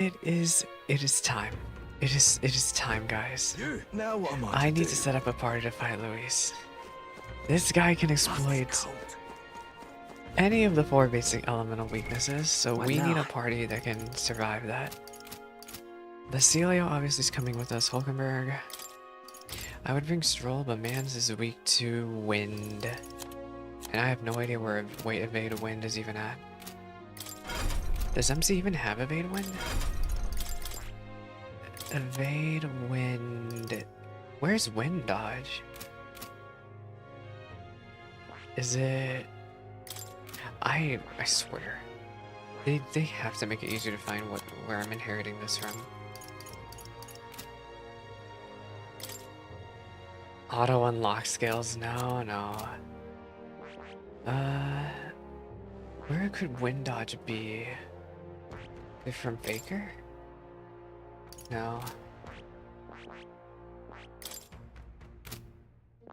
It is time. It is time, guys. Now what am I to need do? to set up a party to fight Luis. This guy can exploit any of the 4 basic elemental weaknesses, so What we need now? a party that can survive that. Basilio obviously is coming with us, Hulkenberg. I would bring Stroll, but Mans is weak to wind. And I have no idea where Evade Wind is even at. Does MC even have Evade Wind? Evade Wind. Where's Wind Dodge? Is it... I swear. They have to make it easier to find where I'm inheriting this from. Auto unlock skills? No. Where could Wind Dodge be? Is it from Faker? No.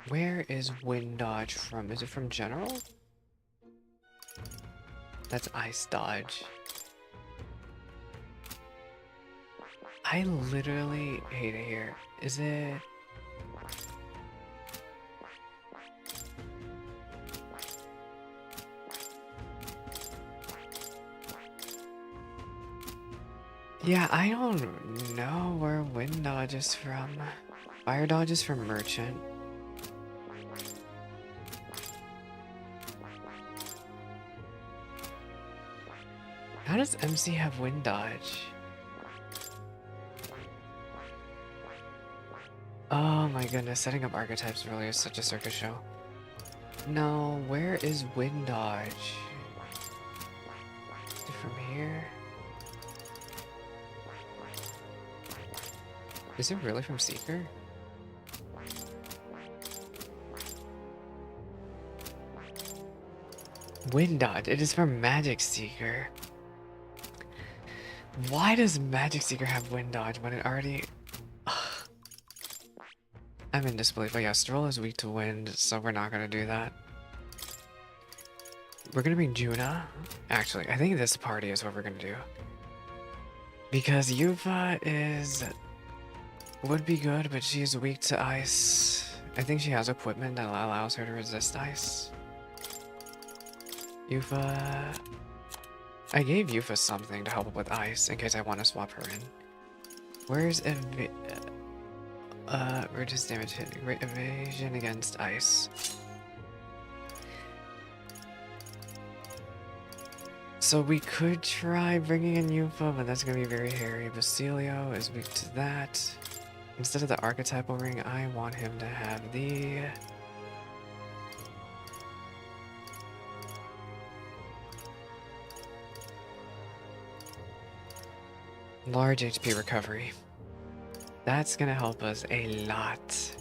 Where is Wind Dodge from? Is it from General? That's Ice Dodge. I literally hate it here. Is it... Yeah, I don't know where Wind Dodge is from. Fire Dodge is from Merchant. How does MC have Wind Dodge? Oh my goodness, setting up archetypes really is such a circus show. No, where is Wind Dodge? Is it from here? Is it really from Seeker? Wind Dodge, it is from Magic Seeker. Why does Magic Seeker have Wind Dodge when it already... Ugh. I'm in disbelief, but yeah, Stroll is weak to wind, so we're not gonna do that. We're gonna bring Juna. Actually, I think this party is what we're gonna do. Because Yuva would be good, but she's weak to ice. I think she has equipment that allows her to resist ice. Yufa... I gave Yufa something to help with ice in case I want to swap her in. Where's reduce damage hit, great evasion against ice. So we could try bringing in Yufa, but that's gonna be very hairy. Basilio is weak to that. Instead of the archetypal ring, I want him to have the... large HP recovery. That's gonna help us a lot.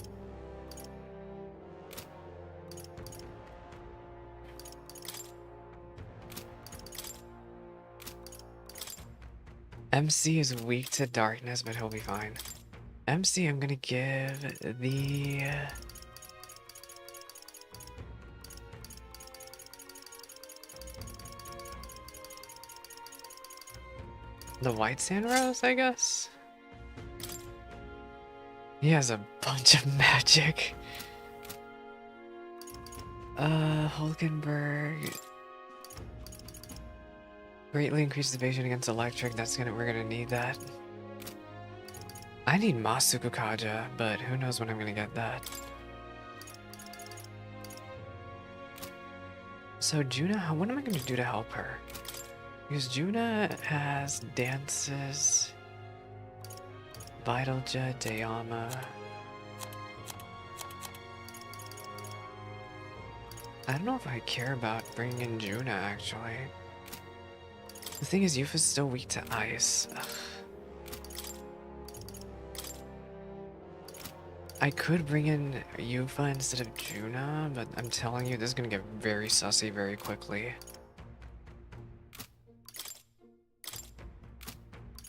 MC is weak to darkness, but he'll be fine. MC, I'm gonna give the White Sand Rose, I guess? He has a bunch of magic. Hulkenberg. Greatly increased evasion against electric, we're gonna need that. I need Masuku Kaja, but who knows when I'm gonna get that. So Juna, what am I gonna do to help her? Because Juna has dances, Vital Jet, Dayama. I don't know if I care about bringing in Juna, actually. The thing is, Yufa's still weak to ice. Ugh. I could bring in Yufa instead of Juna, but I'm telling you, this is gonna get very sussy very quickly.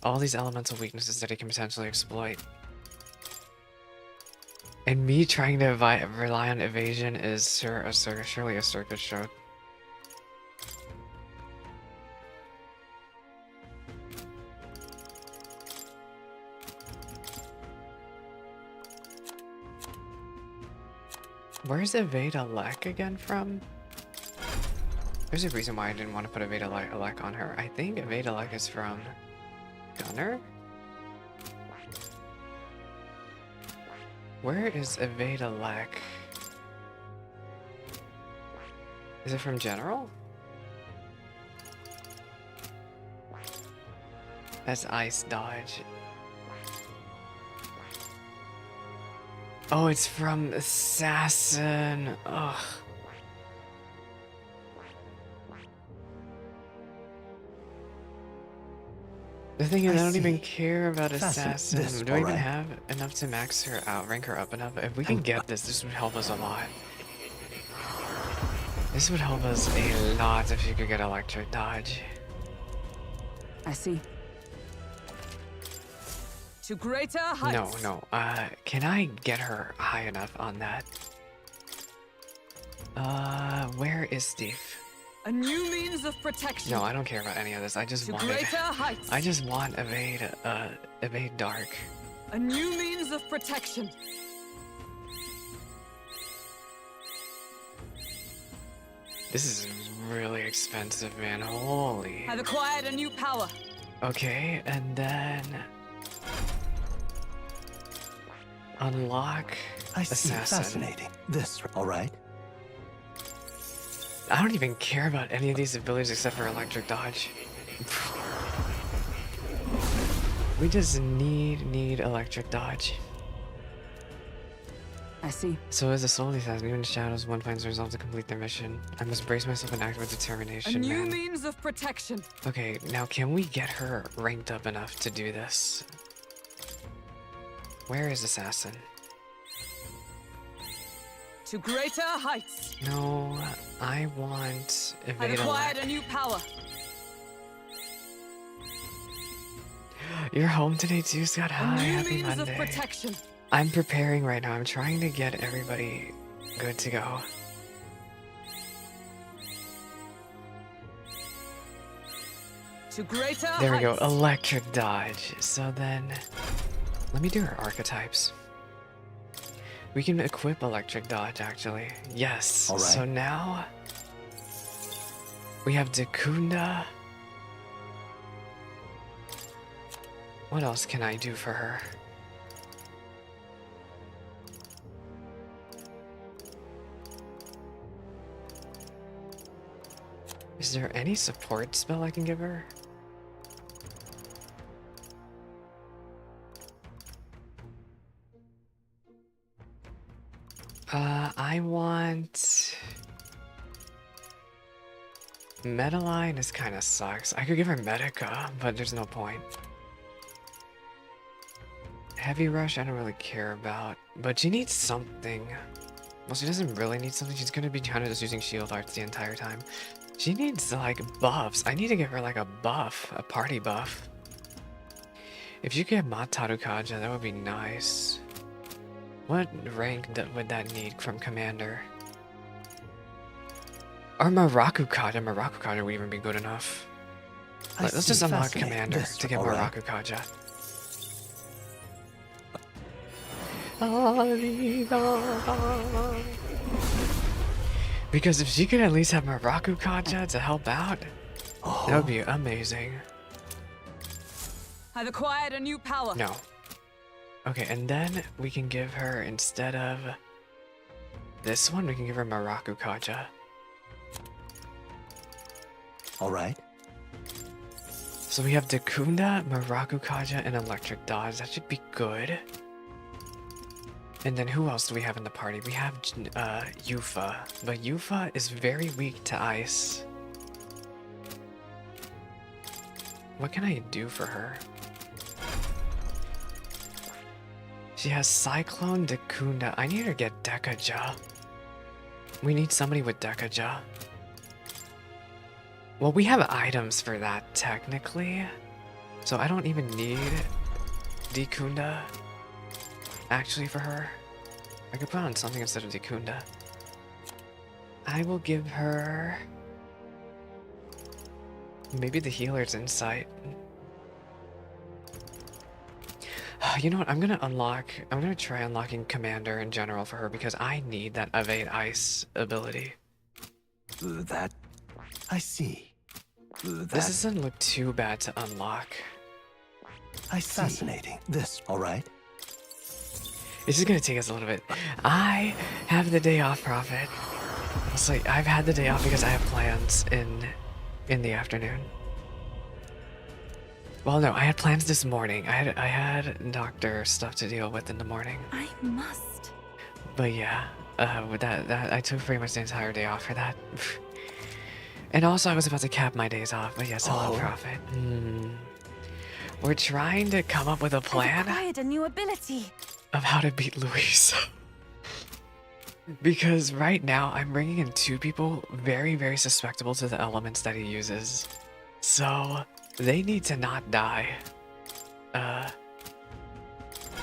All these elemental weaknesses that he can potentially exploit. And me trying to rely on evasion is surely a circus show. Where's Evada Lek again from? There's a reason why I didn't want to put Evada Lek on her. I think Evada Lek is from Gunner? Where is Evada Lek? Is it from General? That's Ice Dodge. Oh, it's from Assassin. Ugh. The thing is, I don't even care about Assassin. Do I even have enough to max her out, rank her up enough? If we can get this would help us a lot. This would help us a lot if you could get Electric Dodge. I see. To greater heights. No. Can I get her high enough on that? Where is Steve? A new means of protection. No, I don't care about any of this. I just want it. I just want evade dark. A new means of protection. This is really expensive, man. Holy. I've acquired a new power. Okay, and then unlock Assassin. Fascinating. This, all right? I don't even care about any of these abilities except for Electric Dodge. We just need Electric Dodge. I see. So as a soul assassin, even in shadows, one finds a resolve to complete their mission. I must brace myself and act with determination, A new man. means of protection. Okay, now can we get her ranked up enough to do this? Where is Assassin? To greater heights. No, I want I've Evada acquired Lek. a new power. You're home today too, Scott. A Hi, new happy means Monday. of protection. I'm preparing right now. I'm trying to get everybody good to go. To greater There we go, heights. Electric Dodge. So then, let me do our archetypes. We can equip Electric Dodge, actually. Yes. All right. So now, we have Dakunda. What else can I do for her? Is there any support spell I can give her? I want... Metaline is kind of sucks. I could give her Medica, but there's no point. Heavy Rush I don't really care about, but she needs something. Well, she doesn't really need something. She's gonna be kind of just using shield arts the entire time. She needs, like, buffs. I need to give her, like, a buff, a party buff. If you get Mataru Kaja, that would be nice. What rank would that need from Commander? Or Maraku Kaja. Maraku Kaja would even be good enough. Let's just unlock Commander to get Maraku Kaja. Because if she could at least have Maraku Kaja to help out, that would be amazing. I've acquired a new power. No. Okay, and then we can give her, instead of this one, we can give her Maraku Kaja. All right. So we have Dakunda, Maraku Kaja, and Electric Dodge. That should be good. And then who else do we have in the party? We have Yufa, but Yufa is very weak to ice. What can I do for her? She has Cyclone, Dakunda. I need her to get Dekaja. We need somebody with Dekaja. Well, we have items for that, technically. So I don't even need Dekunda. Actually, for her. I could put on something instead of Dekunda. I will give her... maybe the Healer's Insight. You know what? I'm gonna try unlocking Commander in general for her because I need that Evade Ice ability. That... I see. This That... doesn't look too bad to unlock. I see. Fascinating. This, all right? This is gonna take us a little bit. I have the day off, Prophet. It's like I've had the day off because I have plans in the afternoon. Well, no, I had plans this morning. I had doctor stuff to deal with in the morning. I must. But yeah, with that I took pretty much the entire day off for that. And also I was about to cap my days off, but yes, hello, Oh. Prophet. We're trying to come up with a I've plan acquired a new ability. of how to beat Luis. Because right now I'm bringing in 2 people very, very susceptible to the elements that he uses. So they need to not die.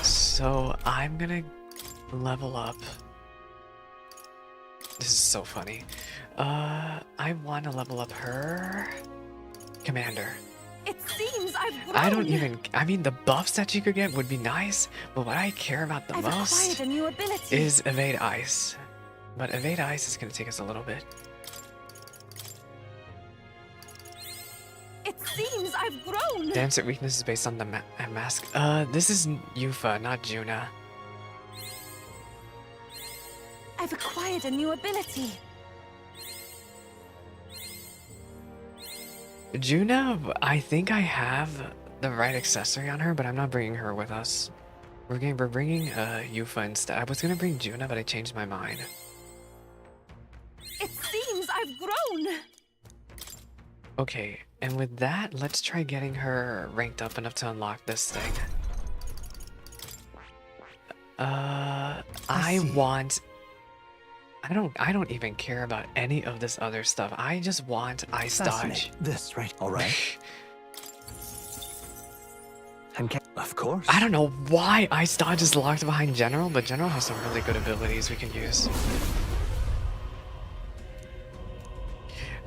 So I'm gonna level up. This is so funny. I want to level up her Commander. It seems I've grown. I mean, the buffs that she could get would be nice, but what I care about the I've most acquired a new ability. is Evade Ice. But Evade Ice is going to take us a little bit. It seems I've grown. Dancer weakness is based on the mask. This is Yufa, not Juna. I've acquired a new ability. Juna, I think I have the right accessory on her, but I'm not bringing her with us. We're bringing Yufa instead. I was gonna bring Juna, but I changed my mind. It seems I've grown. Okay, and with that, let's try getting her ranked up enough to unlock this thing. I don't even care about any of this other stuff. I just want Ice Dodge. Fascinating. This, right? All right. Of course. I don't know why Ice Dodge is locked behind General, but General has some really good abilities we can use.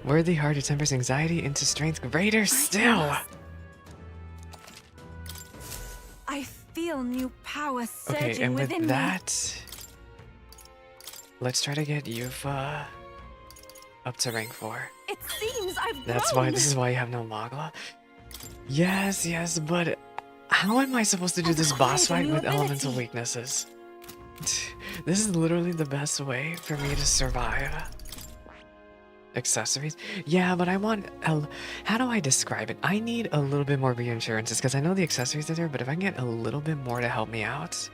Worthy heart tempers anxiety into strength greater still. I feel new power surging Okay, and with within me. that, let's try to get Yufa up to rank 4. It seems I've grown. That's why, this is why you have no Magla. Yes, but how am I supposed to do I've this boss acquired fight a new with elemental ability. weaknesses? This is literally the best way for me to survive. Accessories? Yeah, but I want how do I describe it? I need a little bit more reassurances because I know the accessories are there, but if I can get a little bit more to help me out.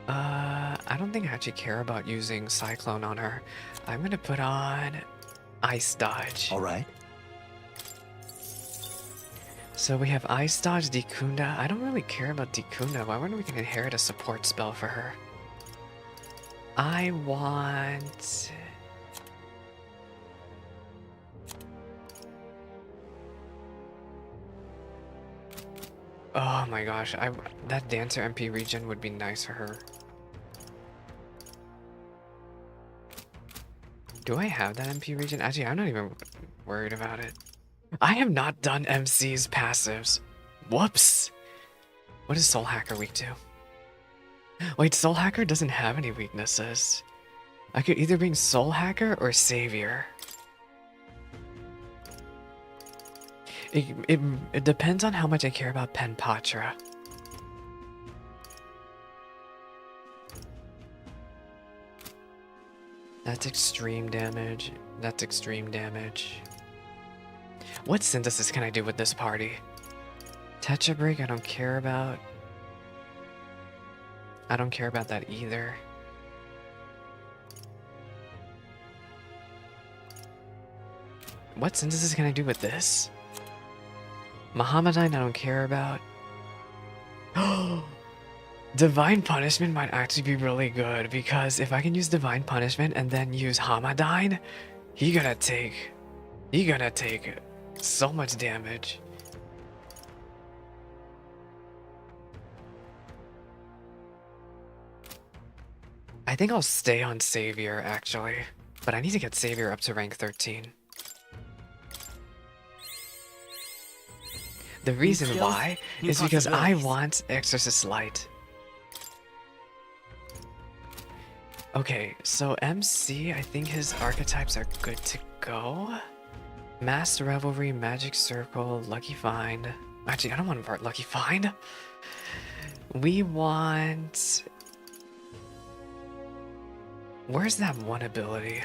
I don't think I actually care about using Cyclone on her. I'm gonna put on Ice Dodge. All right. So we have Ice Dodge, Dekunda. I don't really care about Dekunda, but I wonder if we can inherit a support spell for her. I want... Oh my gosh, that Dancer MP regen would be nice for her. Do I have that MP regen? Actually, I'm not even worried about it. I have not done MC's passives. Whoops. What is Soul Hacker weak to? Wait, Soul Hacker doesn't have any weaknesses. I could either bring Soul Hacker or Savior. It depends on how much I care about Penpatra. That's extreme damage. That's extreme damage. What synthesis can I do with this party? Tetra Break, I don't care about. I don't care about that either. What synthesis can I do with this? Mohammedine, I don't care about. Divine Punishment might actually be really good because if I can use Divine Punishment and then use Hamadine, he gonna take so much damage. I think I'll stay on Savior actually, but I need to get Savior up to rank 13. The reason skills, why new is because I possibilities. want Exorcist Light. Okay, so MC, I think his archetypes are good to go. Masked Revelry, Magic Circle, Lucky Find. Actually, I don't want part Lucky Find. We want... Where's that one ability?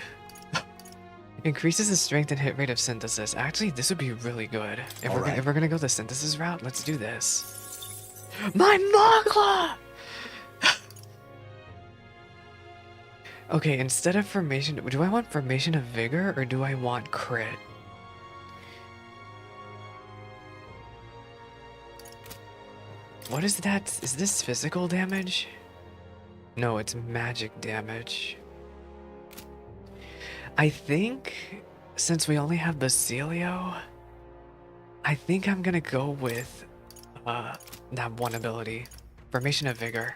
Increases the strength and hit rate of synthesis. Actually, this would be really good. If we're gonna go the synthesis route, let's do this. My Magla! Okay, instead of formation, do I want formation of vigor or do I want crit? What is that? Is this physical damage? No, it's magic damage. I think, since we only have Basilio, I think I'm gonna go with that one ability, Formation of Vigor.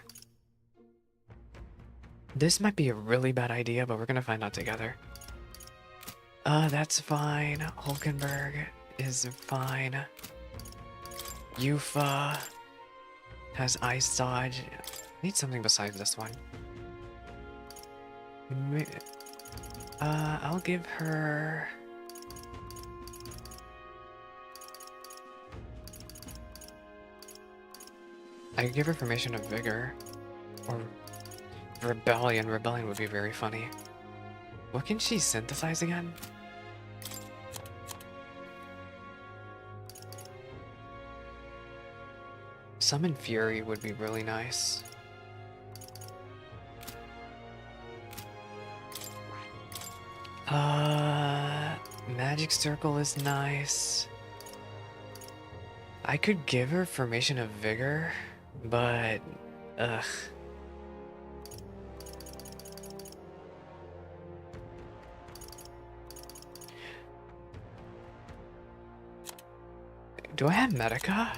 This might be a really bad idea, but we're gonna find out together. That's fine. Hulkenberg is fine. Yufa has Ice Dodge. I need something besides this one. I'll give her... I could give her Formation of Vigor. Or Rebellion. Rebellion would be very funny. What can she synthesize again? Summon Fury would be really nice. Magic Circle is nice. I could give her Formation of Vigor, but ugh. Do I have Medica?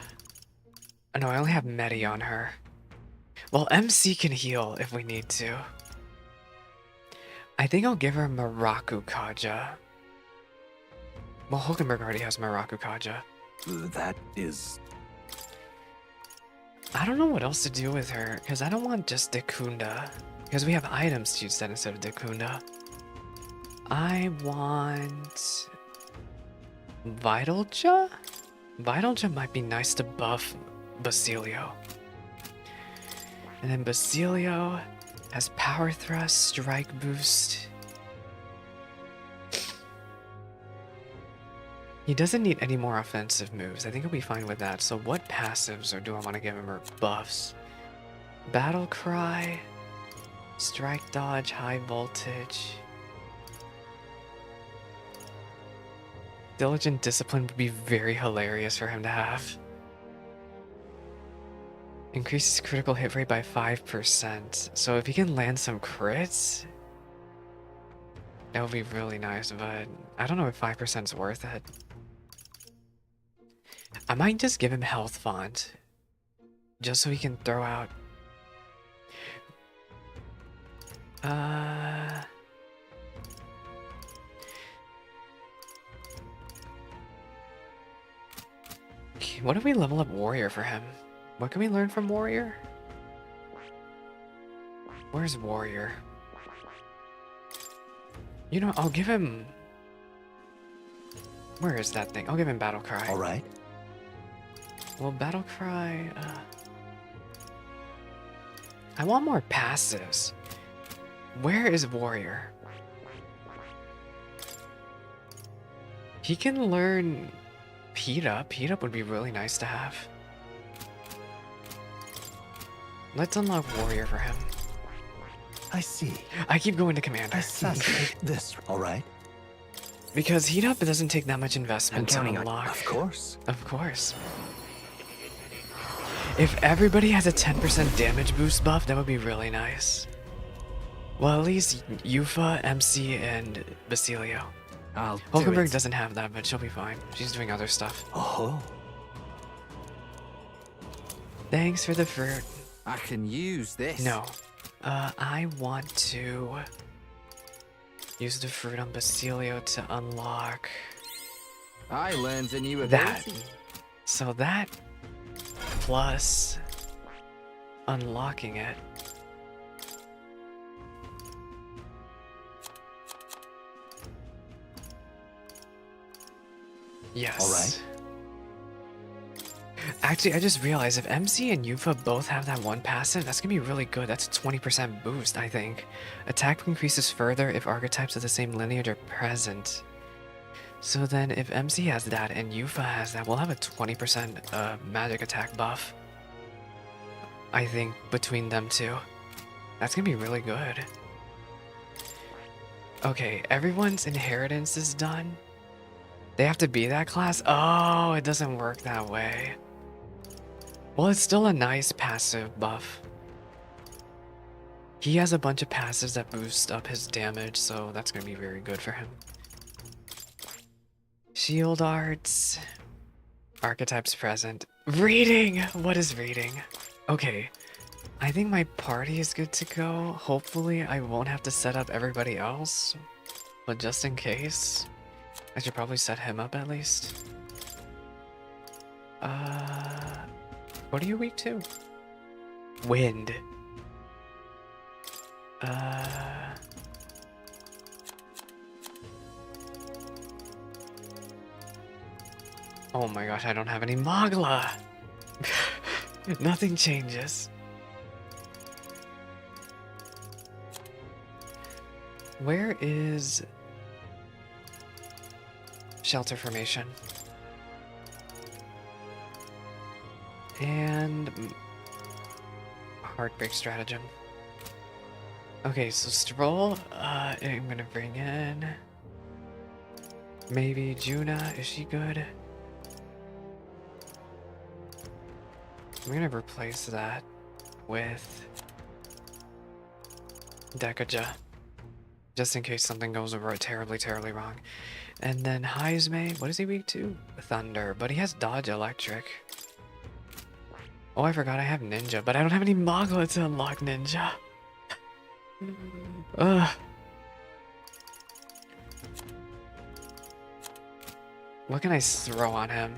Oh, no, I only have Medi on her. Well, MC can heal if we need to. I think I'll give her Maraku Kaja. Well, Hulkenberg already has Maraku Kaja. That is... I don't know what else to do with her, because I don't want just Dekunda. Because we have items to use that instead of Dekunda. I want... Vitalja? Vitalja might be nice to buff Basilio. And then Basilio has Power Thrust, Strike Boost. He doesn't need any more offensive moves. I think he'll be fine with that. So what passives or do I want to give him or buffs? Battle Cry, Strike Dodge, High Voltage. Diligent Discipline would be very hilarious for him to have. Increases critical hit rate by 5%. So if he can land some crits, that would be really nice, but I don't know if 5% is worth it. I might just give him Health Font, just so he can throw out... What if we level up Warrior for him? What can we learn from Warrior? Where's Warrior? You know, I'll give him... Where is that thing? I'll give him Battle Cry. All right. Well, Battle Cry... I want more passives. Where is Warrior? He can learn Heat Up. Heat Up would be really nice to have. Let's unlock Warrior for him. I see. I keep going to Commander. Assassinate this, all right? Because Heat Up doesn't take that much investment to unlock. Of course. Of course. If everybody has a 10% damage boost buff, that would be really nice. Well, at least Yufa, MC, and Basilio. Hulkenberg doesn't have that, but she'll be fine. She's doing other stuff. Oh. Thanks for the fruit. I can use this. No. I want to use the fruit on Basilio to unlock I learned a new that. ability. So that plus unlocking it. Yes. All right. Actually, I just realized if MC and Yufa both have that one passive, that's gonna be really good. That's a 20% boost, I think. Attack increases further if archetypes of the same lineage are present. So then if MC has that and Yufa has that, we'll have a 20% magic attack buff. I think between them two. That's gonna be really good. Okay, everyone's inheritance is done. They have to be that class? Oh, it doesn't work that way. Well, it's still a nice passive buff. He has a bunch of passives that boost up his damage, so that's gonna be very good for him. Shield arts. Archetypes present. Reading! What is reading? Okay. I think my party is good to go. Hopefully I won't have to set up everybody else. But just in case, I should probably set him up at least. What are you weak to? Wind. Oh my gosh, I don't have any Magla! Nothing changes. Where is shelter formation? And heartbreak stratagem. Okay, so Stroll, I'm gonna bring in maybe Juna. Is she good? I'm gonna replace that with Dekaja, just in case something goes terribly wrong. And then Heisme, what is he weak to? Thunder, but he has dodge electric. Oh, I forgot I have ninja, but I don't have any Magla to unlock ninja. Ugh. What can I throw on him?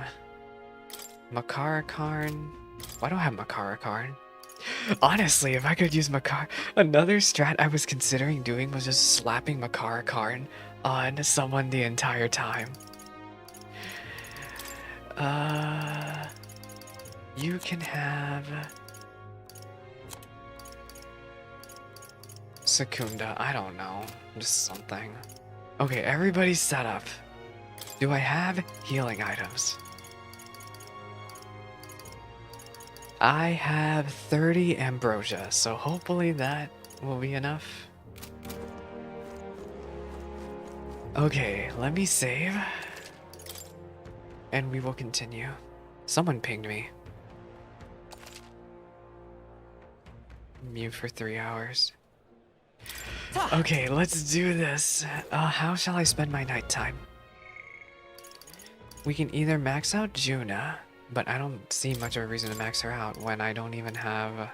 Makara Karn. Why don't I have Makara Karn? Honestly, if I could use Makara... Another strat I was considering doing was just slapping Makara Karn on someone the entire time. You can have... Secunda, I don't know. Just something. Okay, everybody's set up. Do I have healing items? I have 30 ambrosia, so hopefully that will be enough. Okay, let me save. And we will continue. Someone pinged me. Mute for 3 hours. Okay, let's do this. How shall I spend my nighttime? We can either max out Juna, but I don't see much of a reason to max her out when I don't even have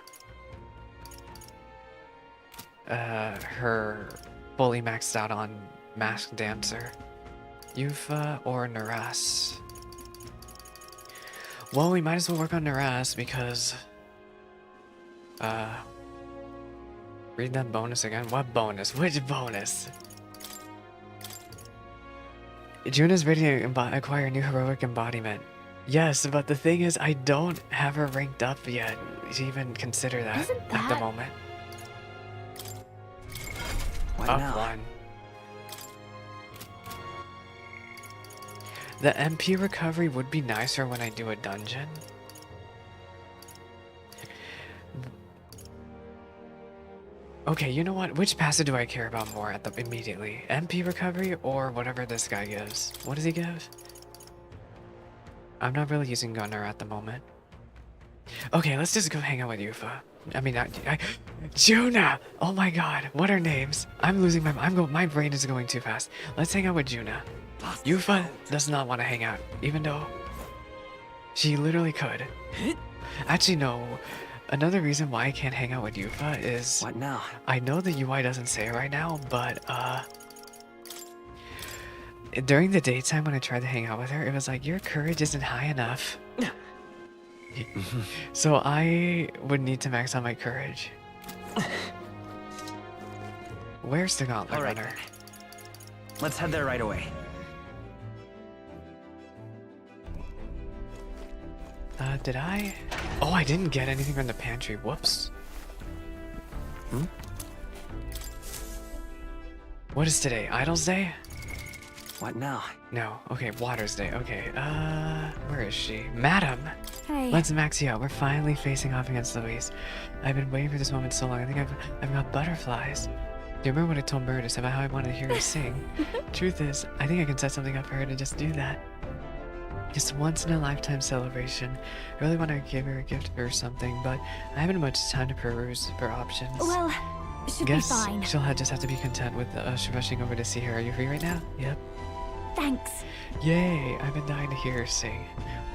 her fully maxed out on Masked Dancer. Yufa or Naras? Well, we might as well work on Naras because read that bonus again. What bonus? Which bonus? Juna's ready to acquire a new heroic embodiment. Yes, but the thing is, I don't have her ranked up yet to even consider that at the moment. What Up now? one. The MP recovery would be nicer when I do a dungeon. Okay, you know what? Which passive do I care about more at the immediately? MP recovery or whatever this guy gives? What does he give? I'm not really using Gunner at the moment. Okay, let's just go hang out with Yufa. I mean, Juna! Oh my god, what are names? I'm losing my brain is going too fast. Let's hang out with Juna. Yufa does not want to hang out, even though she literally could. Actually, no. Another reason why I can't hang out with Yufa is... What now? I know the UI doesn't say it right now, but, during the daytime when I tried to hang out with her, it was like, your courage isn't high enough. So I would need to max out my courage. Where's the gauntlet All right, runner? let's head there right away. Did I? Oh, I didn't get anything from the pantry. Whoops. What is today? Idol's Day? What now? No. Okay, Water's Day. Okay, where is she? Madam! Hey. Let's max you out. We're finally facing off against Louise. I've been waiting for this moment so long. I think I've got butterflies. Do you remember what I told Murtis about how I wanted to hear her sing? Truth is, I think I can set something up for her to just do that. Just once in a lifetime celebration. I really want to give her a gift or something, but I haven't much time to peruse for options. Well, should Guess be fine. she'll just have to be content with us rushing over to see her. Are you free right now? Yep. Thanks. Yay! I've been dying to hear her sing.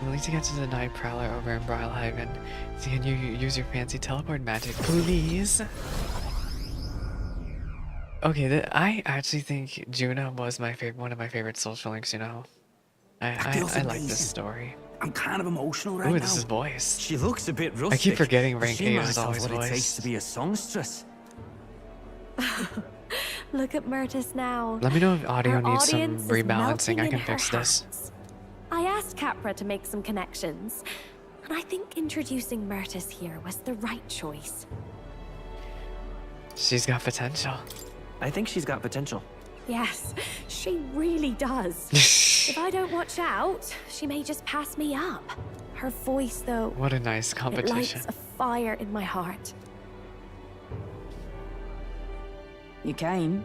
We'll need to get to the Night Prowler over in Brilhaven. Can you use your fancy teleport magic, please? Okay, I actually think Juna was one of my favorite social links, you know? I like this story. I'm kind of emotional right Ooh, now. this is voice. She looks a bit rustic. I keep forgetting but rank she 8 might is have always what it takes voice. to be a songstress. Look at Murtis now. Let me know if audio Our needs some audience is rebalancing. I melting can in her fix this. hearts. I asked Capra to make some connections, and I think introducing Murtis here was the right choice. She's got potential. I think she's got potential. Yes, she really does. If I don't watch out, she may just pass me up. Her voice, though, What a nice it competition. lights a fire in my heart. You came?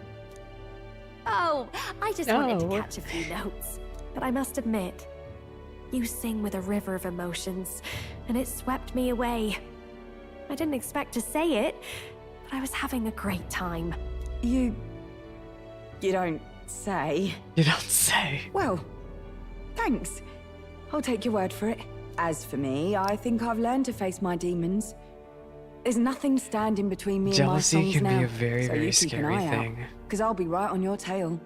Oh, I just wanted to Oh. catch a few notes. But I must admit, you sing with a river of emotions, and it swept me away. I didn't expect to say it, but I was having a great time. You don't say. You don't say. Well, thanks. I'll take your word for it. As for me, I think I've learned to face my demons. There's nothing standing between me Jealousy and my songs can now. be a very, so very you keep an scary eye thing. Because I'll be right on your tail.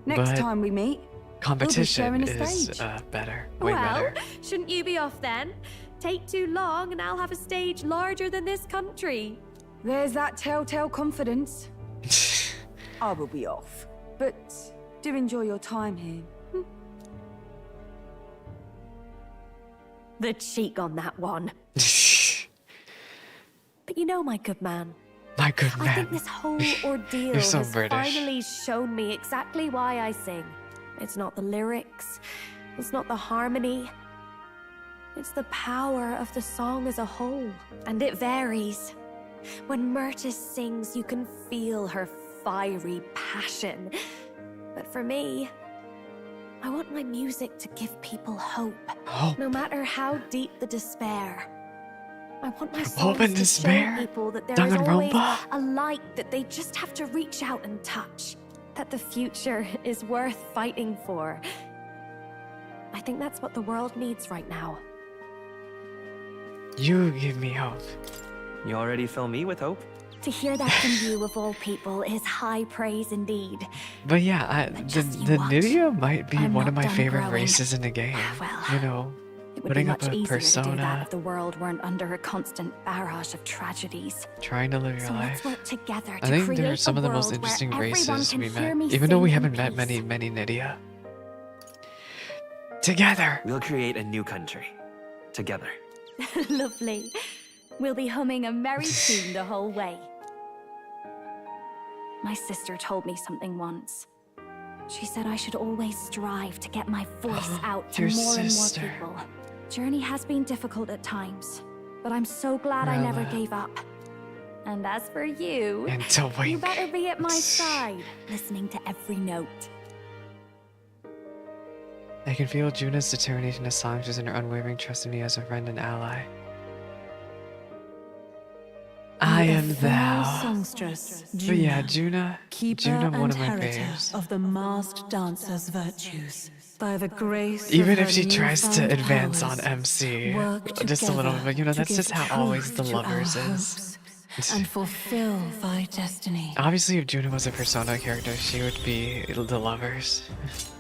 Next But time we meet, competition sharing a is stage. better. Way Well, better. shouldn't you be off then? Take too long and I'll have a stage larger than this country. there's that telltale confidence. I will be off. But do enjoy your time here. The cheek on that one. But you know, my good man, My good I think man. this whole ordeal You're so has British. finally shown me exactly why I sing. It's not the lyrics, it's not the harmony, it's the power of the song as a whole. And it varies. When Murtis sings, you can feel her fiery passion. But for me, I want my music to give people hope, Hope. no matter how deep the despair. I want my Hope songs and to despair? show people that there is Danganronpa? always a light that they just have to reach out and touch. That the future is worth fighting for. I think that's what the world needs right now. You give me hope. You already fill me with hope. To hear that from you of all people is high praise indeed. But yeah, But the just you the watch. Nydia might be I'm one of not my done favorite growing. races in the game. Well, You know, It would putting be up much a easier to do persona, that if the world weren't under a constant barrage of tragedies. trying to live your So life. let's work together to I think create they're some a of the most world where interesting everyone races can we hear met, me even though we sing haven't in met peace. many Nydia. Together. We'll create a new country. Together. Lovely. We'll be humming a merry tune the whole way. My sister told me something once. She said I should always strive to get my voice out to Your more sister. and more people. Journey has been difficult at times, but I'm so glad I never Rella. gave up. And as for you, And to You wink. better be at my side, listening to every note. I can feel Juna's determination as songstress and her unwavering trust in me as a friend and ally. I am thou. Songstress, But yeah, Juna, Juna, keeper Juna, one and of my inheritor faves. of the masked dancer's virtues. By the grace Even of if her she tries to newfound advance on powers, MC, work just a little together bit, you know, to that's give just how always truth the to our lovers is. hopes and fulfill thy destiny. Obviously, if Juno was a Persona character, she would be the lovers.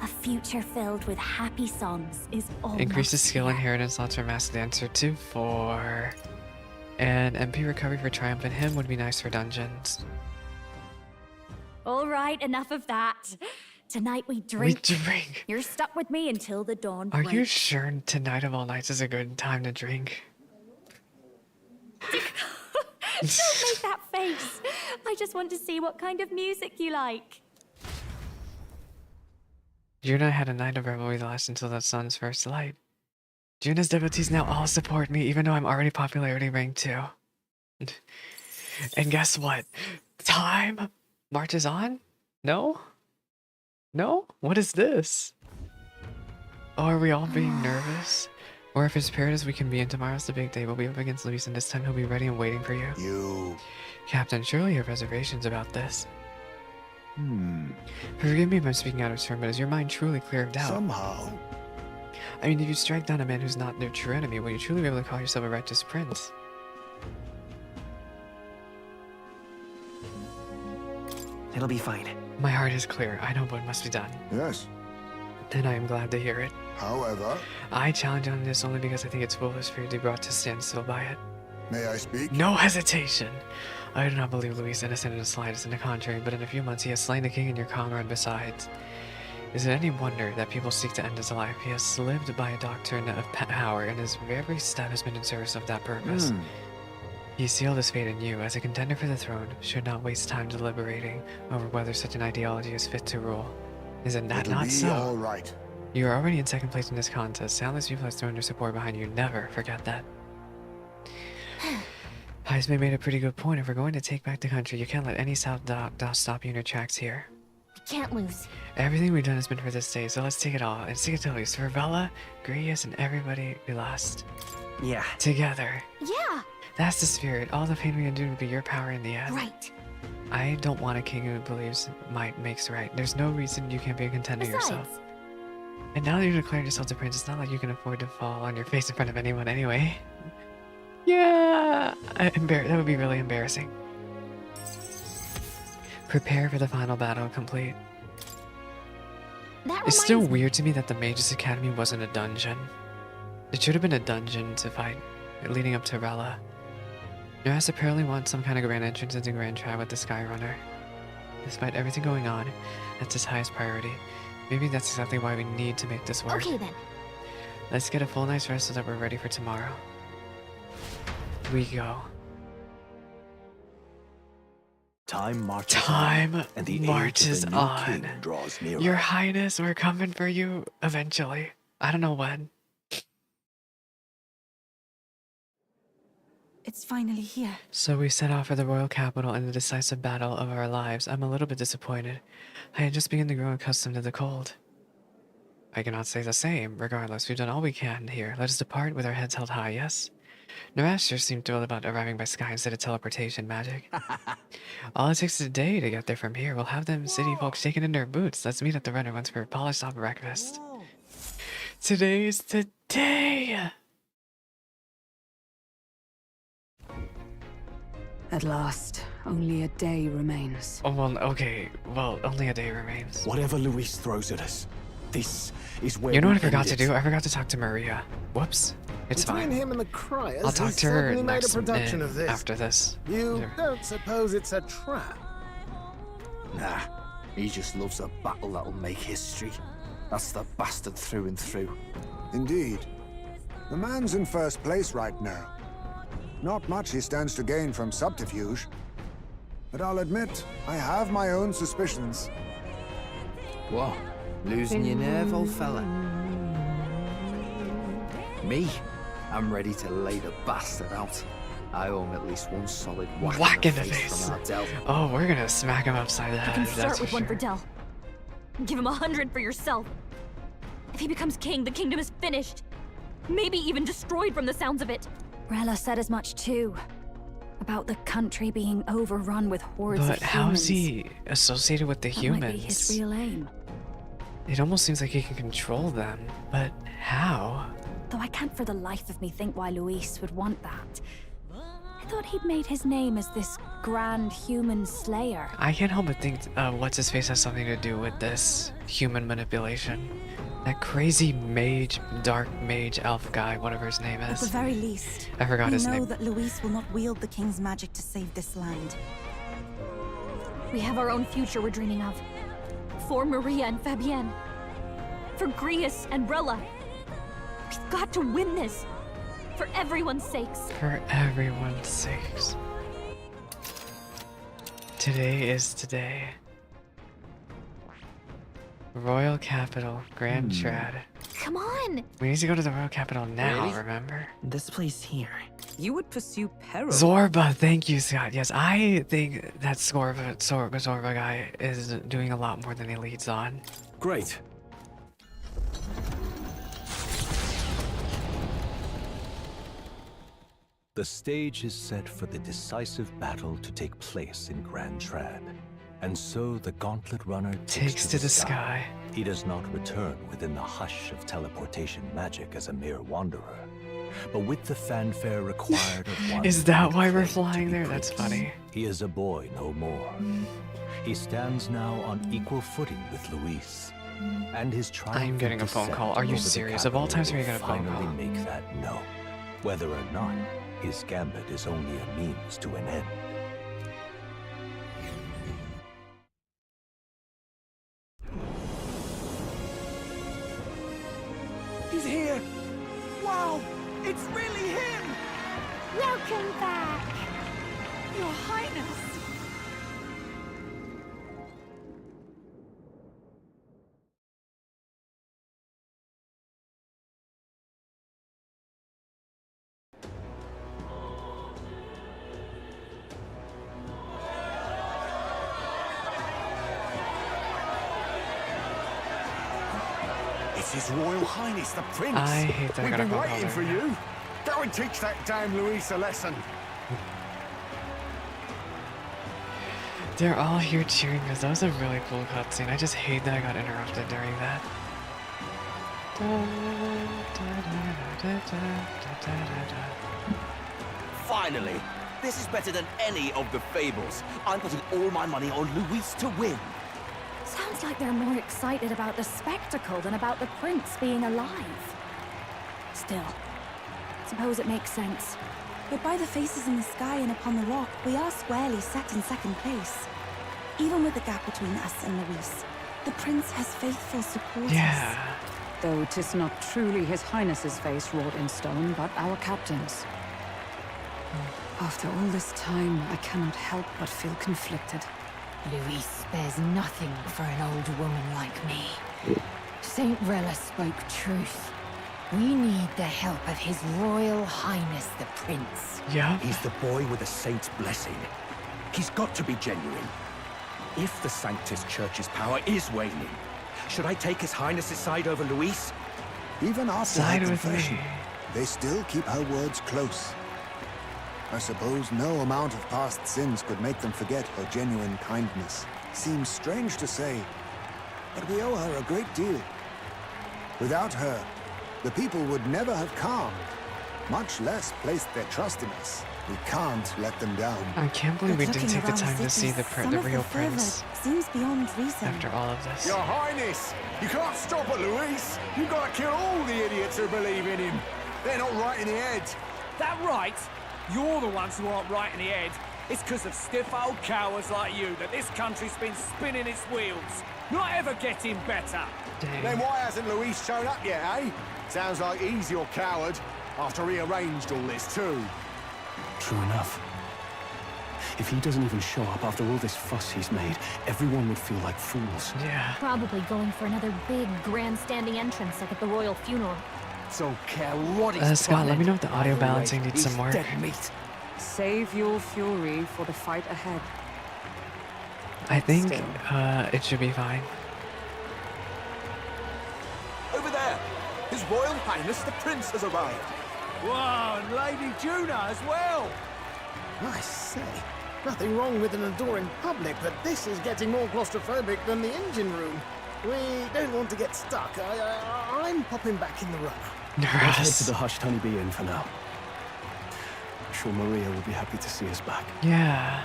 A future filled with happy songs is almost Increases skill here. inheritance slots for Masked Dancer to 4. And MP recovery for Triumphant Hymn would be nice for dungeons. All right, enough of that. Tonight we We drink. drink. You're stuck with me until the dawn Are breaks. you sure tonight of all nights is a good time to drink? Don't make that face. I just want to see what kind of music you like. Juna had a night of revelry that lasted until the sun's first light. Juna's devotees now all support me, even though I'm already popularity ranked 2. And guess what? Time marches on? No? No? What is this? Oh, are we all being nervous? Or if it's Paradise we can be in, tomorrow's the big day. We'll be up against Luis, and this time he'll be ready and waiting for you. You... Captain, surely you have reservations about this. Forgive me if I'm speaking out of turn, but is your mind truly clear of doubt? Somehow... I mean, if you strike down a man who's not their true enemy, will you truly be able to call yourself a righteous prince? It'll be fine. My heart is clear. I know what must be done. Yes. And I am glad to hear it. However, I challenge on this only because I think it's foolish for you to be brought to stand still by it. may I speak? No hesitation! I do not believe Luis innocent in the slightest, in the contrary, but in a few months he has slain the king and your comrade besides. Is it any wonder that people seek to end his life? He has lived by a doctrine of power, and his very step has been in service of that purpose. He sealed his fate in you. As a contender for the throne, should not waste time deliberating over whether such an ideology is fit to rule. Is it that It'll not be so? all right. You are already in second place in this contest. Countless people have thrown their support behind you. Never forget that. Heisman made a pretty good point. If we're going to take back the country, you can't let any doubt stop you in your tracks here. We can't lose. Everything we've done has been for this day, so let's take it all. And Sigatilius, for Bella, Grius, and everybody we lost. Yeah. Together. Yeah, That's the spirit. All the pain we endured will be your power in the end. right. I don't want a king who believes might makes right. There's no reason you can't be a contender yourself. Besides, And now that you've declared yourself a prince, it's not like you can afford to fall on your face in front of anyone anyway. Yeah! That would be really embarrassing. Prepare for the final battle complete. that It's still reminds me. weird to me that the Mages Academy wasn't a dungeon. It should have been a dungeon to fight leading up to Rella. Nuras apparently wants some kind of grand entrance into Grand Tribe with the Sky Runner. Despite everything going on, that's his highest priority. Maybe that's exactly why we need to make this work. Okay then. Let's get a full night's rest so that we're ready for tomorrow. We go. Time marches Time on, and the marches age of the new on. king draws nearer. Your Highness, we're coming for you eventually. I don't know when. It's finally here. So we set off for the royal capital in the decisive battle of our lives. I'm a little bit disappointed. I had just begun to grow accustomed to the cold. I cannot say the same. Regardless, we've done all we can here. Let us depart with our heads held high, yes? Narash sure seemed thrilled about arriving by sky instead of teleportation magic. All it takes is a day to get there from here. We'll have them city folks shaking in their boots. Let's meet at the runner once for a polished off breakfast. Today's the day! At last, only a day remains. Oh, well, okay. Well, only a day remains. Whatever Luis throws at us, this is where You know we what I forgot end to it. do? I forgot to talk to Maria. Whoops. It's Between fine. him and the Criers, I'll talk he's to her certainly made next a production of this. after this. You Sure. don't suppose it's a trap? Nah, he just loves a battle that'll make history. That's the bastard through and through. Indeed. The man's in first place right now. Not much he stands to gain from subterfuge. But I'll admit, I have my own suspicions. What? Losing your nerve, old fella? Me? I'm ready to lay the bastard out. I owe him at least one solid whack in the face. from our Del. Oh, we're gonna smack him upside the You head. can That's start for with one sure. for Del. Give him 100 for yourself. If he becomes king, the kingdom is finished. Maybe even destroyed from the sounds of it. Rella said as much too. About the country being overrun with hordes But of how humans. is he associated with the That humans? might be his real aim. It almost seems like he can control them, but how? Though I can't for the life of me think why Luis would want that. I thought he'd made his name as this grand human slayer. I can't help but think what's his face has something to do with this human manipulation. That crazy mage, dark mage elf guy, whatever his name At the is. very least, I forgot his we know name. that Luis will not wield the king's magic to save this land. We have our own future we're dreaming of. For Maria and Fabienne. For Grius and Rella. We've got to win this. For everyone's sakes. For everyone's sakes. Today is today. Royal Capital, Grand Trad. Come on! We need to go to the Royal Capital now, Really? remember? This place here. You would pursue peril. Zorba, thank you, Scott. Yes, I think that Zorba guy is doing a lot more than he leads on. Great. The stage is set for the decisive battle to take place in Grand Trad. And so the Gauntlet Runner Takes to the sky. He does not return within the hush of teleportation magic as a mere wanderer, but with the fanfare required of one. Is that why we're claimed to flying be there? That's prince. funny. He is a boy no more. He stands now on equal footing with Luis. And his triumphant getting a phone descent call. Are you over the serious? Of all times capital you're will gonna get a phone finally call. make that known. Whether or not his gambit is only a means to an end. He's here! Wow! It's really him! Welcome back! Your Highness! It's His Royal Highness, the Prince! I hate that I We've got a been phone call waiting for there. you. Go and teach that damn Luis a lesson. They're all here cheering us. That was a really cool cutscene. I just hate that I got interrupted during that. Finally! This is better than any of the fables. I'm putting all my money on Luis to win. Sounds like they're more excited about the spectacle than about the prince being alive. Still, suppose it makes sense. But by the faces in the sky and upon the rock, we are squarely set in second place. Even with the gap between us and Luis, the prince has faithful supporters. Yeah. Though 'tis not truly His Highness's face wrought in stone, but our captain's. After all this time, I cannot help but feel conflicted. Luis spares nothing for an old woman like me. Saint Rella spoke truth. We need the help of His Royal Highness the Prince. Yeah. He's the boy with a saint's blessing. He's got to be genuine. If the Sanctus Church's power is waning, should I take His Highness's side over Luis? Even after Side her with confession, me. they still keep her words close. I suppose no amount of past sins could make them forget her genuine kindness. Seems strange to say, but we owe her a great deal. Without her, the people would never have calmed, much less placed their trust in us. We can't let them down. I can't believe we But didn't looking take the around time to see cities, the some of real fervor prince seems beyond reason. after all of this. Your Highness, you can't stop at Luis. You've got to kill all the idiots who believe in him. They're not right in the head. That right? You're the ones who aren't right in the head. It's because of stiff old cowards like you that this country's been spinning its wheels. Not ever getting better. Dang. Then why hasn't Luis shown up yet, eh? Sounds like he's your coward, after he arranged all this too. True enough. If he doesn't even show up after all this fuss he's made, everyone would feel like fools. Yeah. Probably going for another big, grandstanding entrance like at the royal funeral. Don't care what he's Scott, let me know if the audio Either way, balancing needs some he's work. dead meat. Save your fury for the fight ahead. I think Still. it should be fine. Over there! His Royal Highness the Prince has arrived. Wow, and Lady Juna as well. I say, nothing wrong with an adoring public, but this is getting more claustrophobic than the engine room. We don't want to get stuck. I'm popping back in the runner. Let's head to the Hushed Honeybee Inn for now. sure Maria will be happy to see us back. Yeah.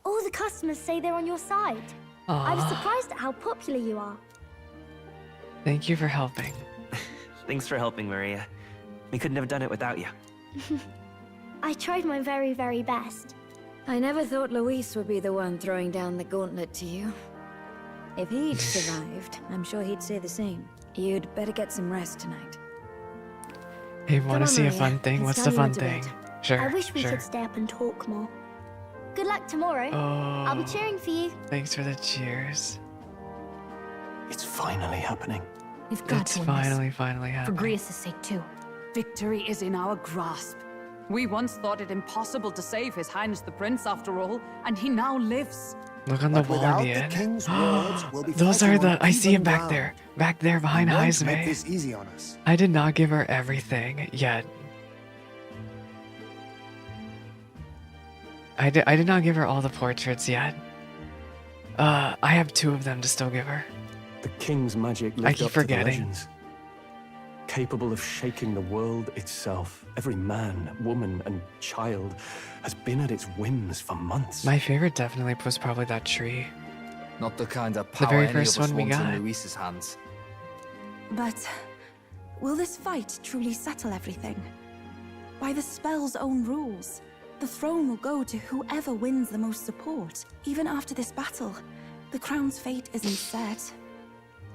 All the customers say they're on your side. I was Aw. surprised at how popular you are. Thank you for helping. Thanks for helping, Maria. We couldn't have done it without you. I tried my very, very best. I never thought Luis would be the one throwing down the gauntlet to you. If he'd survived, I'm sure he'd say the same. You'd better get some rest tonight. Hey, want on, to see a Maria. fun thing? It's What's time the you fun went to thing? bed. Sure, I wish we sure. could stay up and talk more. Good luck tomorrow. Oh. I'll be cheering for you. Thanks for the cheers. It's finally happening. We've got It's to win this. finally For happening. Grease's sake, too. Victory is in our grasp. We once thought it impossible to save His Highness the Prince, after all, and he now lives. Look on the But wall without in the the end. king's words, we'll be Those are fighting the. on I see even him back ground. there. Back there behind We won't make Heisme. this easy on us. I did not give her everything yet. I did not give her all the portraits yet. I have 2 of them to still give her. The king's magic I lived keep up to the forgetting. legends. Capable of shaking the world itself. Every man, woman, and child has been at its whims for months. My favorite definitely was probably that tree. Not the kind of The power very any first of us one we want got. in Luis's hands. But will this fight truly settle everything? By the spell's own rules, the throne will go to whoever wins the most support. Even after this battle, the crown's fate isn't set.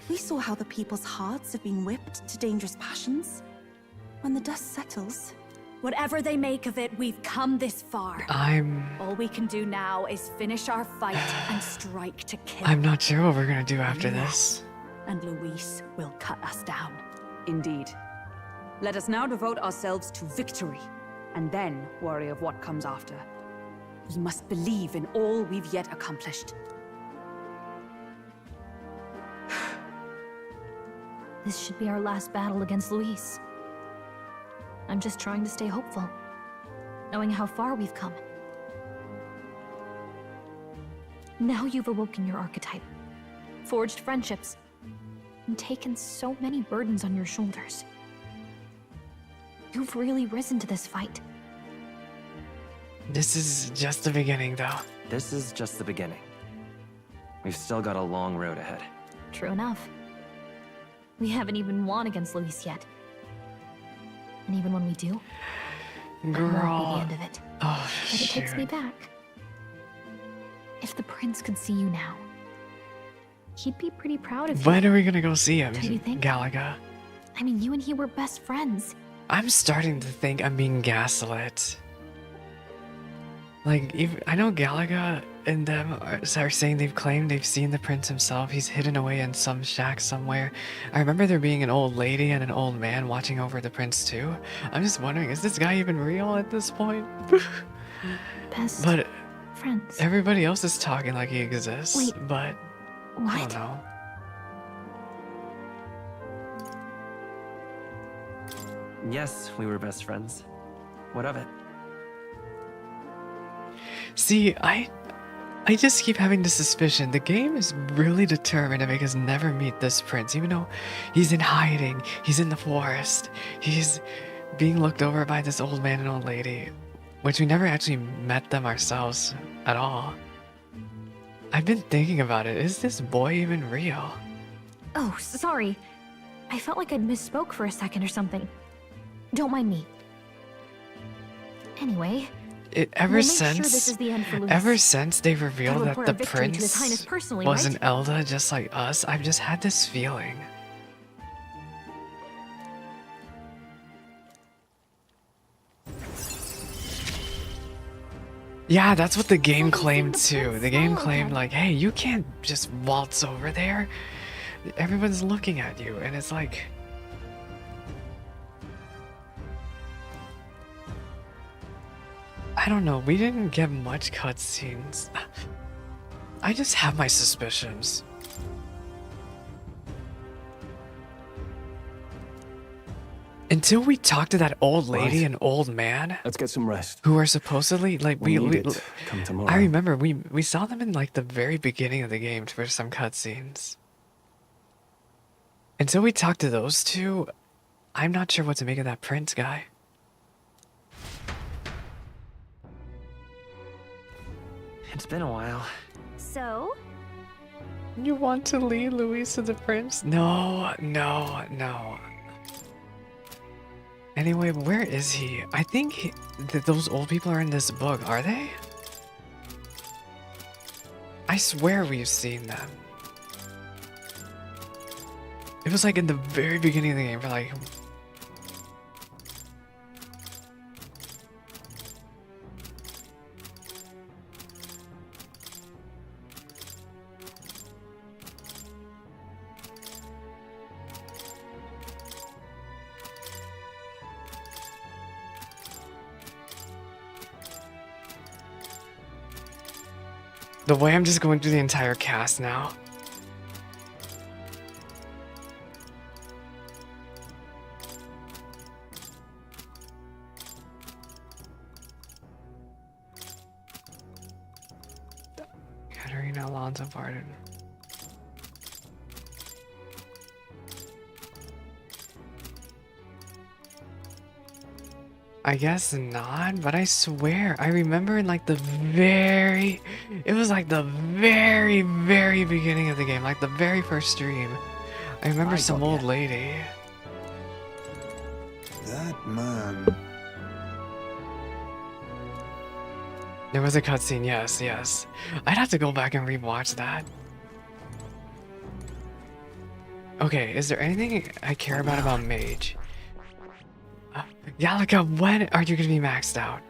We saw how the people's hearts have been whipped to dangerous passions. When the dust settles, Whatever they make of it, we've come this far. All we can do now is finish our fight and strike to kill. I'm not sure what we're gonna do after this. And Luis will cut us down. Indeed. Let us now devote ourselves to victory, and then worry of what comes after. We must believe in all we've yet accomplished. This should be our last battle against Luis. I'm just trying to stay hopeful, knowing how far we've come. Now you've awoken your archetype, forged friendships, and taken so many burdens on your shoulders. You've really risen to this fight. This is just the beginning, though. This is just the beginning. We've still got a long road ahead. True enough. We haven't even won against Luis yet. And even when we do, that won't be Girl. the end of it. Oh, But it takes me shoot. back. If the prince could see you now, he'd be pretty proud of you. When are we gonna go see him, Don't you think? Galaga? I mean, you and he were best friends. I'm starting to think I'm being gaslit. Like, even, I know Galaga and them are saying they've claimed they've seen the prince himself. He's hidden away in some shack somewhere. I remember there being an old lady and an old man watching over the prince too. I'm just wondering, is this guy even real at this point? Best But friends. everybody else is talking like he exists. Wait, but I what? don't know. Yes, we were best friends. What of it? See, I just keep having the suspicion the game is really determined to make us never meet this prince, even though he's in hiding, he's in the forest, he's being looked over by this old man and old lady, which we never actually met them ourselves at all. I've been thinking about it. Is this boy even real? Oh, sorry. I felt like I'd misspoke for a second or something. Don't mind me. Anyway, Ever we'll make sure this since is the end for Luis. ever since they revealed Gotta that report the our victory to His Highness prince personally, was right? an Elda just like us, I've just had this feeling. Yeah, that's what the game claimed too. The game claimed like, hey, you can't just waltz over there. Everyone's looking at you, and it's like... I don't know, we didn't get much cutscenes. I just have my suspicions. Until we talk to that old lady Right. and old man, Let's get some rest. who are supposedly like We'll need it come tomorrow. I remember we saw them in like the very beginning of the game for some cutscenes. Until we talk to those two, I'm not sure what to make of that prince guy. It's been a while. So? You want to lead Luis to the prince? No, no, no. Anyway, where is he? I think those old people are in this book, are they? I swear we've seen them. It was like in the very beginning of the game for like... The way I'm just going through the entire cast now. Katarina Alonso Barton. I guess not, but I swear, I remember in like the very, it was like the very, very beginning of the game, like the very first stream. I remember some old lady. That man. There was a cutscene, yes, yes. I'd have to go back and rewatch that. Okay, is there anything I care about Mage? Yalika, when are you gonna be maxed out?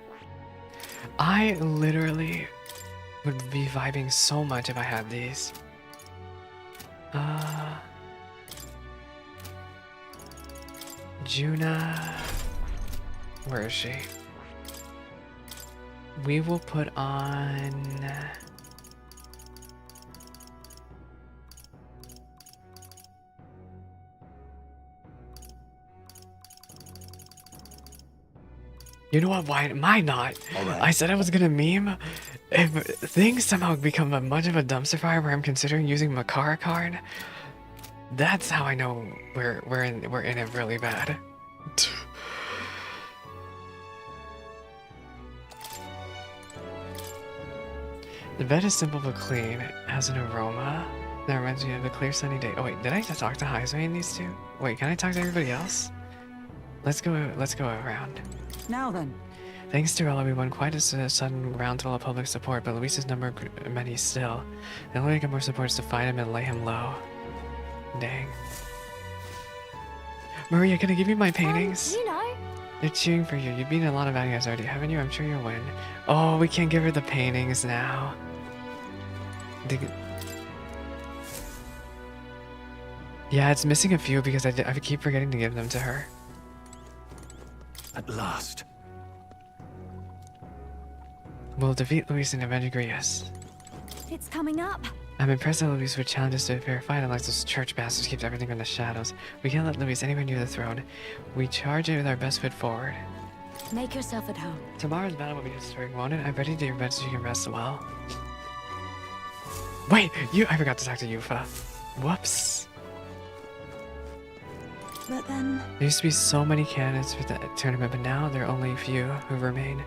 I literally would be vibing so much if I had these. Juna, where is she? We will put on... You know what? Why am I not? Right. I said I was gonna meme. If things somehow become a much of a dumpster fire where I'm considering using Makara card, that's how I know we're in it really bad. The bed is simple but clean. It has an aroma that reminds me of a clear sunny day. Oh wait, did I just talk to Heisway in these two? Wait, can I talk to everybody else? Let's go around. Now then. Thanks to Ella, we won quite a sudden roundful of public support, but Luis's number many still. The only way to get more support is to find him and lay him low. Dang. Maria, can I give you my paintings? You know. They're cheering for you. You've beaten a lot of bad guys already, haven't you? I'm sure you'll win. Oh, we can't give her the paintings now. Yeah, it's missing a few because I keep forgetting to give them to her. At last. We'll defeat Luis and avenge Grius. It's coming up. I'm impressed that Luis would challenge us to a fair fight unlike those church bastards keep everything in the shadows. We can't let Luis anywhere near the throne. We charge it with our best foot forward. Make yourself at home. Tomorrow's battle will be historic, won't it? I'm ready to do your best so you can rest well. Wait, I forgot to talk to Yufa. Whoops. But then... There used to be so many candidates for the tournament, but now there are only a few who remain.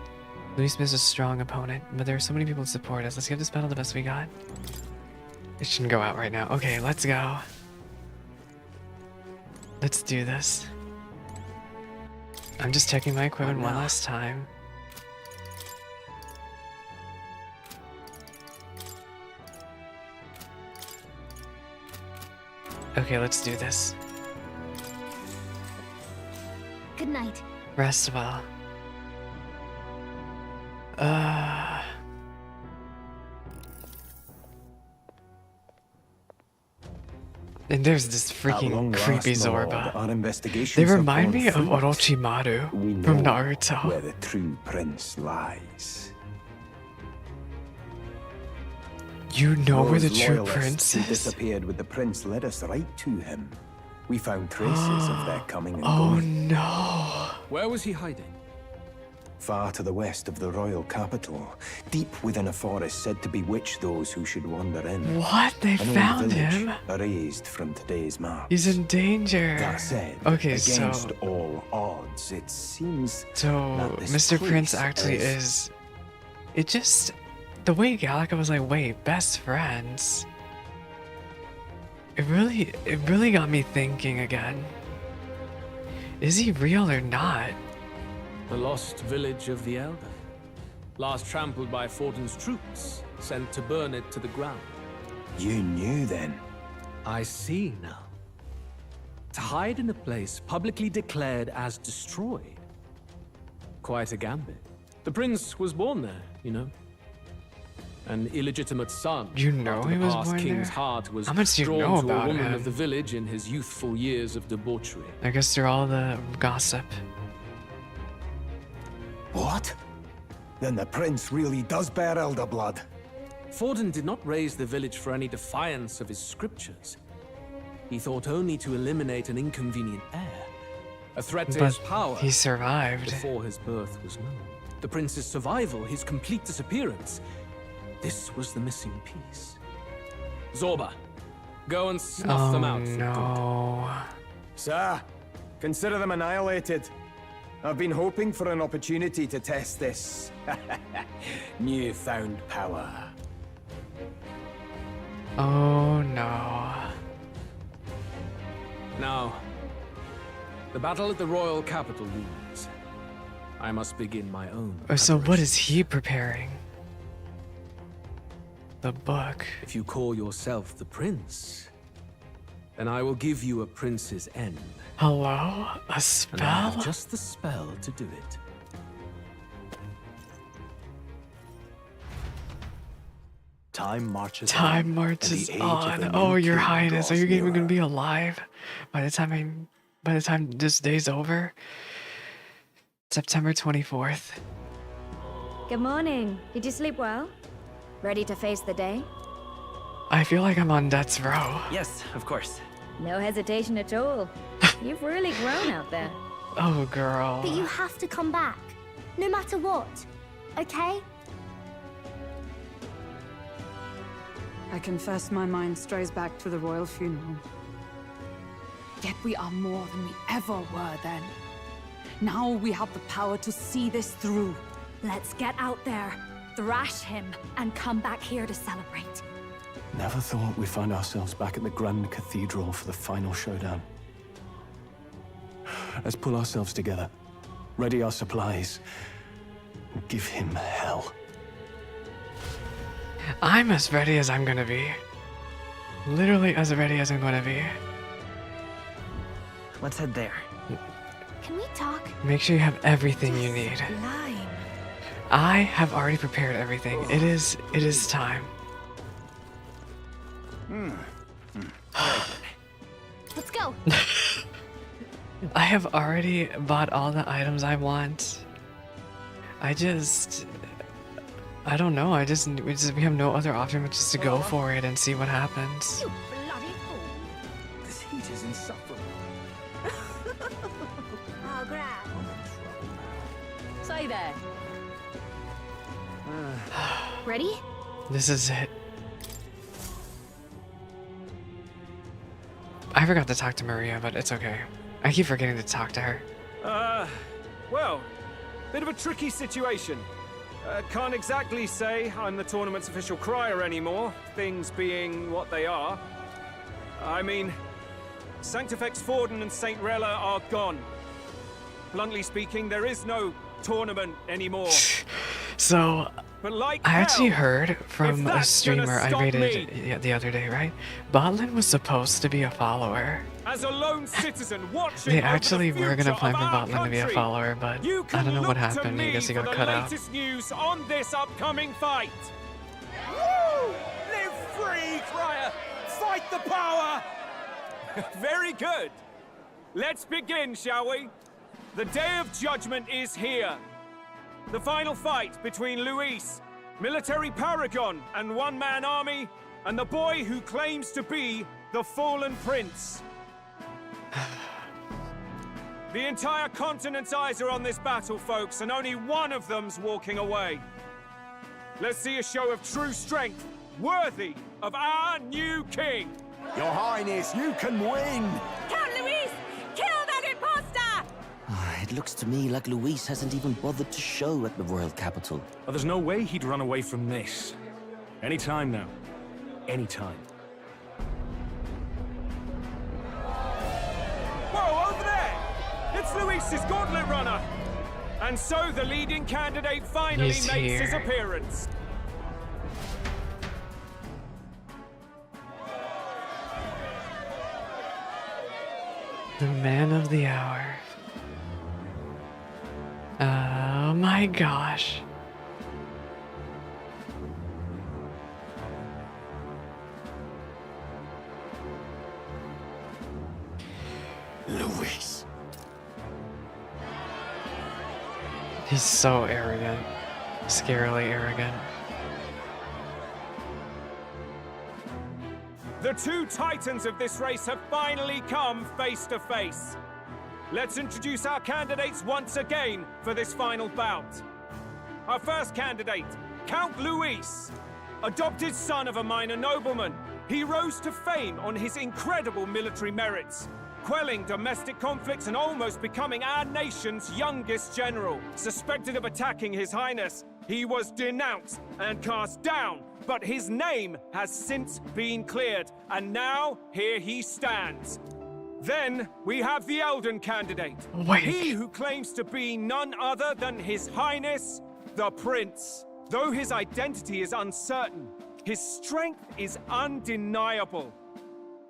Luis is a strong opponent, but there are so many people to support us. Let's give this battle the best we got. It shouldn't go out right now. Okay, let's go. Let's do this. I'm just checking my equipment one last time. Okay, let's do this. Good night. Rest well. And there's this freaking creepy Zorba. They remind me of Orochimaru from Naruto. Where the true prince lies. You know where the Those true loyalists prince who is? disappeared with the prince led us right to him. We found traces of their coming and Oh going. no. Where was he hiding? far to the west of the royal capital, deep within a forest said to bewitch those who should wander in. What? They An old found village him? erased from today's map. He's in danger. That said, Okay, against so all odds, it seems so this Mr. Prince place actually is. It just the way Gallica was like, wait, best friends. It really got me thinking again. Is he real or not? The lost village of the Elder. Last trampled by Fortin's troops, sent to burn it to the ground. You knew then? I see now. To hide in a place publicly declared as destroyed. Quite a gambit. The prince was born there, you know. An illegitimate son. You know after he the was past born king's there? heart was How much do you drawn know to about a woman him? of the village in his youthful years of debauchery. I guess through all the gossip. What? Then the prince really does bear elder blood. Fortin did not raise the village for any defiance of his scriptures. He thought only to eliminate an inconvenient heir. A threat to his But power. he survived. Before his birth was known. The prince's survival, his complete disappearance. This was the missing piece. Zorba, go and snuff them out for no. Sir, consider them annihilated. I've been hoping for an opportunity to test this newfound power. Oh no. Now, the battle at the royal capital looms. I must begin my own. So what is he preparing? The book. If you call yourself the prince, then I will give you a prince's end. Hello? A And I spell? have just the spell to do it. Time marches Time on, marches and the age of the on. new Oh, you're king highness. Are draws you even gonna nearer. be alive by the time this day's over? September 24th. Good morning. Did you sleep well? Ready to face the day? I feel like I'm on death's row. Yes, of course. No hesitation at all. You've really grown out there. Oh, girl. But you have to come back, no matter what, okay? I confess my mind strays back to the royal funeral. Yet we are more than we ever were then. Now we have the power to see this through. Let's get out there, thrash him, and come back here to celebrate. Never thought we'd find ourselves back at the Grand Cathedral for the final showdown. Let's pull ourselves together, ready our supplies, and give him hell. I'm as ready as I'm gonna be. Literally as ready as I'm gonna be. Let's head there. Can we talk? Make sure you have everything you need. Lime. I have already prepared everything. It is time. Let's go. I have already bought all the items I want. I don't know. We have no other option but just to go for it and see what happens. You bloody fool. This heat is insufferable. I'll grab. Say there. Ready? This is it. I forgot to talk to Maria, but it's okay. I keep forgetting to talk to her. Well, bit of a tricky situation. Can't exactly say I'm the tournament's official crier anymore, things being what they are. I mean, Sanctifex Forden and St. Rella are gone. Bluntly speaking, there is no tournament anymore. So, But like I actually hell, heard if from a that's streamer gonna I stop rated me, the other day, right? Botlin was supposed to be a follower. as a lone citizen watching They over actually the were gonna future plan of for our Botlin to be a country, follower, but you I don't know what can look to happened. I me guess he for got the cut out. latest news on this upcoming fight. Woo! Live free, crier! Fight the power! Very good. Let's begin, shall we? The Day of Judgment is here. The final fight between Luis, military paragon and one-man army, and the boy who claims to be the fallen prince. The entire continent's eyes are on this battle, folks, and only one of them's walking away. Let's see a show of true strength, worthy of our new king. Your Highness, you can win! Count Luis! Kill that imposter! It looks to me like Luis hasn't even bothered to show at the royal capital. Well, there's no way he'd run away from this. Anytime now. Anytime. Whoa, over there! It's Luis's gauntlet runner! And so the leading candidate finally He's makes his here. appearance. The man of the hour. Oh my gosh. Luis. He's so arrogant. Scarily arrogant. The two titans of this race have finally come face to face. Let's introduce our candidates once again for this final bout. Our first candidate, Count Luis. Adopted son of a minor nobleman, he rose to fame on his incredible military merits, quelling domestic conflicts and almost becoming our nation's youngest general. Suspected of attacking His Highness, he was denounced and cast down, but his name has since been cleared, and now here he stands. Then we have the Elden candidate. Wait. He who claims to be none other than His Highness, the Prince. Though his identity is uncertain, his strength is undeniable.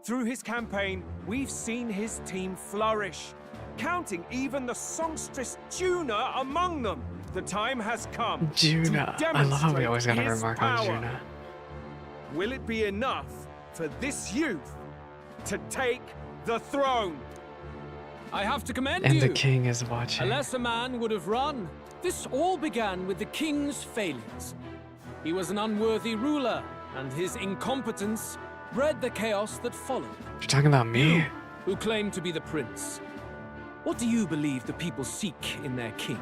Through his campaign, we've seen his team flourish, counting even the songstress Juna among them. The time has come Juna. to I love how we demonstrate always gotta his remark on power. Juna. Will it be enough for this youth to take the throne? I have to commend And you. the king is watching. A lesser man would have run. This all began with the king's failings. He was an unworthy ruler, and his incompetence bred the chaos that followed. You're talking about me? You, who claim to be the prince. What do you believe the people seek in their king?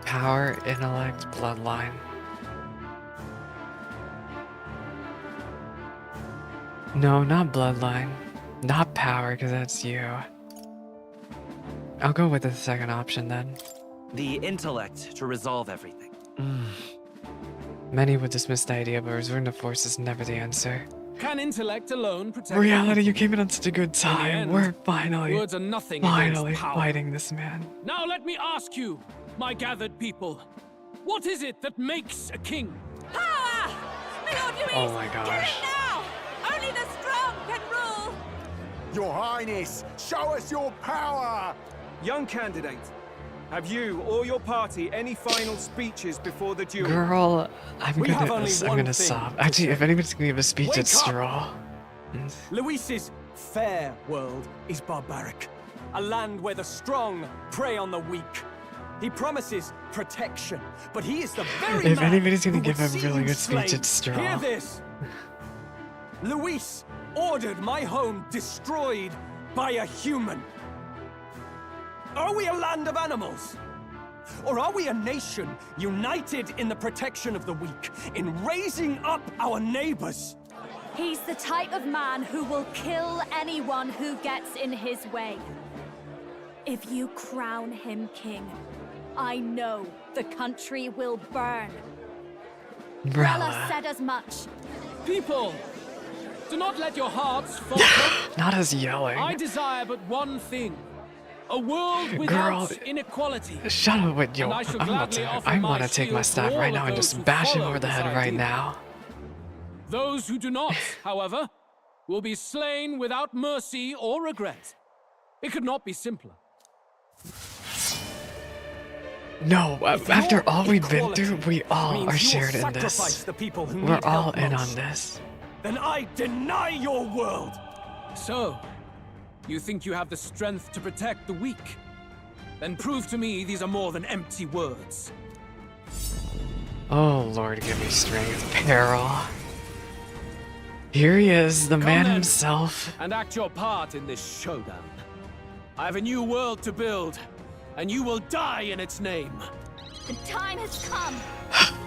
Power, intellect, bloodline. No, not bloodline. Not power, because that's you. I'll go with the second option then. The intellect to resolve everything. Many would dismiss the idea, but resorting to force is never the answer. Can intellect alone protect Reality, you people? came in on such a good time. end, We're finally words are nothing against power. fighting this man. Now let me ask you, my gathered people, what is it that makes a king? Power! My Lord Luis! Oh my Get gosh. it now! Only the strong can rule! Your Highness, show us your power! Young candidate, have you or your party any final speeches before the duel? Girl, I'm We have gonna only I'm one gonna thing sob. to Actually, if say. anybody's gonna give a speech, Wake it's up! Straw. Luis's fair world is barbaric. A land where the strong prey on the weak. He promises protection, but he is the very If man anybody's gonna who give would a see really you good speech, slain. it's Straw. Hear this. Luis ordered my home destroyed by a human. Are we a land of animals? Or are we a nation united in the protection of the weak, in raising up our neighbors? He's the type of man who will kill anyone who gets in his way. If you crown him king, I know the country will burn. Rella said as much. People, do not let your hearts falter. Not as yelling. I desire but one thing. A world without inequality. Shut up with your. And I shall I'm about gladly to. offer I my want to take my shield to staff all right of now and those just who bash him follow over the this head right ideal. now. Those who do not, however, will be slain without mercy or regret. It could not be simpler. No, after all we've been through, we all are shared in sacrifice this. the people who We're need all help in most. on this. Then I deny your world. So, you think you have the strength to protect the weak? Then prove to me these are more than empty words. Oh Lord, give me strength, peril. Here he is, the Come man then, himself. and act your part in this showdown. I have a new world to build, and you will die in its name. The time has come.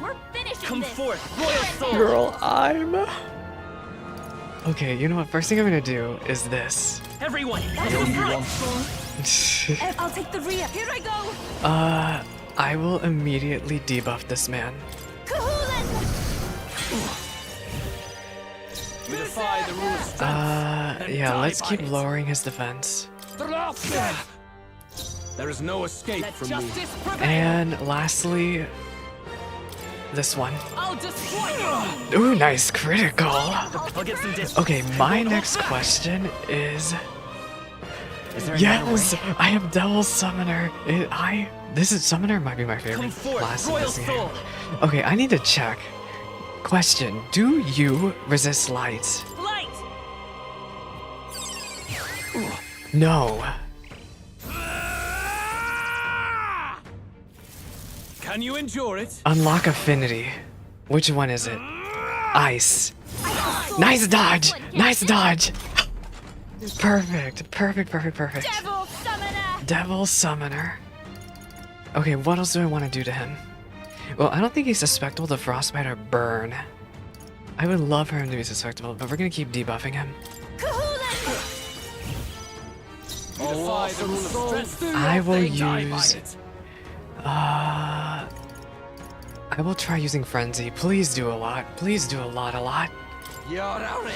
We're finishing Come this. forth, royal soul. Girl, I'm... Okay, you know what? First thing I'm gonna do is this. Everyone, I'll take the rear. Here I go. I will immediately debuff this man. we defy the rule of strength. Yeah, let's keep lowering his defense. There is no escape from me. And lastly, this one. I'll destroy you. Ooh, nice critical. I'll get some distance. Okay, my next question is... Is there Yes, I am Devil Summoner. This is Summoner might be my favorite class in this game. Okay, I need to check. Question: do you resist light? Light. No. Can you endure it? Unlock affinity. Which one is it? Ice. Nice dodge. Nice dodge. Perfect. Perfect. Perfect. Perfect. Devil Summoner. Devil Summoner. Okay, what else do I want to do to him? Well, I don't think he's susceptible to frostbite or burn. I would love for him to be susceptible, but we're gonna keep debuffing him. I will use... I will try using Frenzy. Please do a lot. Please do a lot. You're out of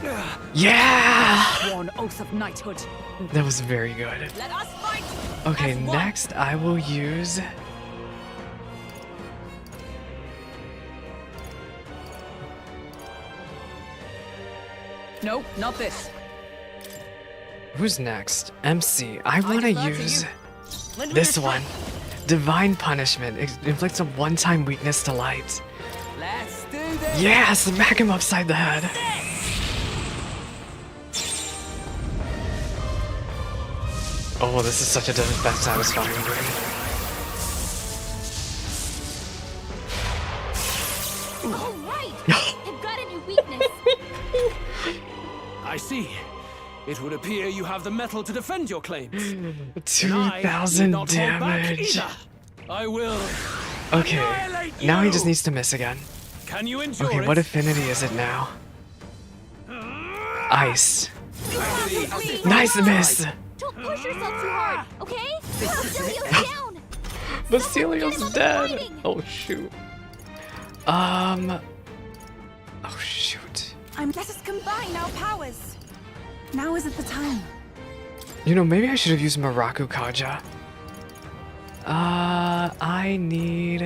here. Yeah! One oath of knighthood. That was very good. Let us fight. Okay, as one. next I will use... Nope, not this. Who's next? MC. I want to defer to use you. this one. Divine Punishment. It inflicts a one-time weakness to light. Let's do this. Yeah, smack him upside the head. Oh, this is such a satisfying win. All right. I've got a new weakness. I see. It would appear you have the metal to defend your claims. 2,000 damage. I will. Okay, now he just needs to miss again. Can you endure Okay, it? what affinity is it now? Ice. Nice miss. Don't push yourself too hard, okay? Basilio's down. Basilio's dead. Oh shoot. Oh shoot. Let us combine our powers. Now isn't the time. You know, maybe I should have used Maraku Kaja. I need...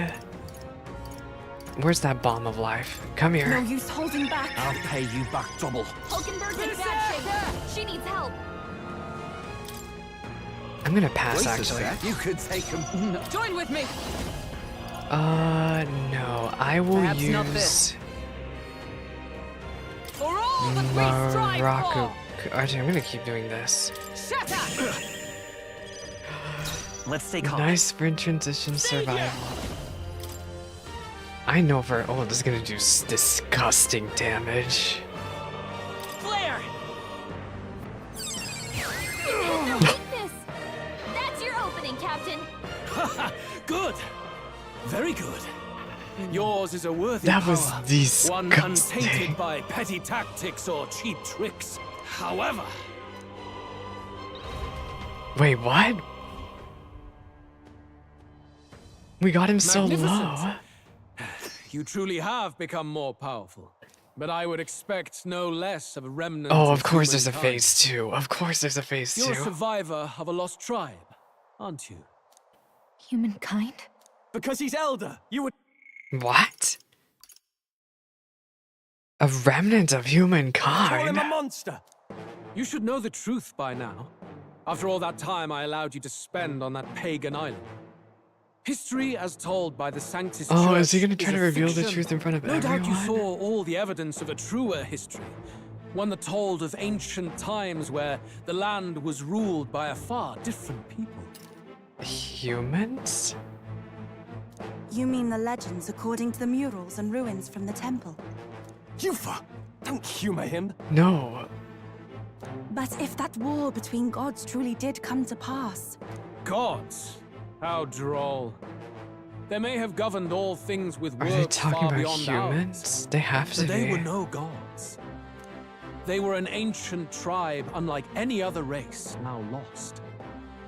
Where's that bomb of life? Come No here. use holding back. I'll pay you back double. Hulkenberg's in bad shape. She needs help. I'm gonna pass, Wait a actually. sec, you could take him. Join with me. No. I will Perhaps not use... this. For all that we strive Maraku... for. Actually, I'm gonna keep doing this. Shatter. Let's stay calm. Nice sprint transition survival. I know for... Oh, this is gonna do disgusting damage. Flare. Weakness. That's your opening, Captain. Good. Very good. Yours is a worthy That was power, disgusting. one untainted by petty tactics or cheap tricks. However, Wait, what? We got him so low. magnificent. You truly have become more powerful. But I would expect no less of a remnant. Oh, of course there's a humankind. phase 2. Of course there's a phase 2. You're a survivor of a lost tribe, aren't you? Humankind? Because he's elder. You would. What? A remnant of Call him humankind? a monster. You should know the truth by now. After all that time I allowed you to spend on that pagan island. History as told by the Sanctus Oh, Church is he gonna try is to a reveal the fiction. truth in front of No doubt you everyone? saw all the evidence of a truer history. One that told of ancient times where the land was ruled by a far different people. You mean the legends according to the murals and ruins from the temple? Yufa, don't humor him. No. But if that war between gods truly did come to pass... Gods? How droll. They may have governed all things with Are they works talking far about beyond humans? ours. They have to But they be. were no gods. They were an ancient tribe unlike any other race, now lost.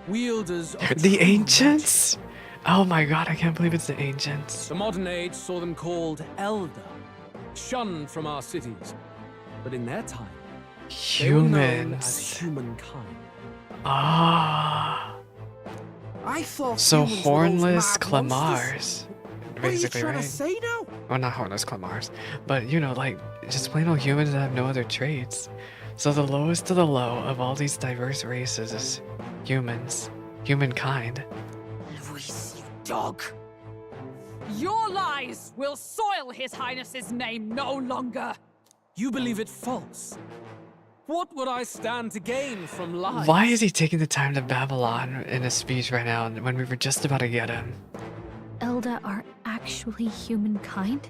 Wielders of The true ancients? Oh my god, I can't believe it's the ancients. The modern age saw them called Elder, shunned from our cities. But in their time, they were known as Humans. humankind. Ah. I thought So humans were those hornless mad monsters. Clamars. What are you Basically, trying right? to say now? Well, not hornless Clamars. But, you know, like, just plain old humans that have no other traits. So the lowest of the low of all these diverse races is humans. Humankind. Luis, you dog! Your lies will soil His Highness's name no longer! You believe it false? What would I stand to gain from lies? Why is he taking the time to babble on in a speech right now when we were just about to get him? Elder are actually humankind?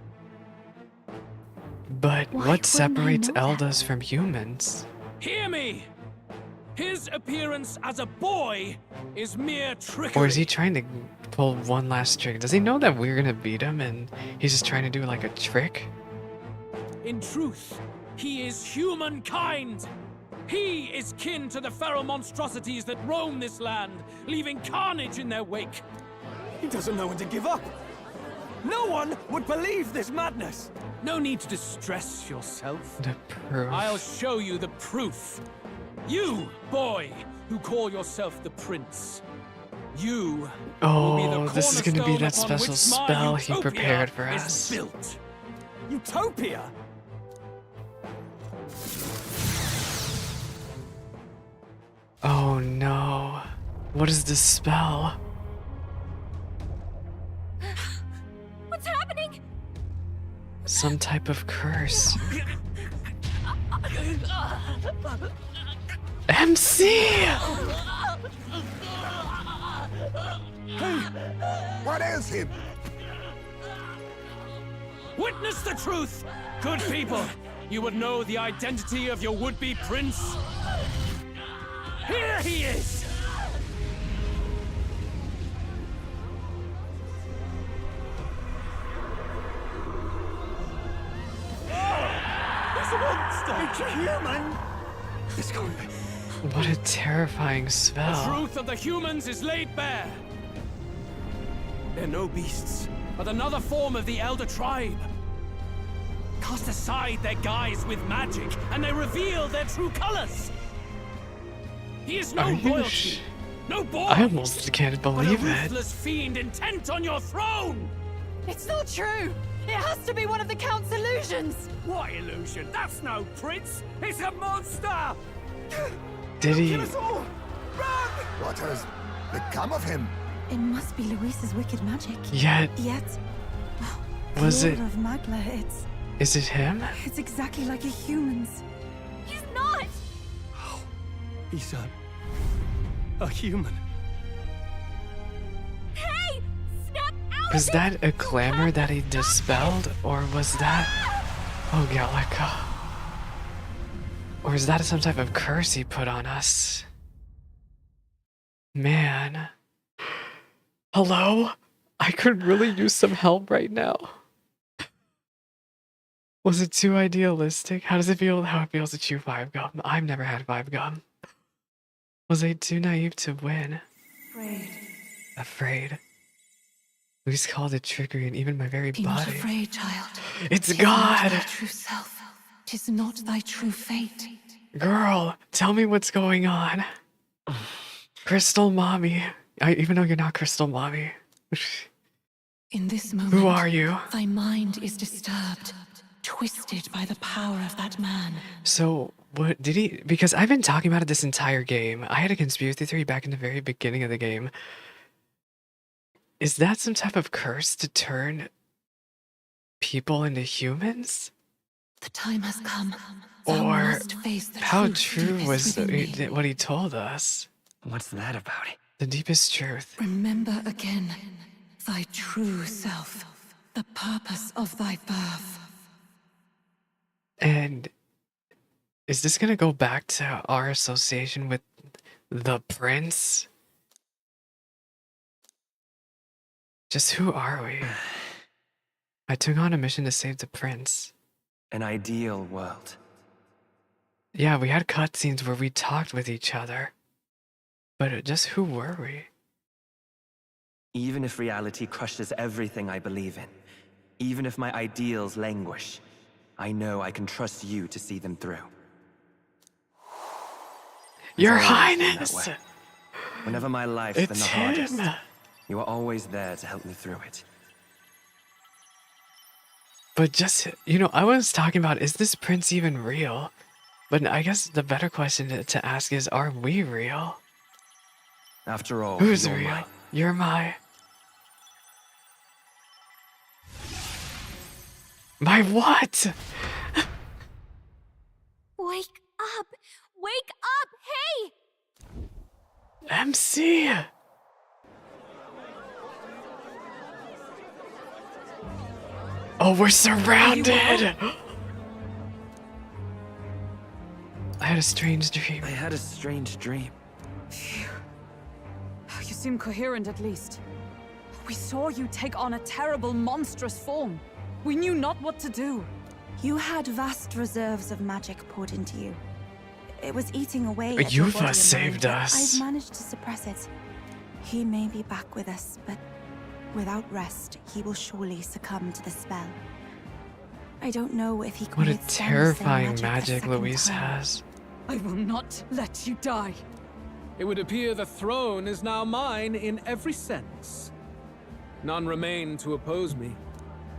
But Why what wouldn't I separates know that? Eldas from humans? Hear me! His appearance as a boy is mere trickery. Or is he trying to pull one last trick? Does he know that we're gonna beat him and he's just trying to do like a trick? In truth, he is humankind. He is kin to the feral monstrosities that roam this land, leaving carnage in their wake. He doesn't know when to give up. No one would believe this madness. No need to distress yourself. The proof. I'll show you the proof. You, boy, who call yourself the prince. You will be the Oh, this is gonna be cornerstone that upon special which my spell he utopia prepared for is us. built. Utopia? Oh no. What is this spell? What's happening? Some type of curse. MC! Hey, what ails him? Witness the truth! Good people, you would know the identity of your would-be prince. Here he is! He's a monster! It's a human! This can't be. What a terrifying The spell. truth of the humans is laid bare. They're no beasts, but another form of the Elder Tribe. Cast aside their guise with magic, and they reveal their true colors. He is no Are you royalty, no boy, I almost can't but a believe it. ruthless fiend intent on your throne. It's not true! It has to be one of the Count's illusions! What illusion? That's no prince! It's a monster! Did he? What has become of him? It must be Luis's wicked magic. Yet, Yet... was the it? Order of Magla, Is it him? it's exactly like a human's. He's not! He's a human. Hey! Snap out Was of that a clamor that he dispelled? Or was that... Oh, Gallica. Or is that some type of curse he put on us? Man. Hello? I could really use some help right now. Was it too idealistic? How does it feel? How it feels to chew 5 gum? I've never had 5 gum. Was I too naive to win? Afraid. Luis called it trickery and even my very Be not body. afraid, child. It's 'Tis not God! thy true self. 'Tis not thy true fate. Girl, tell me what's going on. Crystal Mommy. Even though you're not Crystal Mommy. In this moment, Who are you? thy mind is disturbed, twisted by the power of that man. So, what did he? Because I've been talking about it this entire game. I had a conspiracy theory back in the very beginning of the game. Is that some type of curse to turn people into humans? The time has come. Thou Or must face the how truth true deepest was within thee. what he told us? What's that about? The deepest truth. Remember again thy true self, the purpose of thy birth. And is this gonna go back to our association with the prince? Just who are we? I took on a mission to save the prince. An ideal world. Yeah, we had cutscenes where we talked with each other. But just who were we? Even if reality crushes everything I believe in, even if my ideals languish, I know I can trust you to see them through. Your It's always been that Highness! way. Whenever my life's been It's the hardest, him! you are always there to help me through it. But just, you know, I was talking about, is this prince even real? But I guess the better question to ask is, are we real? After all, Who's you're real? mine. You're my... My what? Wake up! Wake up! Hey! MC! Oh, we're surrounded! I had a strange dream. I had a strange dream. You seem coherent at least. We saw you take on a terrible, monstrous form. We knew not what to do. You had vast reserves of magic poured into you. It was eating away at Yuva your body and saved mind, but us. I've managed to suppress it. He may be back with us, but without rest, he will surely succumb to the spell. I don't know if he What a can withstand the same terrifying a magic second Luis time. has. I will not let you die. It would appear the throne is now mine in every sense. None remain to oppose me.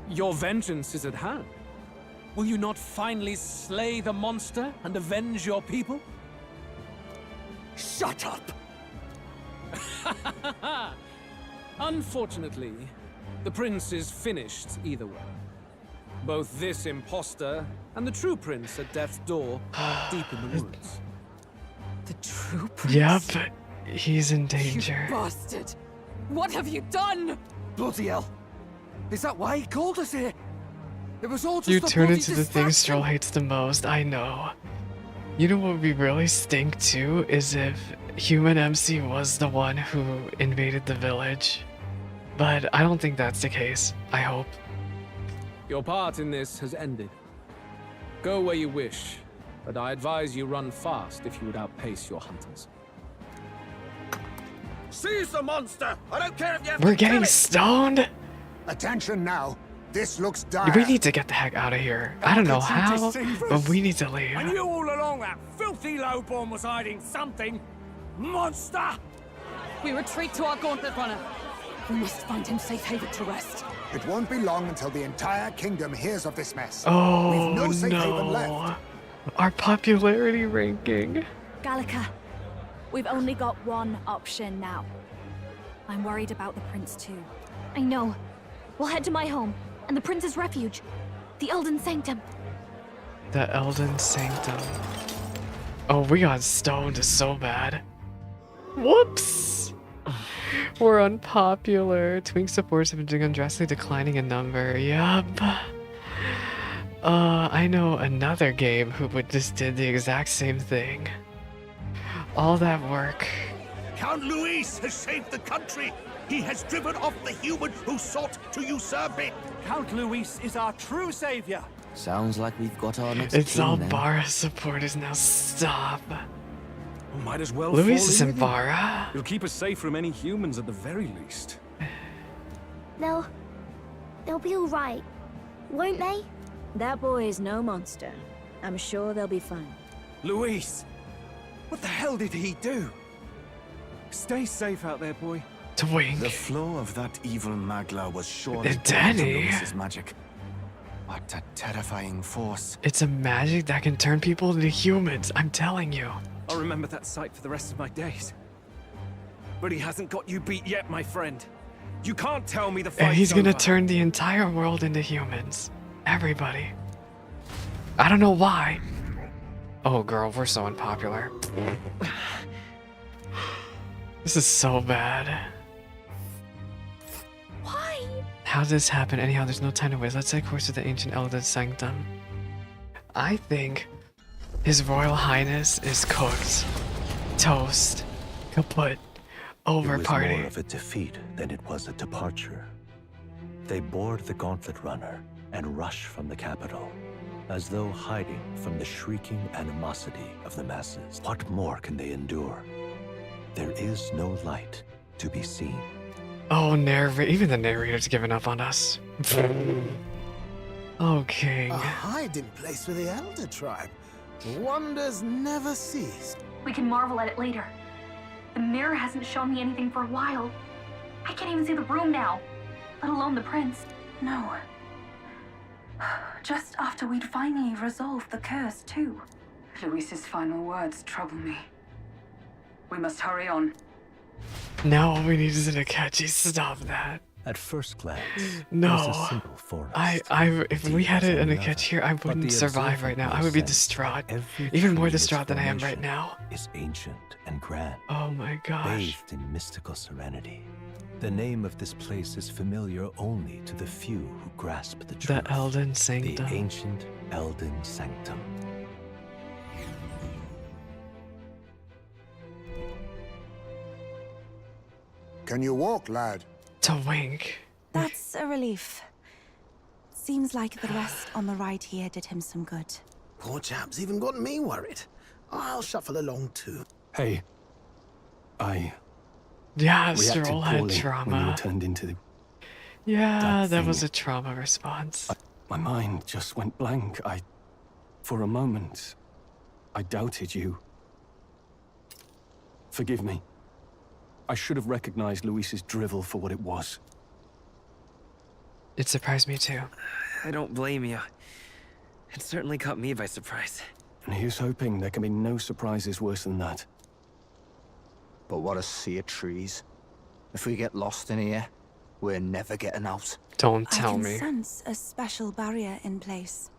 Your vengeance is at hand. Will you not finally slay the monster and avenge your people? Shut up! Unfortunately, the prince is finished either way. Both this imposter and the true prince at death's door, deep in the woods. The true prince? Yep, he's in danger. You bastard! What have you done? Bloody hell! Is that why he called us here? It was all just You a turn bloody into the thing distraction. Stroll hates the most, I know. You know what would be really stink too? Is if Human MC was the one who invaded the village. But I don't think that's the case. I hope. Your part in this has ended. Go where you wish, but I advise you run fast if you would outpace your hunters. Seize the monster! I don't care if you have We're to kill getting it! stoned? Attention now. This looks dire. We need to get the heck out of here. I don't know how, but we need to leave. I knew all along that filthy lowborn was hiding something. Monster! We retreat to our gauntlet runner. We must find him safe haven to rest. It won't be long until the entire kingdom hears of this mess. Oh We've no safe haven left. Our popularity ranking. Gallica, we've only got one option now. I'm worried about the prince too. I know. We'll head to my home and the prince's refuge, the Elden Sanctum. The Elden Sanctum. Oh, we got stoned so bad. Whoops! We're unpopular. Twink supporters have been drastically declining in number. Yup. I know another game who just did the exact same thing. All that work. Count Luis has saved the country. He has driven off the human who sought to usurp it. Count Luis is our true savior. Sounds like we've got our next It's king all then. Bara supporters now. Stop. Might as well Luis fall is in in with you. Bara. You'll keep us safe from any humans at the very least. They'll be all right, won't they? That boy is no monster. I'm sure they'll be fine. Luis! What the hell did he do? Stay safe out there, boy. Twink. The flow of that evil Magla was surely born Danny. from Luis's magic. What a terrifying force. It's a magic that can turn people into humans, I'm telling you. I'll remember that sight for the rest of my days. But he hasn't got you beat yet, my friend. You can't tell me the fight's And he's gonna over. turn the entire world into humans. Everybody. I don't know why. Oh girl, we're so unpopular. This is so bad. Why? How did this happen? Anyhow, there's no time to waste. Let's head course to the ancient Elden Sanctum. I think His Royal Highness is cooked. Toast. Kaput. Over It was party. more of a defeat than it was a departure. They board the gauntlet runner and rush from the capital, as though hiding from the shrieking animosity of the masses. What more can they endure? There is no light to be seen. Oh, even the narrator's given up on us. Oh, King. A hiding place for the Elder Tribe. Wonders never cease. We can marvel at it later. The mirror hasn't shown me anything for a while. I can't even see the room now, let alone the prince. No. Just after we'd finally resolved the curse, too. Luis's final words trouble me. We must hurry on. Now all we need is an Akechi. Stop that. At first glance, No. it was a simple forest. If we had Deep as an any Akechi other. here, I But wouldn't the survive right now. I would be observant distraught. every Even more tree in its distraught than I am right formation now. Is ancient and grand. Oh my gosh. Bathed in mystical serenity. The name of this place is familiar only to the few who grasp the truth. The Elden Sanctum. The ancient Elden Sanctum. Can you walk, lad? To wink. That's a relief. Seems like the rest on the right here did him some good. Poor chap's even got me worried. I'll shuffle along too. Hey, Yeah, reacted Stroll had poorly when you were trauma. turned into the... Yeah, that was thing. a trauma response. My mind just went blank. For a moment, I doubted you. Forgive me. I should have recognized Luis's drivel for what it was. It surprised me too. I don't blame you. It certainly caught me by surprise. And here's hoping there can be no surprises worse than that. But what a sea of trees. If we get lost in here, we're never getting out. Don't I tell can me. sense a special barrier in place.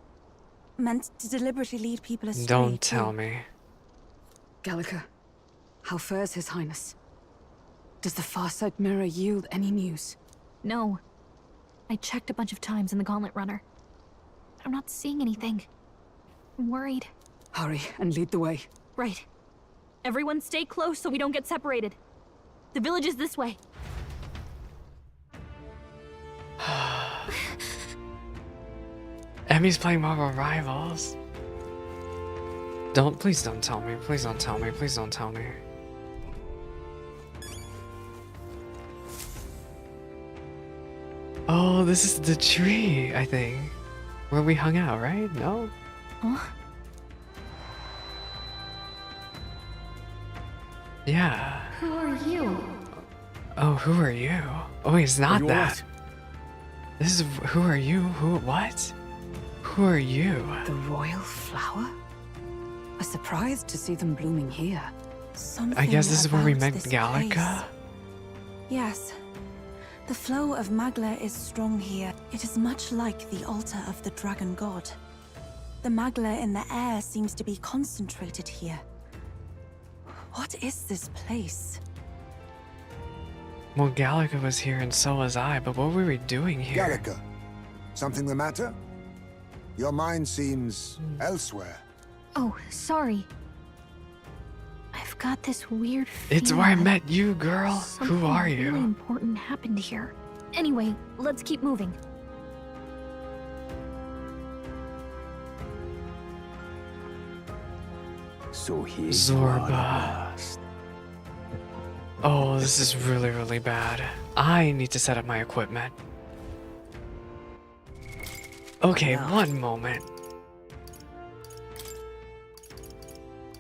Meant to deliberately lead people astray. Don't too. tell me. Gallica, how fares His Highness? Does the Farsight Mirror yield any news? No. I checked a bunch of times in the Gauntlet Runner. I'm not seeing anything. I'm worried. Hurry and lead the way. Right. Everyone stay close so we don't get separated. The village is this way. Emmy's playing Marvel Rivals. Please don't tell me. Please don't tell me. Please don't tell me. Oh, this is the tree, I think. Where we hung out, right? No? Huh? Yeah. Who are you? Oh, who are you? Oh, it's not you that. This is who are you? What? Who are you? The royal flower? A surprise to see them blooming here. Something I guess this is where we about met this Gallica. place. Yes. The flow of Magla is strong here. It is much like the altar of the dragon god. The Magla in the air seems to be concentrated here. What is this place? Well, Gallica was here and so was I, but what were we doing here? Gallica, something the matter? Your mind seems elsewhere. Oh, sorry. I've got this weird feeling. It's where I met you, girl. Something Who are really you? important happened here. Anyway, let's keep moving. So here Zorba. Oh, this is really, really bad. I need to set up my equipment. Okay, one moment.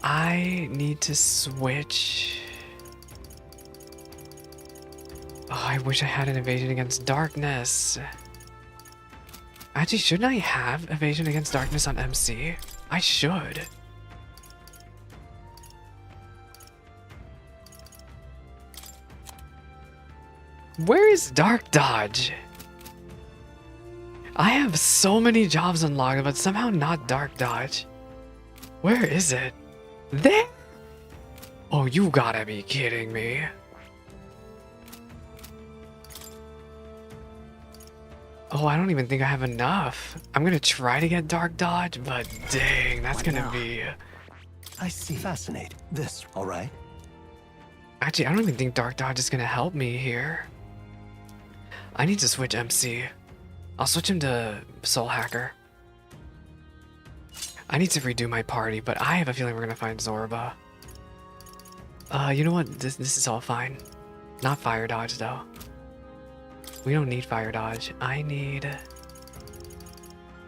I need to switch. Oh, I wish I had an evasion against darkness. Actually, shouldn't I have evasion against darkness on MC? I should. Where is Dark Dodge? I have so many jobs unlocked, but somehow not Dark Dodge. Where is it? There? Oh, you gotta be kidding me. Oh, I don't even think I have enough. I'm gonna try to get Dark Dodge, but dang, that's gonna be... I see. Fascinate. This, all right? Actually, I don't even think Dark Dodge is gonna help me here. I need to switch MC. I'll switch him to Soul Hacker. I need to redo my party, but I have a feeling we're gonna find Zorba. You know what? This is all fine. Not Fire Dodge, though. We don't need Fire Dodge. I need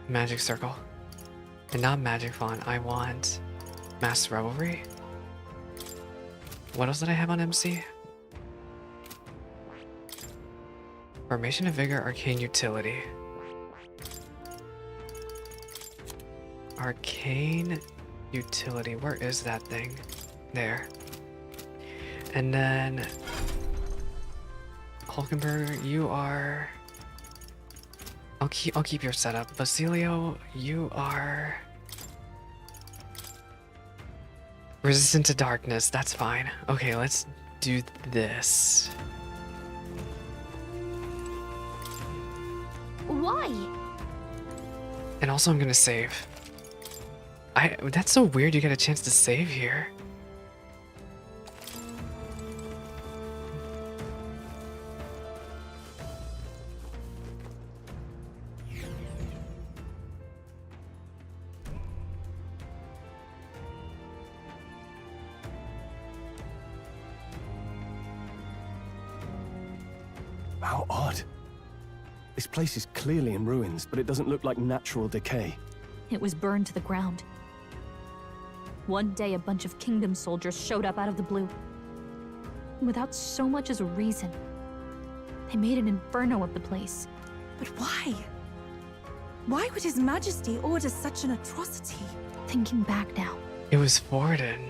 Magic Circle. And not Magic Font. I want Mass Revelry. What else did I have on MC? Formation of Vigor, Arcane Utility. Arcane Utility. Where is that thing? There. And then Hulkenberg, you are... I'll keep your setup. Basilio, you are resistant to darkness. That's fine. Okay, let's do this. Why? And also I'm gonna save. That's so weird you get a chance to save here. How odd. This place is clearly in ruins, but it doesn't look like natural decay. It was burned to the ground. One day, a bunch of Kingdom soldiers showed up out of the blue. Without so much as a reason. They made an inferno of the place. But why? Why would His Majesty order such an atrocity? Thinking back now, It was Forden.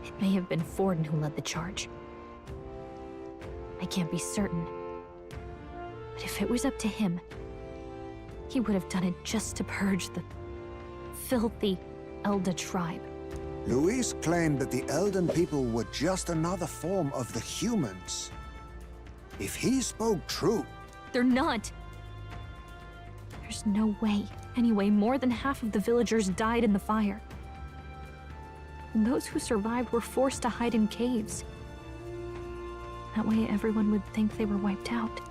it may have been Forden who led the charge. I can't be certain. But if it was up to him, he would have done it just to purge the filthy Elda tribe. Luis claimed that the Elden people were just another form of the humans. If he spoke true... They're not. There's no way. Anyway, more than half of the villagers died in the fire. And those who survived were forced to hide in caves. That way everyone would think they were wiped out.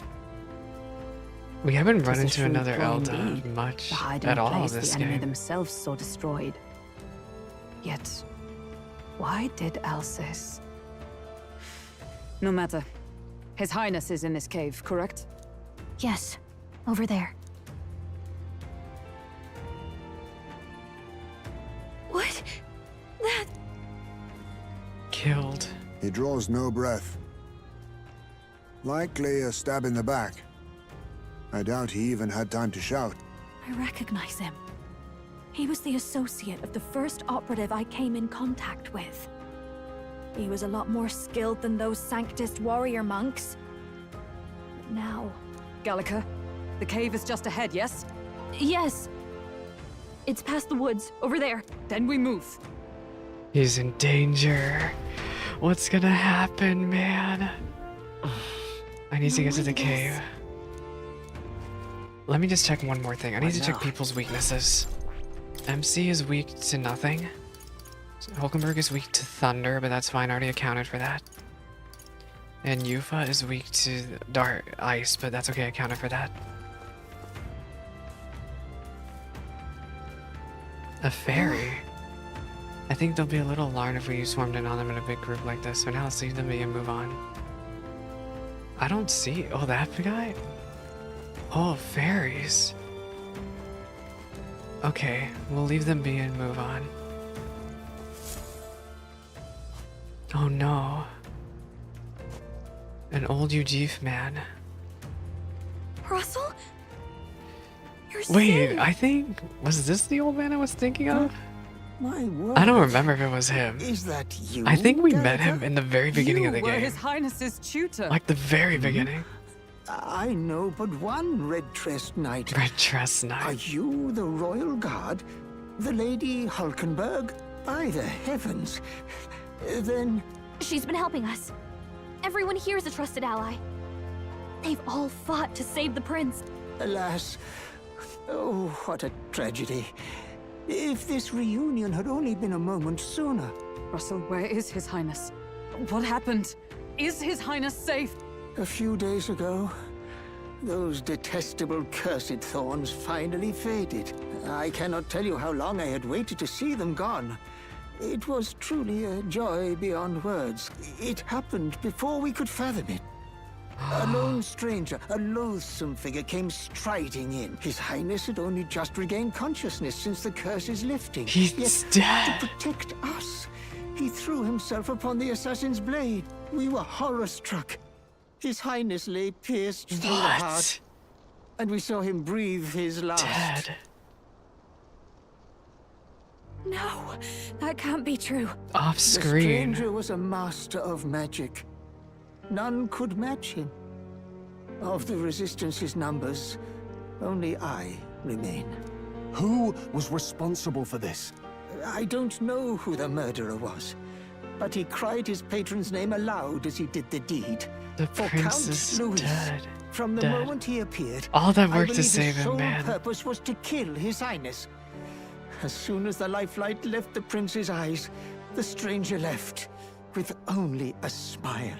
We haven't run It was a into shrewd another ploy Elda indeed. much To hide in at a all place this the enemy game. themselves saw destroyed. Yet, why did Alcys? No matter. His Highness is in this cave, correct? Yes, over there. What? That... Killed. He draws no breath. Likely a stab in the back. I doubt he even had time to shout. I recognize him. He was the associate of the first operative I came in contact with. He was a lot more skilled than those Sanctist warrior monks. But now... Gallica, the cave is just ahead, yes? Yes. It's past the woods, over there. Then we move. He's in danger. What's gonna happen, man? I need to get to the cave. Let me just check one more thing. I need to check people's weaknesses. MC is weak to nothing. Hulkenberg is weak to thunder, but that's fine. I already accounted for that. And Yufa is weak to dark ice, but that's okay. I accounted for that. A fairy. I think they'll be a little alarmed if we swarmed in on them in a big group like this. So now let's leave them be and move on. I don't see. Oh, that guy? Oh, fairies. Okay, we'll leave them be and move on. Oh no. An old Ujif man. Russell? You're Wait, safe. I think... Was this the old man I was thinking of? My word. I don't remember if it was him. Is that you? I think we met Gallica? him in the very beginning You of the were game. His Highness's tutor. Like the very beginning. I know but one red-tressed knight. Red-tressed Are knight. you the royal guard? The Lady Hulkenberg? By the heavens. Then... She's been helping us. Everyone here is a trusted ally. They've all fought to save the prince. Alas. Oh, what a tragedy. If this reunion had only been a moment sooner. Russell, where is His Highness? What happened? Is His Highness safe? A few days ago, those detestable cursed thorns finally faded. I cannot tell you how long I had waited to see them gone. It was truly a joy beyond words. It happened before we could fathom it. A lone stranger, a loathsome figure, came striding in. His Highness had only just regained consciousness since the curse's lifting. He's Yet, dead. to protect us, he threw himself upon the assassin's blade. We were horror-struck. His Highness lay pierced through the heart, and we saw him breathe his last. Dead. No, that can't be true. Off The screen. stranger was a master of magic. None could match him. Of the Resistance's numbers, only I remain. Who was responsible for this? I don't know who the murderer was, but he cried his patron's name aloud as he did the deed. The For prince Count is Louis, dead. from the Dead. moment he appeared, All that I work to believe save his him, sole man. purpose was to kill His Highness. As soon as the lifelight left the prince's eyes, the stranger left with only a smile.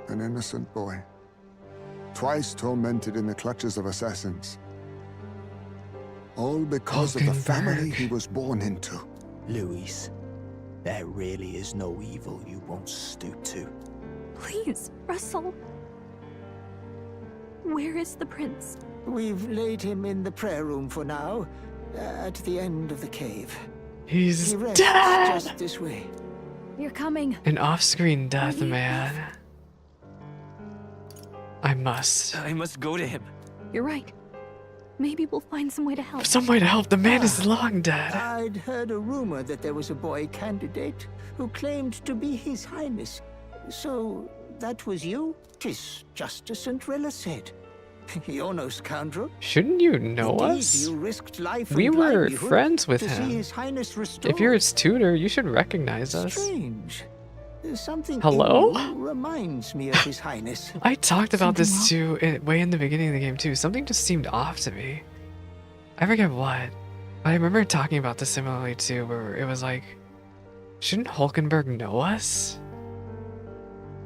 An innocent boy. Twice tormented in the clutches of assassins. All because of the family he was born into. Louis, there really is no evil you won't stoop to. Please, Russell. Where is the prince? We've laid him in the prayer room for now, at the end of the cave. He's He rests dead. just this way. You're coming. An off-screen death, man. I must. I must go to him. You're right. Maybe we'll find some way to help. Some way to help. The man is long dead. I'd heard a rumor that there was a boy candidate who claimed to be His Highness. So, that was you? 'Tis just as St. Rilla said. You're no scoundrel. Shouldn't you know Indeed, us? you risked life We and were livelihood friends with to see him. His Highness restored. If you're his tutor, you should recognize us. Strange. Something Hello? in you reminds me of His Highness. I talked about this Something too way in the beginning of the game too. Something just seemed off to me. I forget what. But I remember talking about this similarly too, where it was like, shouldn't Hulkenberg know us?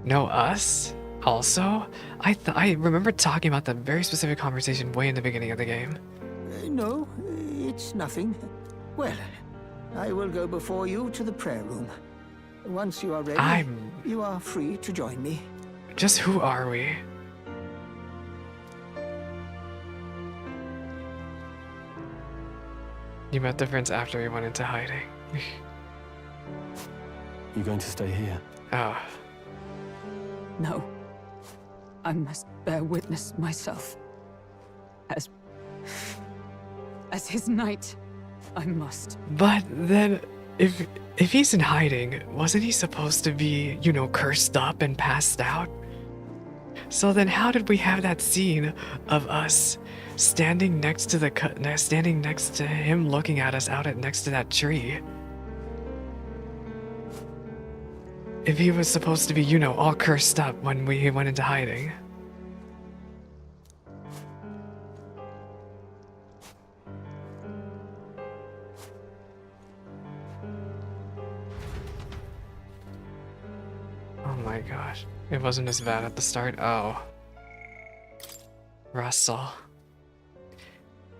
Know us? Also? I remember talking about that very specific conversation way in the beginning of the game. No, it's nothing. Well, I will go before you to the prayer room. Once you are ready, you are free to join me. Just who are we? You met the prince after we went into hiding. You going to stay here? Oh. No. I must bear witness myself. As his knight, I must. But then, if he's in hiding, wasn't he supposed to be, you know, cursed up and passed out? So then how did we have that scene of us standing next to him looking at us next to that tree? If he was supposed to be, you know, all cursed up when we went into hiding. Oh my gosh. It wasn't as bad at the start. Oh. Russell.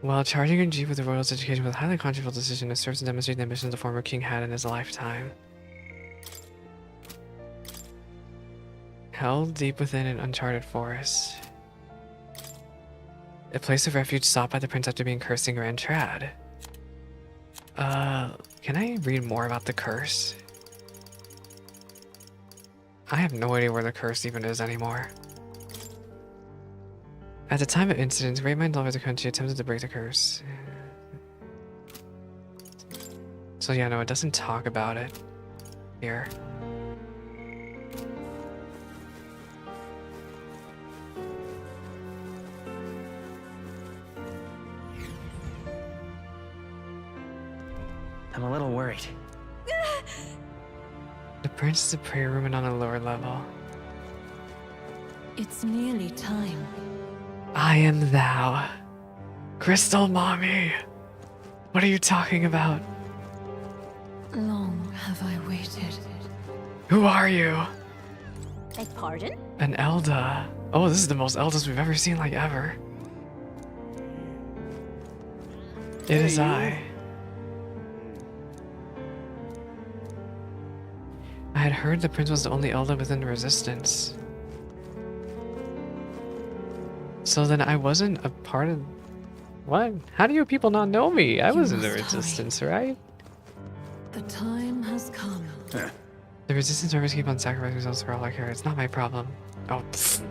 While charging a jeep with the royal's education with a highly controversial decision, it serves to demonstrate the ambitions the former king had in his lifetime. Held deep within an uncharted forest. A place of refuge sought by the prince after being cursed in Grand Trad. Can I read more about the curse? I have no idea where the curse even is anymore. At the time of incidents, great minds all over the country attempted to break the curse. So yeah, no, it doesn't talk about it here. I'm a little worried. The prince is a prayer room and on a lower level. It's nearly time. I am thou. Crystal Mommy! What are you talking about? Long have I waited. Who are you? Beg pardon? An Elda. Oh, this is the most Eldas we've ever seen, like, ever. It is I. I had heard the prince was the only Elda within the resistance. So then I wasn't a part of... What? How do you people not know me? I was in the resistance, right? The time has come. The resistance members keep on sacrificing themselves for all I care. It's not my problem. Oh, pfft.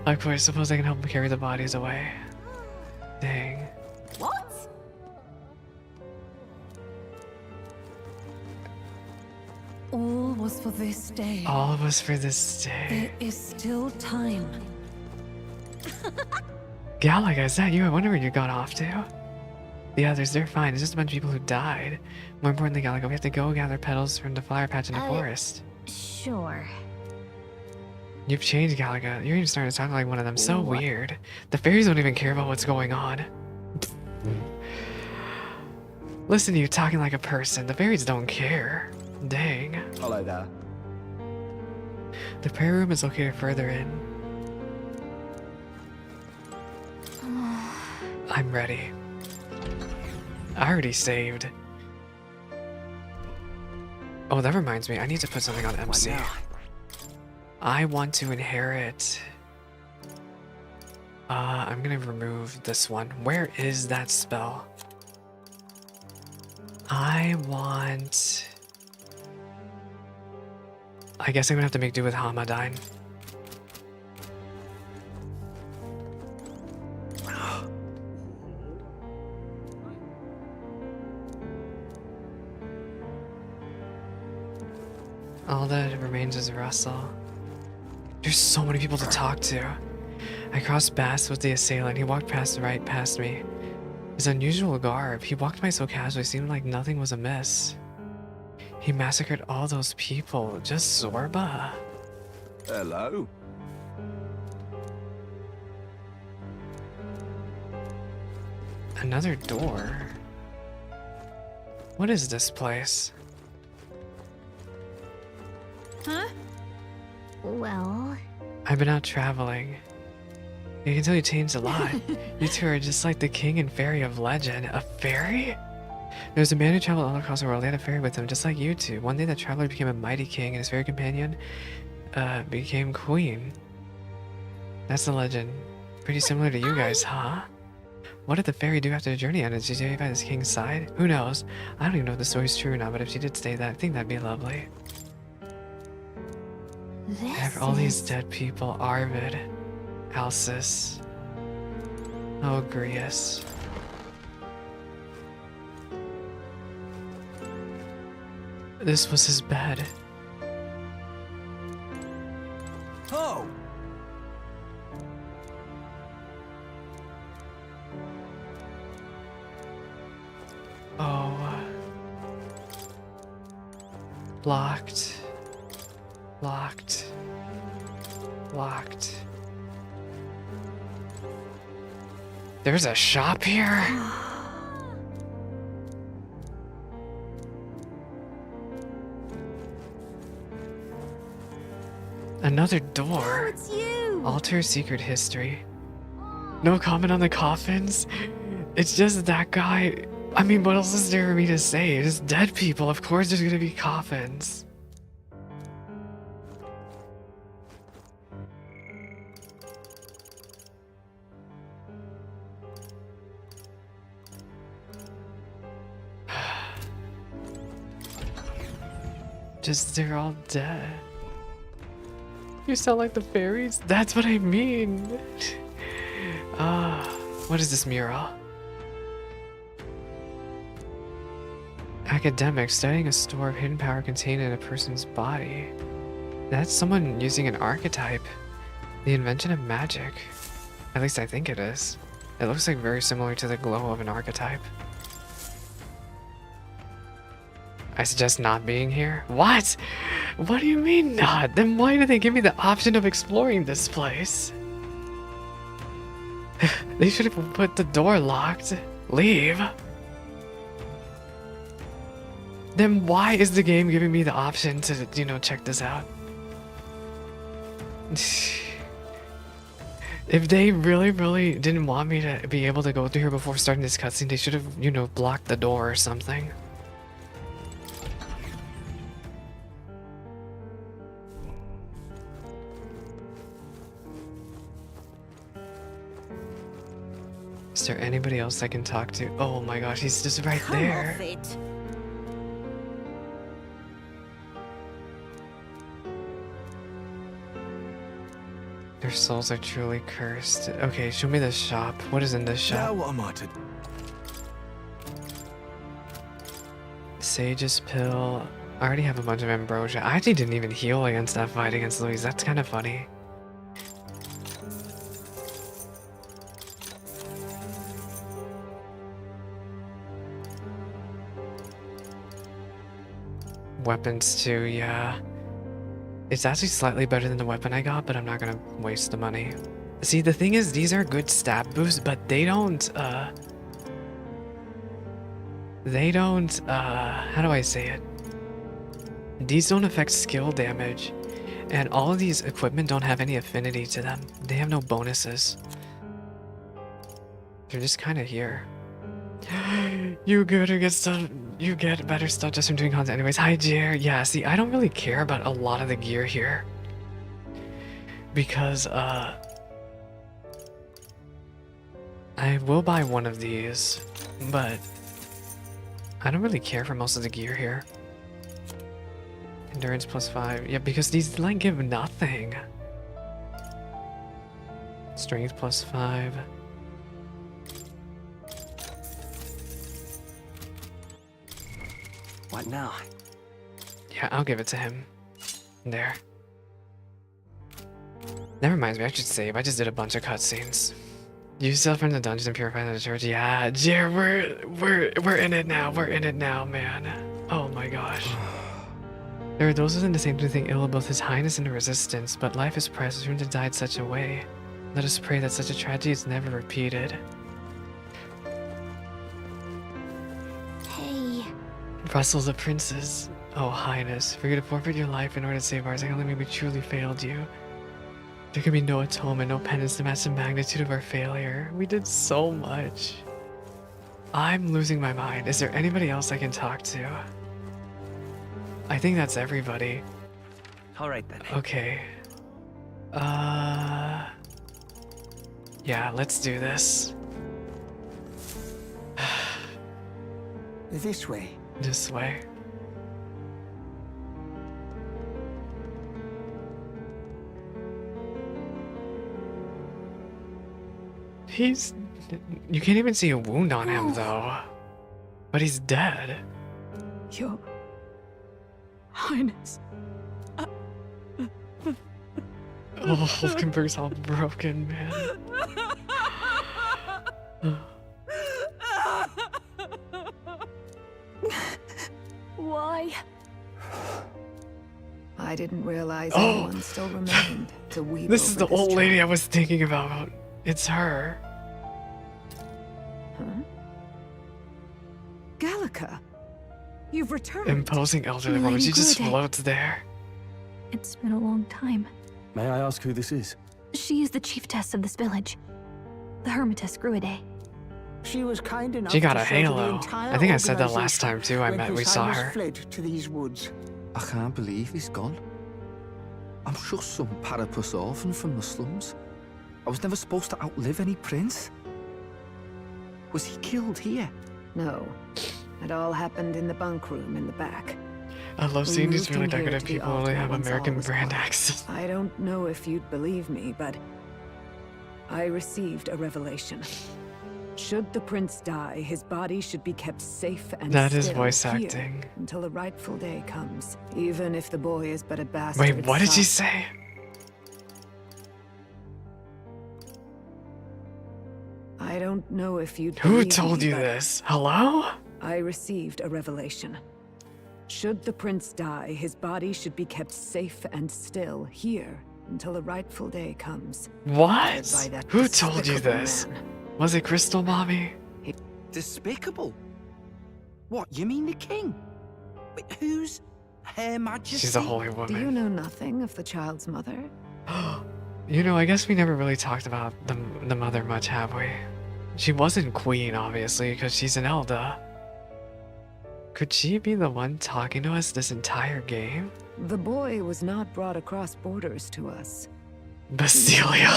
Of course, suppose I can help them carry the bodies away. Dang. What? All was for this day. All was for this day. There is still time. Galaga, is that you? I wonder where you got off to. The others, they're fine. It's just a bunch of people who died. More importantly, Galaga, we have to go gather petals from the flower patch in the forest. Sure. You've changed, Galaga. You're even starting to talk like one of them. So weird. The fairies don't even care about what's going on. Listen to you talking like a person. The fairies don't care. Dang. Hello there. The prayer room is located further in. I'm ready. I already saved. Oh, that reminds me. I need to put something on MC. I want to inherit. I'm gonna remove this one. Where is that spell? I want... I guess I'm gonna have to make do with Hamadine. All that remains is Russell. There's so many people to talk to. I crossed paths with the assailant. He walked right past me. His unusual garb. He walked by so casually, seemed like nothing was amiss. He massacred all those people. Just Zorba. Hello. Another door. What is this place? Huh? Well... I've been out traveling. You can tell you changed a lot. You two are just like the king and fairy of legend. A fairy? There's a man who traveled all across the world. He had a fairy with him, just like you two. One day the traveler became a mighty king, and his fairy companion became queen. That's the legend. Pretty similar to you guys, huh? What did the fairy do after the journey ended? Did she stay by this king's side? Who knows? I don't even know if the story's true or not, but if she did stay that, I think that'd be lovely. All these dead people. Arvid. Alcis. Oh, Grius. This was his bed. Oh! Oh. Locked. Locked. Locked. There's a shop here? Another door. Oh, it's you. Alter secret history. No comment on the coffins? It's just that guy. I mean, what else is there for me to say? It's dead people. Of course there's gonna be coffins. Just, they're all dead. You sound like the fairies? That's what I mean. What is this mural? Academic, studying a store of hidden power contained in a person's body. That's someone using an archetype. The invention of magic. At least I think it is. It looks like very similar to the glow of an archetype. I suggest not being here? What? What do you mean not? Then why did they give me the option of exploring this place? They should have put the door locked. Leave. Then why is the game giving me the option to, you know, check this out? If they really didn't want me to be able to go through here before starting this cutscene, they should have, you know, blocked the door or something. Is there anybody else I can talk to? Oh my gosh, he's just right there. Their souls are truly cursed. Okay, show me the shop. What is in this shop? Now what am I to... Sage's pill. I already have a bunch of ambrosia. I actually didn't even heal against that fight against Louise. That's kind of funny. Weapons too, yeah. It's actually slightly better than the weapon I got, but I'm not gonna waste the money. See, the thing is, these are good stat boosts, but they don't, how do I say it? These don't affect skill damage, and all of these equipment don't have any affinity to them. They have no bonuses. They're just kind of here. You good or get stuff? You get better stuff just from doing content anyways. Hi, Jer. Yeah, see, I don't really care about a lot of the gear here. Because, I will buy one of these, but I don't really care for most of the gear here. Endurance +5. Yeah, because these, like, give nothing. Strength +5. What now? Yeah, I'll give it to him. There. That reminds me, I should save. I just did a bunch of cutscenes. You suffer in the dungeons and purify the church. Yeah, Jer, we're in it now. We're in it now, man. Oh my gosh. There are those who the think ill of both His Highness and the Resistance, but life is precious for him to die in such a way. Let us pray that such a tragedy is never repeated. Russell's a princess. Oh, Highness, for you to forfeit your life in order to save ours, I only maybe truly failed you. There can be no atonement, no penance to match the magnitude of our failure. We did so much. I'm losing my mind. Is there anybody else I can talk to? I think that's everybody. All right then. Okay. Yeah, let's do this. This way. This way. He's... You can't even see a wound on him, though. But he's dead. Your Highness. Oh, Hulkenberg's all broken, man. Why? I didn't realize anyone still remained to weep. This is the old lady I was thinking about. It's her. Huh? Gallica, you've returned. Imposing elderly woman. She just floats there. It's been a long time. May I ask who this is? She is the chiefess of this village. The Hermitess Gruidae. She was kind enough She got to a shelter the halo. entire I think I said that last organization time too. when We His saw Highness her. fled to these woods. I can't believe he's gone. I'm just some parapus orphan from the slums. I was never supposed to outlive any prince. Was he killed here? No. It all happened in the bunk room in the back. I love seeing these really decorative people only have American brand accents. I don't know if you'd believe me, but I received a revelation. Should the prince die, his body should be kept safe and That is still voice here acting. until the rightful day comes, even if the boy is but a bastard. Wait, what did she son. say? I don't know if you'd Who believe told me, you but this? Hello? I received a revelation. Should the prince die, his body should be kept safe and still here until the rightful day comes. What? Led by that Who told you despicable this? man. Was it Crystal Mommy? Despicable. What, you mean the king? Wait, who's Her Majesty? She's a holy woman. Do you know nothing of the child's mother? You know, I guess we never really talked about the mother much, have we? She wasn't queen, obviously, because she's an Elder. Could she be the one talking to us this entire game? The boy was not brought across borders to us. Basilio.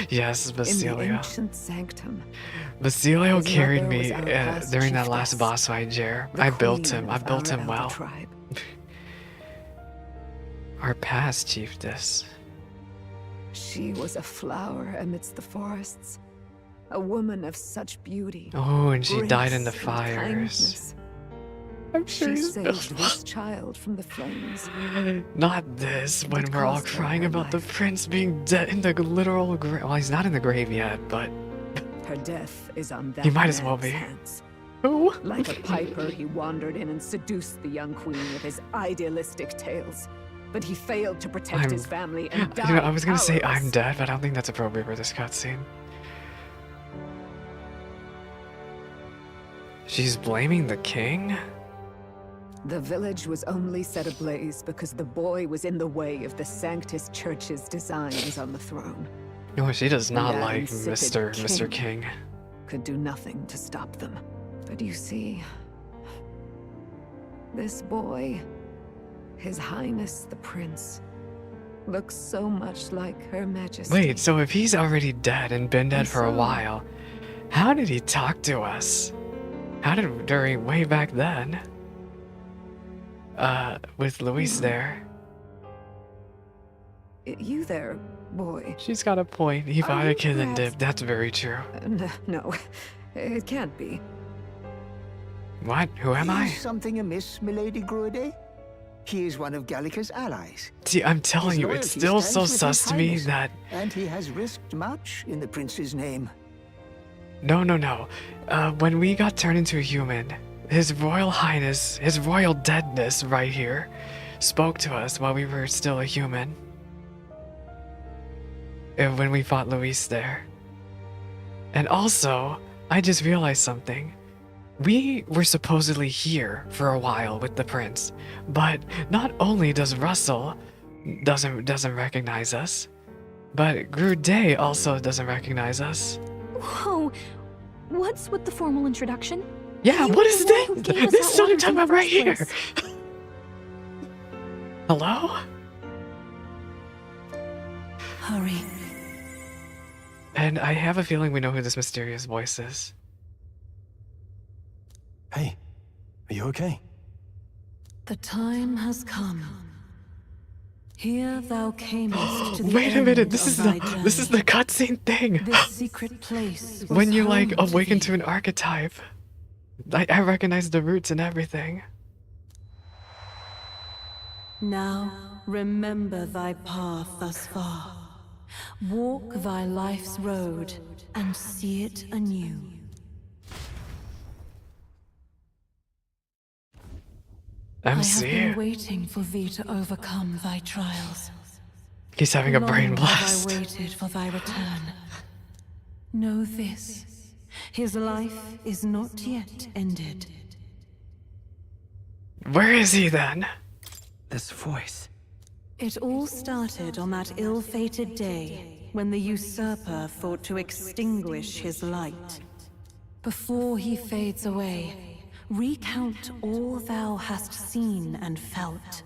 Yes, In the Basilio. ancient sanctum. Basilio His carried mother was me our past during that chiefess, last boss fight, Jer. the I built queen him. I of built our him elder well. tribe. Our past chiefess. She was a flower amidst the forests. A woman of such beauty. Oh, and she died in the grace, and fires. kindness. I'm sure She he's saved this child from the flames. Not this, when we're all cost her crying her about the prince being dead in the literal grave. Well, he's not in the grave yet, but Her death is on that he might as well man's be. hands. Who? Like a piper, he wandered in and seduced the young queen with his idealistic tales. But he failed to protect his family and died You know, I was gonna say powerless. I'm dead, but I don't think that's appropriate for this cutscene. She's blaming the king? The village was only set ablaze because the boy was in the way of the Sanctus Church's designs on the throne. No, she does not And that like insipid Mr. King. Could do nothing to stop them. But you see, this boy, His Highness the Prince, looks so much like Her Majesty. Wait, so if he's already dead and been dead And for a so- while, how did he talk to us? How did during way back then? With Luis there. You there, boy? She's got a point. He bought a kid and dipped. That's very true. No, it can't be. What? Who am I? Is something amiss, Milady Gruede? He is one of Gallica's allies. See, I'm telling His you, it's loyalty still so stands with sus His to me Highness, that... And he has risked much in the prince's name. No. When we got turned into a human, His Royal Highness, His Royal Deadness right here, spoke to us while we were still a human. And when we fought Luis there. And also, I just realized something. We were supposedly here for a while with the prince, but not only does Russell doesn't recognize us, but Grude also doesn't recognize us. Whoa, what's with the formal introduction? Yeah, You what were is the one who this? gave us This that is what I'm order talking in the about right here. first place. Hello? Hurry. And I have a feeling we know who this mysterious voice is. Hey, are you okay? The time has come. Here thou camest to the Wait a minute, end this of is thy the cutscene thing. This secret place was When you like home to awaken thee. to an archetype. I recognize the roots and everything. Now remember thy path thus far. Walk thy life's road and see it anew. I have MC. been waiting for thee to overcome thy trials. He's having a brain Long have blast. I waited for thy return. Know this, his life is not yet ended. Where is he then? This voice. It all started on that ill-fated day when the usurper thought to extinguish his light. Before he fades away, recount all thou hast seen and felt,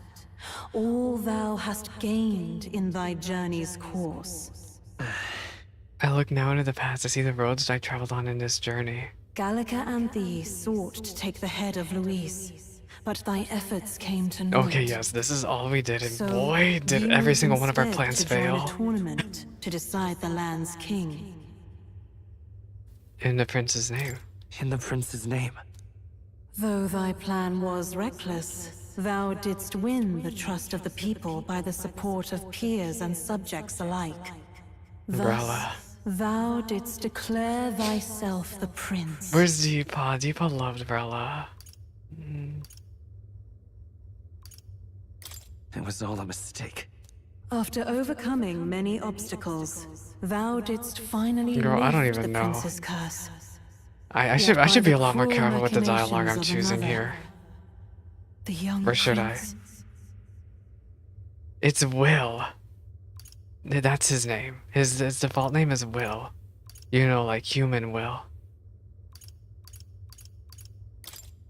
all thou hast gained in thy journey's course. I look now into the past to see the roads I traveled on in this journey. Gallica and thee sought to take the head of Louise, but thy efforts came to naught. Okay, yes, this is all we did, and So boy, did you every moved single one of our instead plans to join fail. a tournament to decide the land's king. In the prince's name. In the prince's name. Though thy plan was reckless, thou didst win the trust of the people by the support of peers and subjects alike. Umbrella. Thus, thou didst declare thyself the prince. Where's Deepa? Deepa loved Brella. It was all a mistake. After overcoming many obstacles, thou didst finally Girl, I don't lift even the know. prince's curse. I Yet should by be the a lot more cruel careful with the dialogue I'm machinations of choosing another, here. The young Or should I? prince. It's Will. That's his name. His default name is Will. You know, like human Will.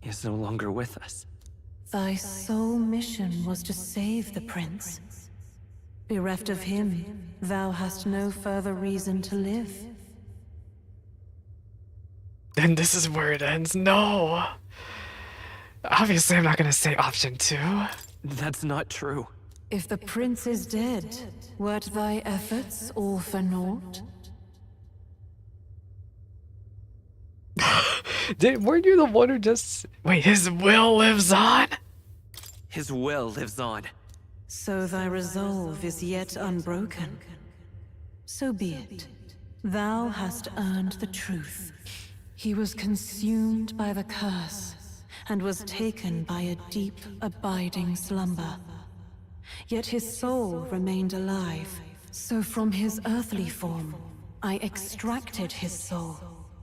He is no longer with us. Thy sole mission was to save the prince. Bereft of him, thou hast no further reason to live. Then this is where it ends. No! Obviously, I'm not gonna say option 2. That's not true. If the prince is dead, wert thy efforts all for naught? Weren't you the one who just... Wait, his will lives on? His will lives on. So thy resolve is yet unbroken. So be it. Thou hast earned the truth. He was consumed by the curse, and was taken by a deep, abiding slumber. Yet his soul remained alive, so from his earthly form, I extracted his soul,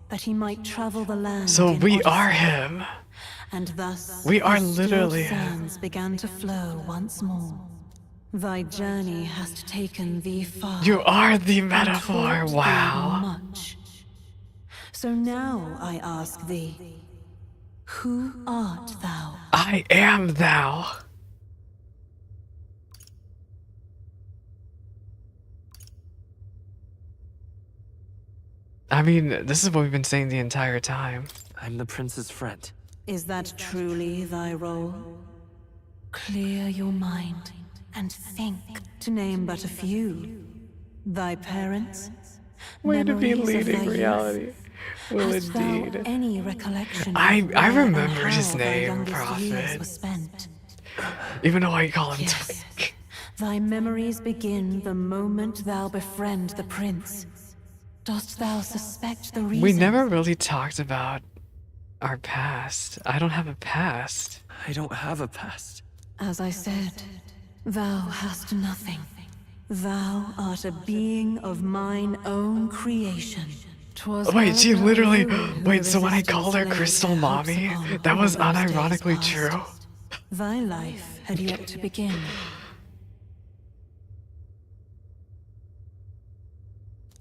that he might travel the land. So in we odyssey. are him. And thus, We are his stored literally him. sands began to flow once more. Thy journey hast taken thee far. You are the and metaphor. taught thee Wow. much. So now I ask thee, who art thou? I am thou. I mean, this is what we've been saying the entire time. I'm the prince's friend. Is that truly thy role? Clear your mind and think, to name but a few. Thy parents, Way to be memories of leading thy reality. youth. Well, Hast thou indeed. any recollection? I of where and remembered his how thy name, youngest years Prophet. were spent? Even though I call him Yes. Twink. Thy memories begin the moment thou befriend the prince. Dost thou suspect the reason? We never really talked about our past. I don't have a past. I don't have a past. As I said, thou hast nothing. Thou art a being of mine own creation. 'Twas Wait, she Alec literally... alone who Wait, so when I resisted called her slaves Crystal their hopes Mommy, upon that all was those days unironically past. true? Thy life had yet to begin.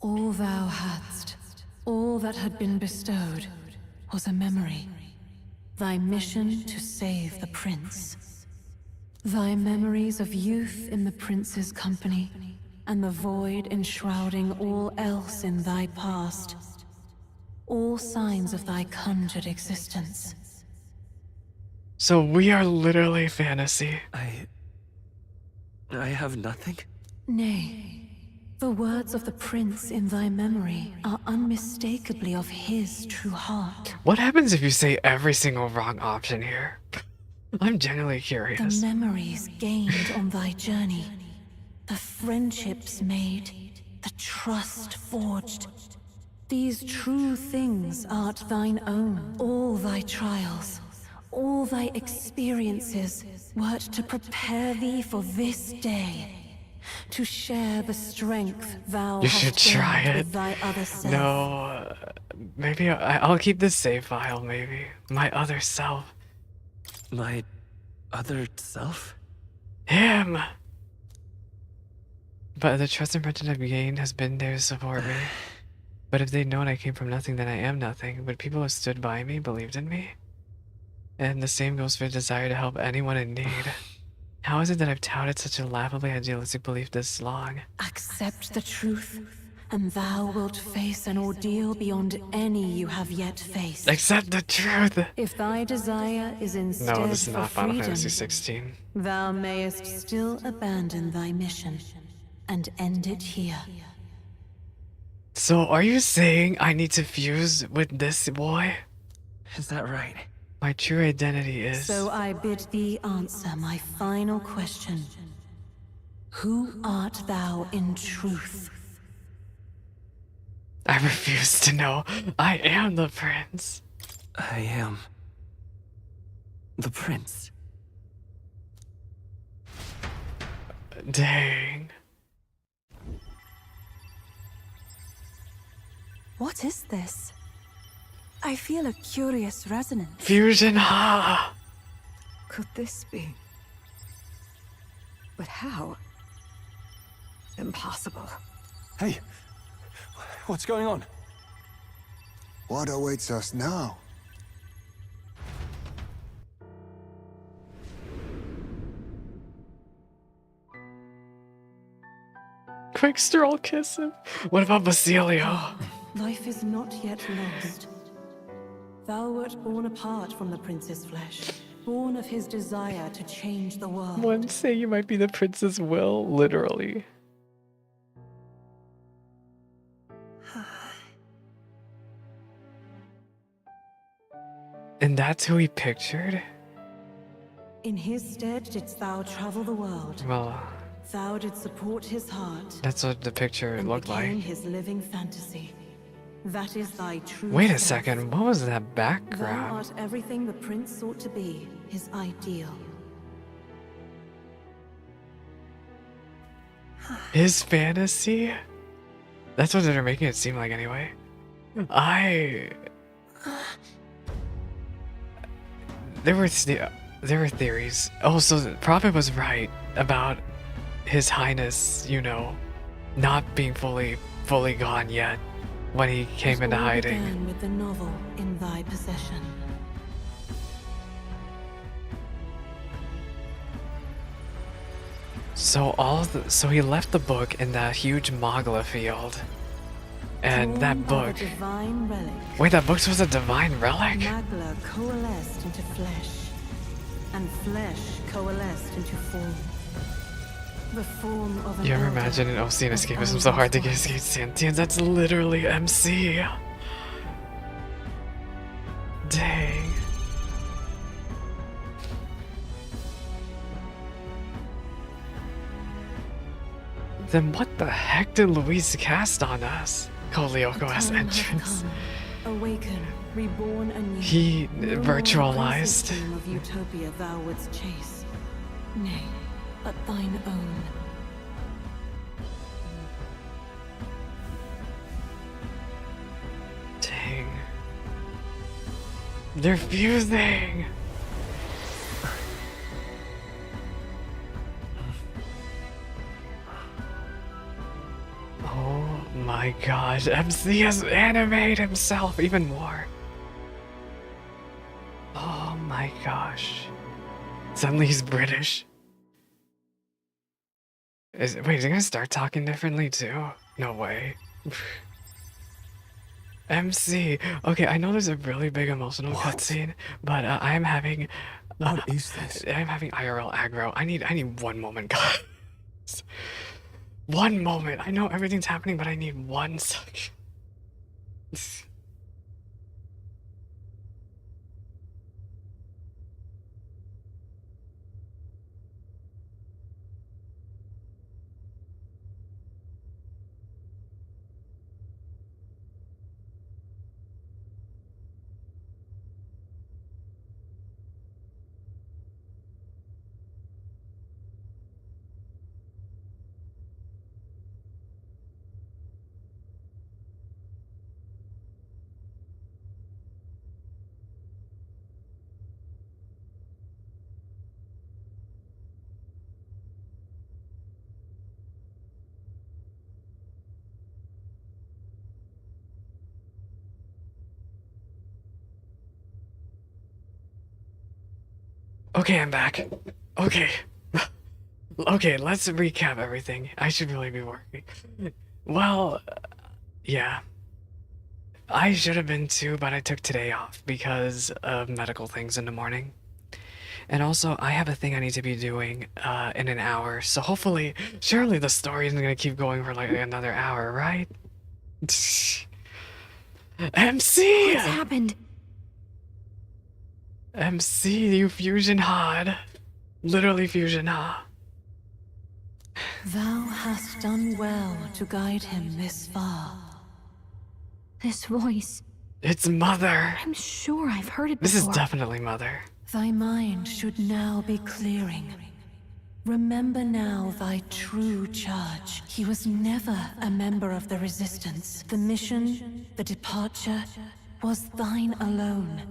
All thou hadst, all that had been bestowed, was a memory. Thy mission to save the prince. Thy memories of youth in the prince's company, and the void enshrouding all else in thy past. All signs of thy conjured existence. So we are literally fantasy. I have nothing? Nay, the words of the prince in thy memory are unmistakably of his true heart. What happens if you say every single wrong option here? I'm genuinely The curious. memories gained on thy journey, the friendships made, the trust forged. These true things art thine own. All thy trials, all thy experiences wert to prepare thee for this day. To share the strength thou You hast should try gained it. with thy other self. No, maybe I'll keep this save file, maybe. My other self. My other self? Him! But the trust and friendship I've gained has been there to support me. But if they'd known I came from nothing, then I am nothing. But people have stood by me, believed in me. And the same goes for the desire to help anyone in need. How is it that I've touted such a laughably idealistic belief this long? Accept the truth, and thou wilt face an ordeal beyond any you have yet faced. Accept the truth! If thy desire is instead No, this is for not Final freedom, Fantasy 16. thou mayest still abandon thy mission and end it here. So are you saying I need to fuse with this boy? Is that right? My true identity is... So I bid thee answer my final question. Who art thou in truth? I refuse to know. I am the prince. I am... the prince. Dang. What is this? I feel a curious resonance. Fusion Ha! Could this be? But how? Impossible. Hey, what's going on? What awaits us now? Quick stroll, kiss him. What about Basilio? Life is not yet lost. Thou wert born apart from the prince's flesh, born of his desire to change the world. One say you might be the Prince's will, literally. And that's who he pictured? In his stead didst thou travel the world. Well, Thou didst support his heart. that's what the picture and looked became like. his living fantasy. That is thy true Wait a self. second, what was that Thou background? art everything the prince sought to be, his ideal. His fantasy? That's what they're making it seem like anyway. There were theories. Oh, so the prophet was right about His Highness, you know, not being fully gone yet when he came into All hiding. began with the novel in thy possession. So he left the book in that huge Mogla field. And that Born of book. a divine relic. Wait, that book was a divine relic? Magla coalesced into flesh, and flesh coalesced into form. The form of an You ever elder imagine an OC and of escapism so hard to get Elven's escape sentience? That's literally MC. Dang. Then what the heck did Luis cast on us? Kolyoko as Time hath entrance. come. Awaken, reborn anew. He No more virtualized. princely dream of utopia thou wouldst chase. Nay, but thine own. Dang. They're fusing! Oh my gosh, MC has animated himself even more. Oh my gosh. Suddenly he's British. Wait, is he gonna start talking differently too? No way. MC. Okay, I know there's a really big emotional cutscene, but I am having. What is this? I'm having IRL aggro. I need 1 moment, guys. 1 moment. I know everything's happening, but I need 1 second. Okay, I'm back. Okay. Okay, let's recap everything. I should really be working. Well, yeah. I should have been too, but I took today off because of medical things in the morning. And also, I have a thing I need to be doing in an hour, so hopefully, surely the story isn't gonna keep going for like another hour, right? MC! What's happened? MC, you fusion hard. Literally fusion ha. Thou hast done well to guide him this far. This voice. It's Mother. I'm sure I've heard it This before. is definitely Mother. Thy mind should now be clearing. Remember now thy true charge. He was never a member of the Resistance. The mission, the departure, was thine alone.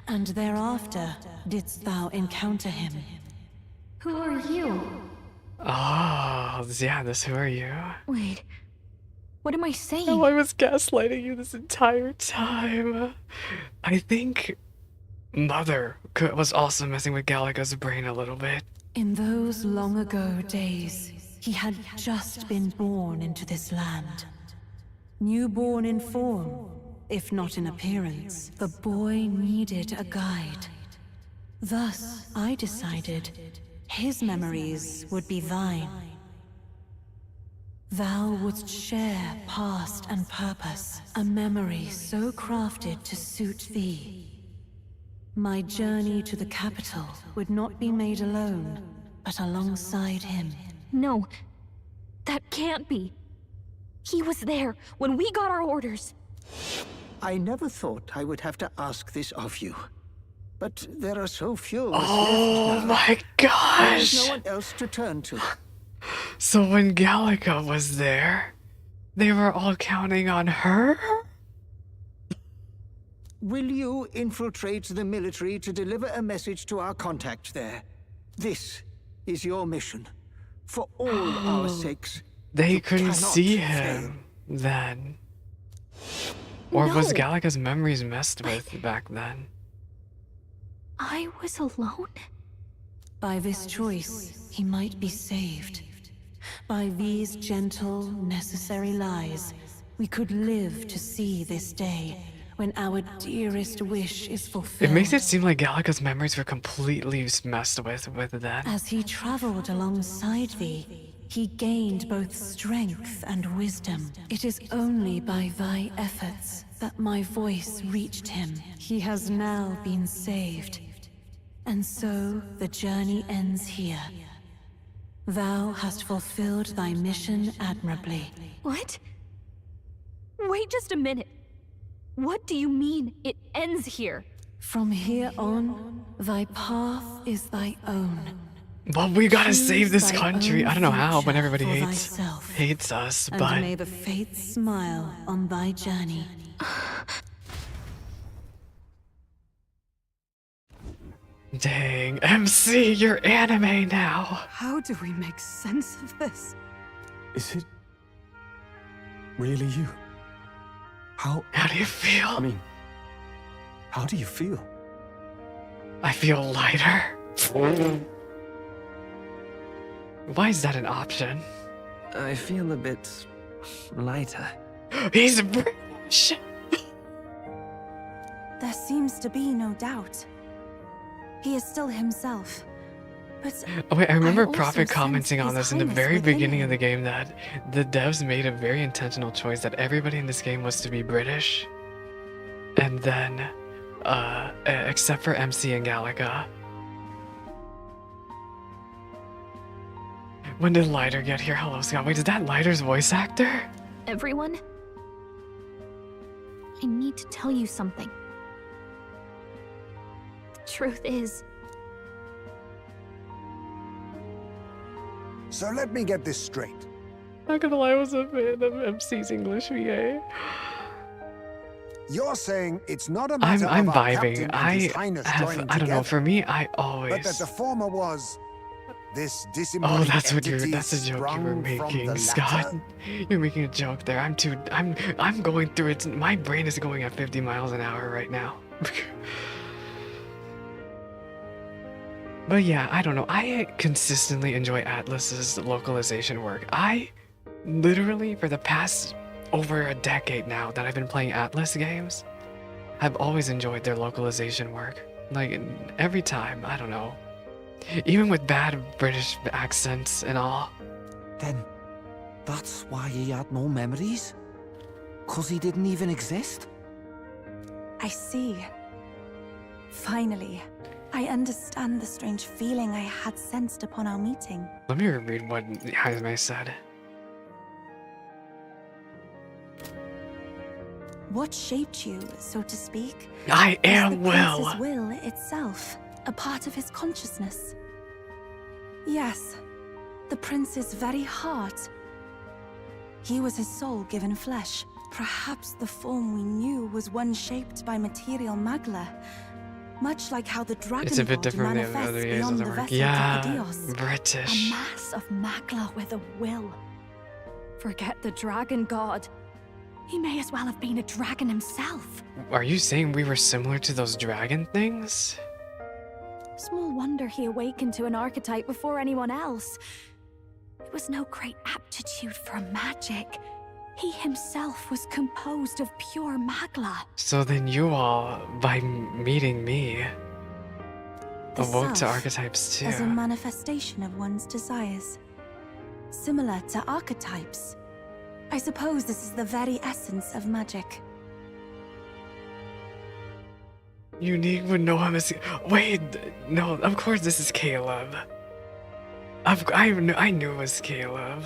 And thereafter didst thou encounter him. Who are you? Oh, yeah, who are you? Wait, what am I saying? Oh, I was gaslighting you this entire time. I think Mother was also messing with Gallica's brain a little bit. In those long ago days, he had just been born into this land. Newborn in form, if not in appearance, the boy needed a guide. Thus, I decided his memories would be thine. Thou wouldst share past and purpose, a memory so crafted to suit thee. My journey to the capital would not be made alone, but alongside him. No, that can't be. He was there when we got our orders. I never thought I would have to ask this of you. But there are so few of us Oh left now. my gosh! There's no one else to turn to. So when Gallica was there, they were all counting on her? Will you infiltrate the military to deliver a message to our contact there? This is your mission. For all our sakes. They you couldn't cannot see fail. him then. Or was No. Gallica's memories messed with back then? I was alone? By this choice, he might be saved. By these gentle, necessary lies, we could live to see this day, when our dearest wish is It fulfilled. makes it seem like Gallica's memories were completely messed with that. As he traveled alongside thee, he gained both strength and wisdom. It is only by thy efforts that my voice reached him. He has now been saved. And so the journey ends here. Thou hast fulfilled thy mission admirably. What? Wait just a minute. What do you mean it ends here? From here on, thy path is thy own. But we gotta Choose save this thy country. own I don't know how when future everybody for hates thyself. us, And but may the fates smile on thy journey. dang, MC, you're anime now. How do we make sense of this? Is it really you? How do you feel? I mean, how do you feel? I feel lighter. Why is that an option? I feel a bit lighter. He's British. There seems to be no doubt. He is still himself. But Oh wait, I remember also Prophet sense commenting on his this in the highness very within beginning him. of the game that the devs made a very intentional choice that everybody in this game was to be British. And then, except for MC and Gallica. When did Lighter get here? Hello, Scott. Wait, is that Lighter's voice actor? Everyone? I need to tell you something. The truth is, So let me get this straight. Not gonna lie, I was a fan of MC's English VA. You're saying it's not a matter I'm of our vibing. captain and His Highness joining I don't know, together, for me, I but always... that the former was this Oh, disembodied that's what entity that's a joke you were sprung from making, the Scott. latter? You're making a joke there. I'm going through it. My brain is going at 50 miles an hour right now. But yeah, I don't know. I consistently enjoy Atlus's localization work. I literally, for the past over a decade now that I've been playing Atlus games, I've always enjoyed their localization work. Like, every time, I don't know. Even with bad British accents and all. Then, that's why he had no memories? 'Cause he didn't even exist? I see. Finally, I understand the strange feeling I had sensed upon our meeting. Let me reread what Jaime said. What shaped you, so to speak? I am was the Will. prince's will itself, a part of his consciousness. Yes, the prince's very heart. He was his soul given flesh. Perhaps the form we knew was one shaped by material magla, much like how the dragon It's a bit god different from the manifests other years beyond of the the work. vessel Yeah, of the Dios. British. A mass of magla with a will. Forget the dragon god. He may as well have been a dragon himself. Are you saying we were similar to those dragon things? Small wonder he awakened to an archetype before anyone else. It was no great aptitude for magic. He himself was composed of pure magla. So then you all, by meeting me, The awoke to self archetypes too. as a manifestation of one's desires. Similar to archetypes. I suppose this is the very essence of magic. Unique would know him as. Wait, no, of course this is Caleb. I knew it was Caleb.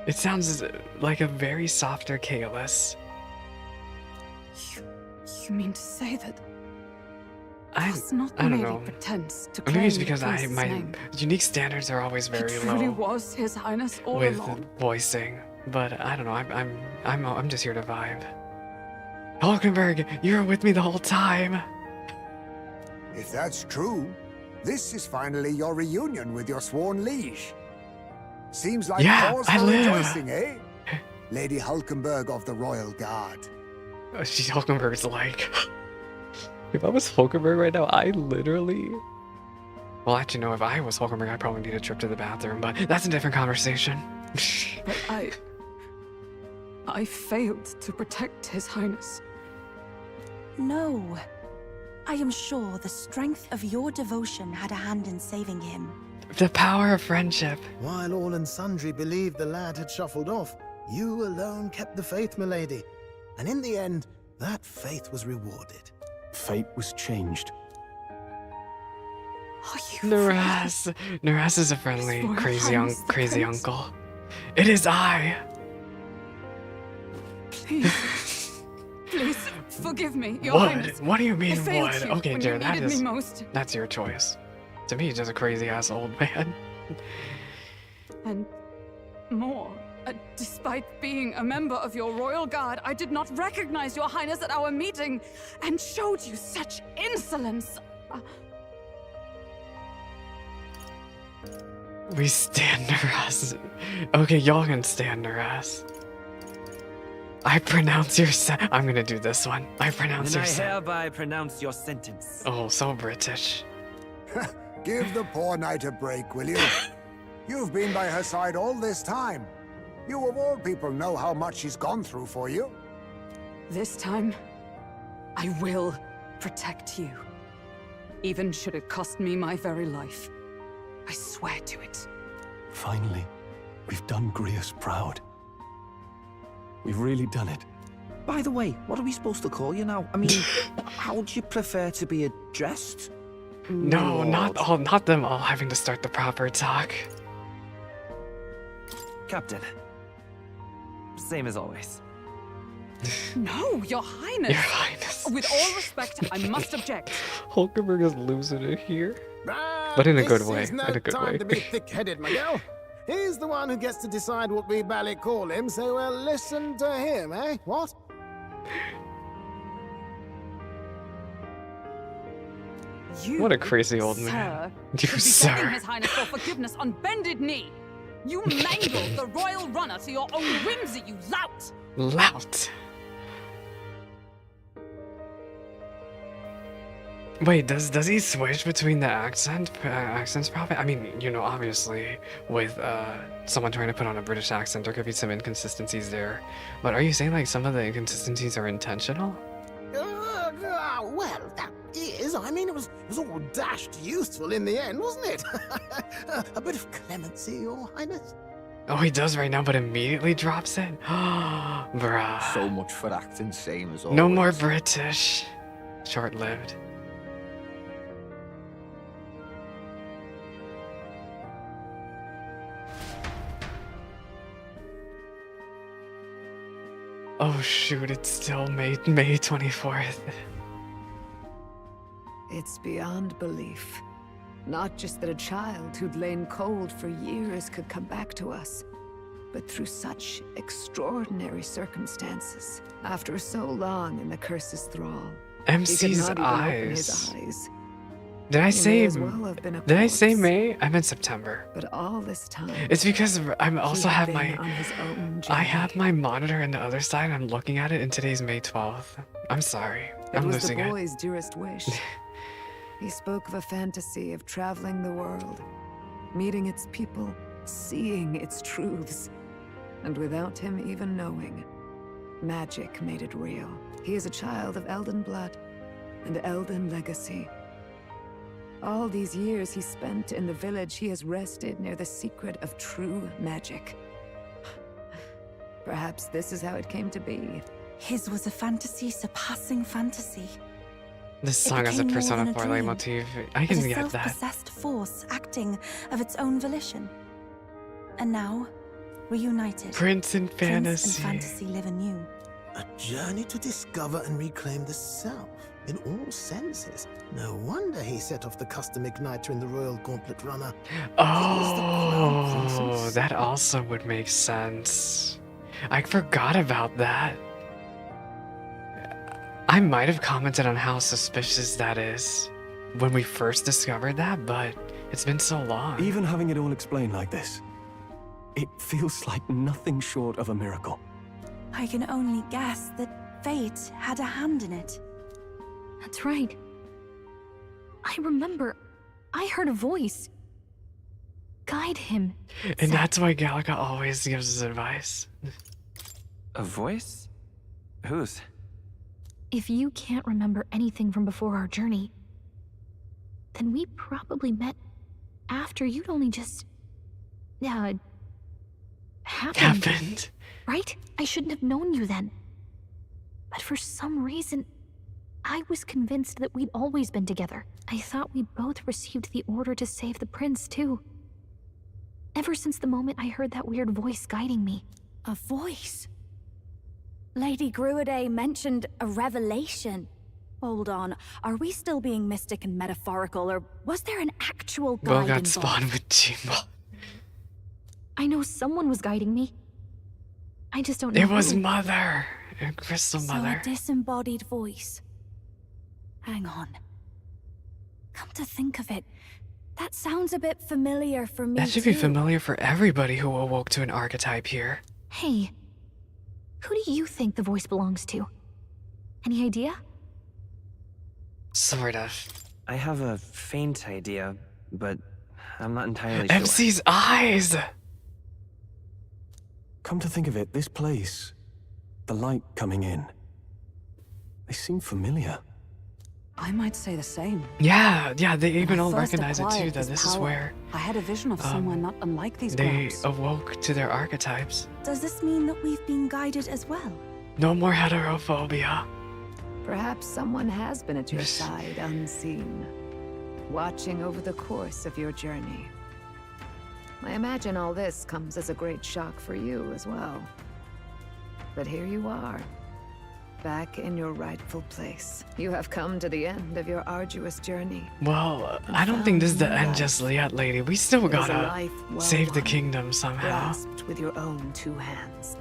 It sounds like a very softer Kalis. You mean to say that I not don't merely know. pretends to Maybe claim it's the because prince's my name? unique standards are always very It truly low was His Highness all with along. voicing, but I don't know. I'm just here to vibe. Hulkenberg, you were with me the whole time. If that's true, this is finally your reunion with your sworn liege. Seems like Yeah, cause I for live. rejoicing, eh? Lady Hulkenberg of the Royal Guard. Hulkenberg's like, if I was Hulkenberg right now, I literally. Well, actually, no. If I was Hulkenberg, I'd probably need a trip to the bathroom, but that's a different conversation. But I failed to protect His Highness. No. I am sure the strength of your devotion had a hand in saving him. The power of friendship. While all and sundry believed the lad had shuffled off, you alone kept the faith, milady. And in the end, that faith was rewarded. Fate was changed. Naras. Naras is a friendly, Royal crazy, Highness the crazy Prince. uncle. It is I. Please, please forgive me, Your Would? Highness. What do you mean I failed would? you Okay, when Jared, you that needed is me most. that's your choice. To me, he's just a crazy ass old man. And more. Despite being a member of your royal guard, I did not recognize Your Highness at our meeting and showed you such insolence. We stand Naras. Okay, y'all can stand Naras. I pronounce your I'm gonna do this one. I pronounce And your I hereby pronounce your sentence. Oh, so British. Give the poor knight a break, will you? You've been by her side all this time. You of all people know how much she's gone through for you. This time, I will protect you. Even should it cost me my very life. I swear to it. Finally, we've done Grius proud. We've really done it. By the way, what are we supposed to call you now? I mean, how would you prefer to be addressed? No, Lord? not them all having to start the proper talk. Captain. Same as always. No, Your Highness. Your Highness. With all respect, I must object. Hulkenberg is losing it here. Ah, But in a good this way, is no in a good time way. to be thick-headed, Miguel. He's the one who gets to decide what we bally call him, so we'll listen to him, eh? What? You, What a crazy old sir, man. You, should be begging sir. His Highness for forgiveness on bended knee. You mangled the royal runner to your own whimsy, you lout! Lout. Wait, does he switch between the accents probably? I mean, you know, obviously with someone trying to put on a British accent, there could be some inconsistencies there. But are you saying like some of the inconsistencies are intentional? Well, that is. I mean, it was all dashed useful in the end, wasn't it? A bit of clemency, Your Highness. Oh, he does right now, but immediately drops it? Bruh. So much for acting same as always. No more British. Short-lived. Oh shoot, it's still May 24th. It's beyond belief. Not just that a child who'd lain cold for years could come back to us, but through such extraordinary circumstances. After so long in the curse's thrall, MC's he could not even open eyes. his eyes. Did I He say may as well have been a Did I say corpse. May? I meant September. But all this time, It's because I'm he also had have been my on his own I journey. have my monitor on the other side. I'm looking at it, and today's May 12th. I'm sorry. It I'm was losing the it. boy's dearest wish. He spoke of a fantasy of traveling the world, meeting its people, seeing its truths. And without him even knowing, magic made it real. He is a child of Elden blood and Elden legacy. All these years he spent in the village, he has rested near the secret of true magic. Perhaps this is how it came to be. His was a fantasy surpassing fantasy. This song has a became more Persona than a 4 dream. leitmotif. I can But a get that. self-possessed force acting of its own volition. And now, reunited. Prince and Prince fantasy. and fantasy live anew. A journey to discover and reclaim the self, in all senses. No wonder he set off the custom igniter in the Royal Gauntlet Runner. Oh, that also would make sense. I forgot about that. I might have commented on how suspicious that is when we first discovered that, but it's been so long. Even having it all explained like this, it feels like nothing short of a miracle. I can only guess that fate had a hand in it. That's right. I remember. I heard a voice. Guide him. And that's why Gallica always gives us advice. A voice? Whose? If you can't remember anything from before our journey, then we probably met after you'd only just... happened. Right? I shouldn't have known you then. But for some reason, I was convinced that we'd always been together. I thought we both received the order to save the prince, too. Ever since the moment I heard that weird voice guiding me. A voice? Lady Gruaday mentioned a revelation. Hold on, are we still being mystic and metaphorical, or was there an actual guide Will got involved? spawned with Jima. I know someone was guiding me. I just don't know It was who. Mother. Crystal So Mother. a disembodied voice. Hang on. Come to think of it, that sounds a bit familiar for me That should be too. familiar for everybody who awoke to an archetype here. Hey, who do you think the voice belongs to? Any idea? Sort of. I have a faint idea, but I'm not entirely sure. MC's eyes! Come to think of it, this place, the light coming in, they seem familiar. I might say the same. Yeah, they When even I all first recognize it too, acquired that this is power, where I had a vision of somewhere not unlike these they grounds. awoke to their archetypes. Does this mean that we've been guided as well? No more heterophobia. Perhaps someone has been at your side unseen, watching over the course of your journey. I imagine all this comes as a great shock for you as well. But here you are, back in your rightful place. You have come to the end of your arduous journey. Well, I don't think this is the end just yet, lady. We still It is a gotta life well save the won, kingdom somehow. grasped with your own two hands.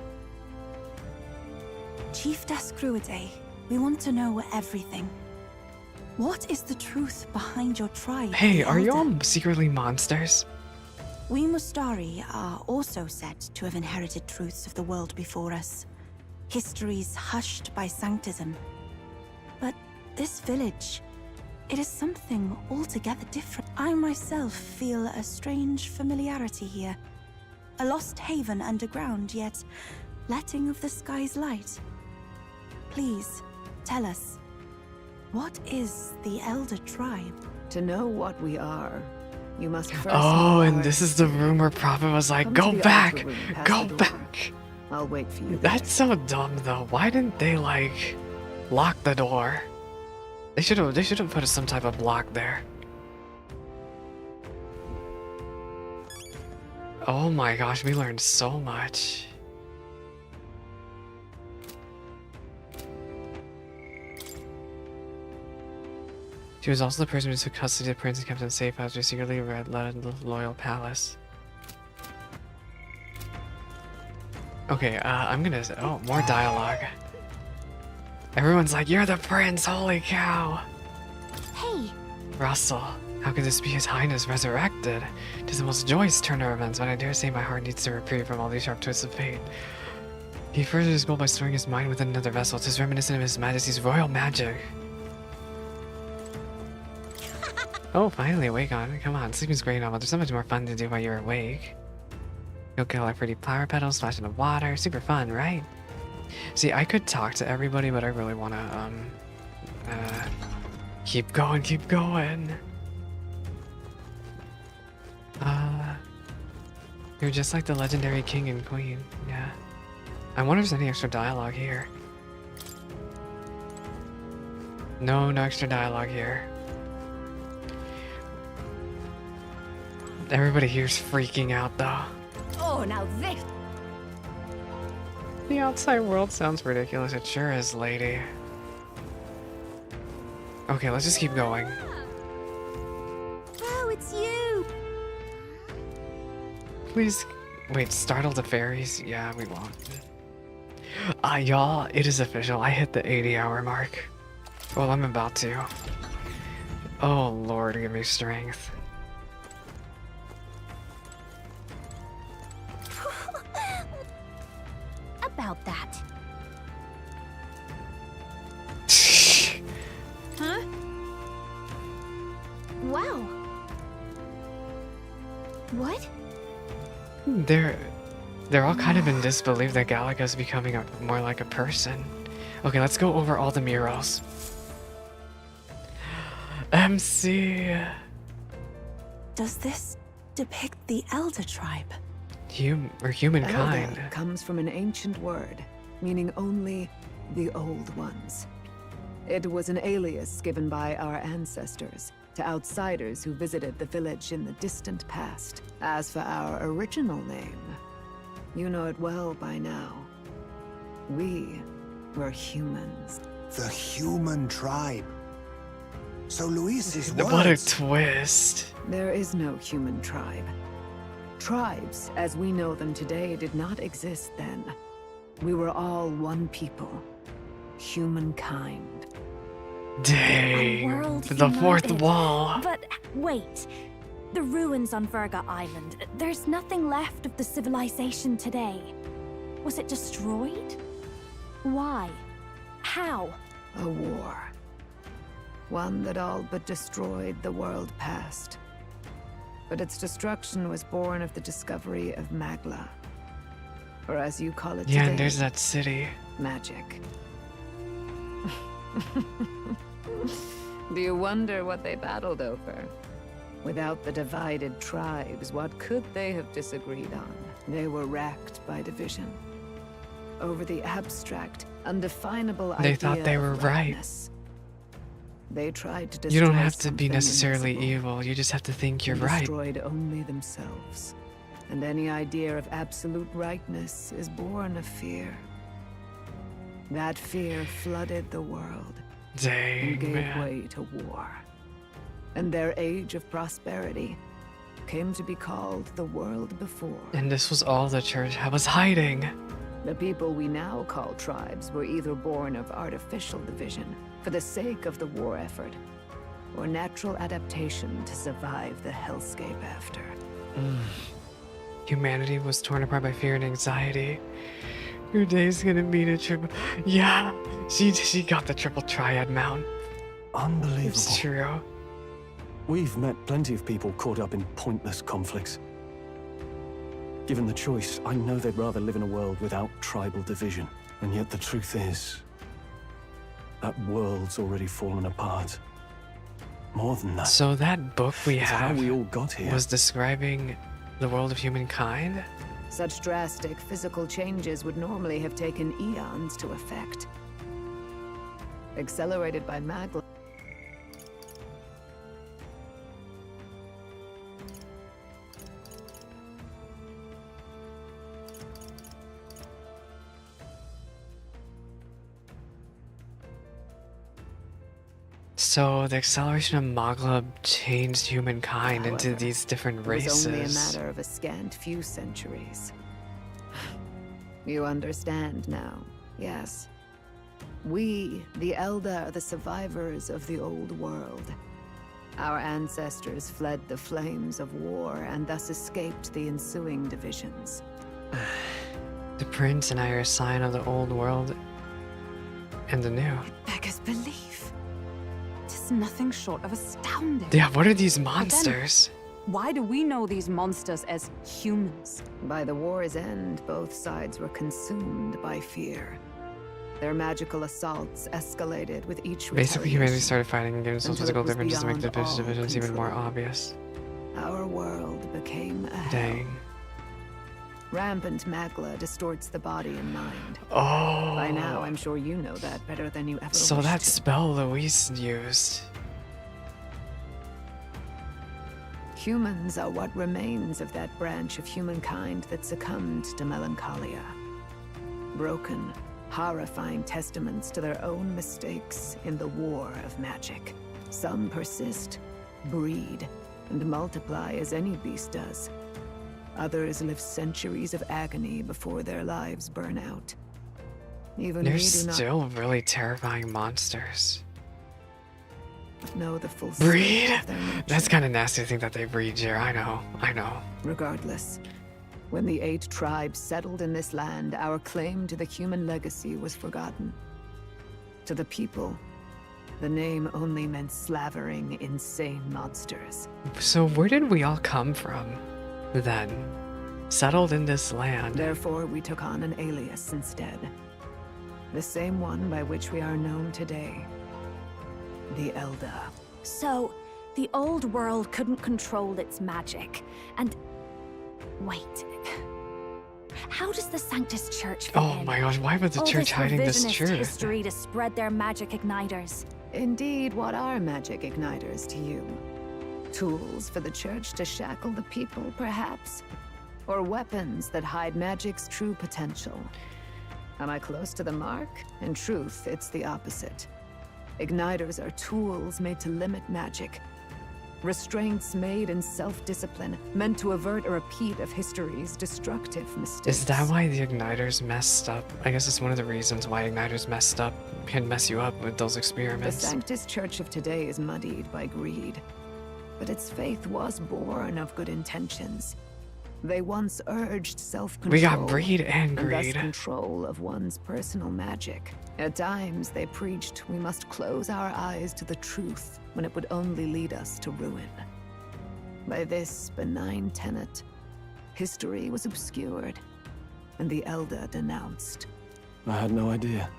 Chief Descruiday, we want to know everything. What is the truth behind your tribe? Hey, the are you Elder? all secretly monsters? We Mustari are also said to have inherited truths of the world before us. Histories hushed by sanctism. But this village, it is something altogether different. I myself feel a strange familiarity here. A lost haven underground, yet letting of the sky's light. Please, tell us, what is the Elder Tribe? To know what we are, you must first Oh, know and our this is the room where Prophet was like, Come go to the back! altar room past Go the door. back! I'll wait for you. That's so dumb though. Why didn't they like lock the door? They should have put some type of lock there. Oh my gosh, we learned so much. She was also the person who took custody of the prince and kept him safe as we secretly led the loyal palace. Okay, I'm gonna... Oh, more dialogue. Everyone's like, you're the prince, holy cow! Hey! Russell, how could this be His Highness resurrected? It is the most joyous turn of events, but I dare say my heart needs to reprieve from all these sharp twists of fate. He furthered his goal by storing his mind within another vessel. It is reminiscent of His Majesty's royal magic. Oh, finally awake on. Come on, sleeping's great and all, but there's so much more fun to do while you're awake. You'll collect pretty flower petals, splash in the water. Super fun, right? See, I could talk to everybody, but I really want to, keep going, keep going. You're just like the legendary king and queen, yeah. I wonder if there's any extra dialogue here. No extra dialogue here. Everybody here's freaking out, though. Oh, now this. The outside world sounds ridiculous. It sure is, lady. Okay, let's just keep going. Oh, it's you! Please, wait, startle the fairies? Yeah, we won't. Y'all, it is official. I hit the 80-hour mark. Well, I'm about to. Oh, Lord, give me strength. About that. Huh? Wow. What? They're all kind of in disbelief that Gallica's becoming more like a person. Okay, let's go over all the murals. MC. Does this depict the Elder tribe? Humankind. Elder comes from an ancient word, meaning only the old ones. It was an alias given by our ancestors to outsiders who visited the village in the distant past. As for our original name, you know it well by now. We were humans. The human tribe. So Luis's What a words... twist. There is no human tribe. Tribes, as we know them today, did not exist then. We were all one people. Humankind. Dang. The fourth wall. But wait. The ruins on Virga Island. There's nothing left of the civilization today. Was it destroyed? Why? How? A war. One that all but destroyed the world past. But its destruction was born of the discovery of Magla. Or as you call it Yeah, today, and there's that city. magic. Do you wonder what they battled over? Without the divided tribes, what could they have disagreed on? They were racked by division. Over the abstract, undefinable idea They thought they were of right. rightness. They tried to destroy You don't have to be something necessarily invincible. evil, you just have to think you're They right. destroyed only themselves. And any idea of absolute rightness is born of fear. That fear flooded the world. Dang, and gave man. way to war. And their age of prosperity came to be called the world before. And this was all the church was hiding. The people we now call tribes were either born of artificial division for the sake of the war effort, or natural adaptation to survive the hellscape after. Humanity was torn apart by fear and anxiety. Your day's gonna be a triple. Yeah, she got the triple triad mount. Unbelievable. It's true. We've met plenty of people caught up in pointless conflicts. Given the choice, I know they'd rather live in a world without tribal division. And yet the truth is, that world's already fallen apart. More than that. So that book we It's how have we all got here. was describing the world of humankind. Such drastic physical changes would normally have taken eons to effect. Accelerated by Magla. So the acceleration of Magla changed humankind into However, these different it was only a races. matter of a scant few centuries. You understand now, yes? We, the Elder, are the survivors of the old world. Our ancestors fled the flames of war and thus escaped the ensuing divisions. The prince and I are a sign of the old world and the new. Beggars belief. It is nothing short of astounding. Yeah, what are these But then, monsters? why do we know these monsters as humans? By the war's end, both sides were consumed by fear. Their magical assaults escalated with each Basically, humanity retaliation, started fighting against until physical it was differences to make the beyond all divisions even more control. obvious. Our world became a hell. Dang. Rampant Magla distorts the body and mind. Oh. By now, I'm sure you know that better than you ever So wished that to. spell Luis used. Humans are what remains of that branch of humankind that succumbed to melancholia. Broken, horrifying testaments to their own mistakes in the war of magic. Some persist, breed, and multiply as any beast does. Others live centuries of agony before their lives burn out. Even They're we do not still really terrifying monsters. know the full Breed? scope of their nature. That's kind of nasty to think that they breed here. I know. Regardless, when the 8 tribes settled in this land, our claim to the human legacy was forgotten. To the people, the name only meant slavering, insane monsters. So where did we all come from then? Settled in this land. Therefore, we took on an alias instead. The same one by which we are known today. The Elder. So, the old world couldn't control its magic, and... Wait. How does the Sanctus Church fit Oh in? my gosh, why would the All church hiding this revisionist truth? history to spread their magic igniters. Indeed, what are magic igniters to you? Tools for the church to shackle the people, perhaps? Or weapons that hide magic's true potential? Am I close to the mark? In truth, it's the opposite. Igniters are tools made to limit magic. Restraints made in self-discipline, meant to avert a repeat of history's destructive mistakes. Is that why the igniters messed up? I guess it's one of the reasons why igniters messed up, can mess you up with those The experiments. Sanctus Church of today is muddied by greed, but its faith was born of good intentions. They once urged self-control. We got greed and thus greed. control of one's personal magic. At times, they preached we must close our eyes to the truth when it would only lead us to ruin. By this benign tenet, history was obscured, and the Elder denounced. I had no idea.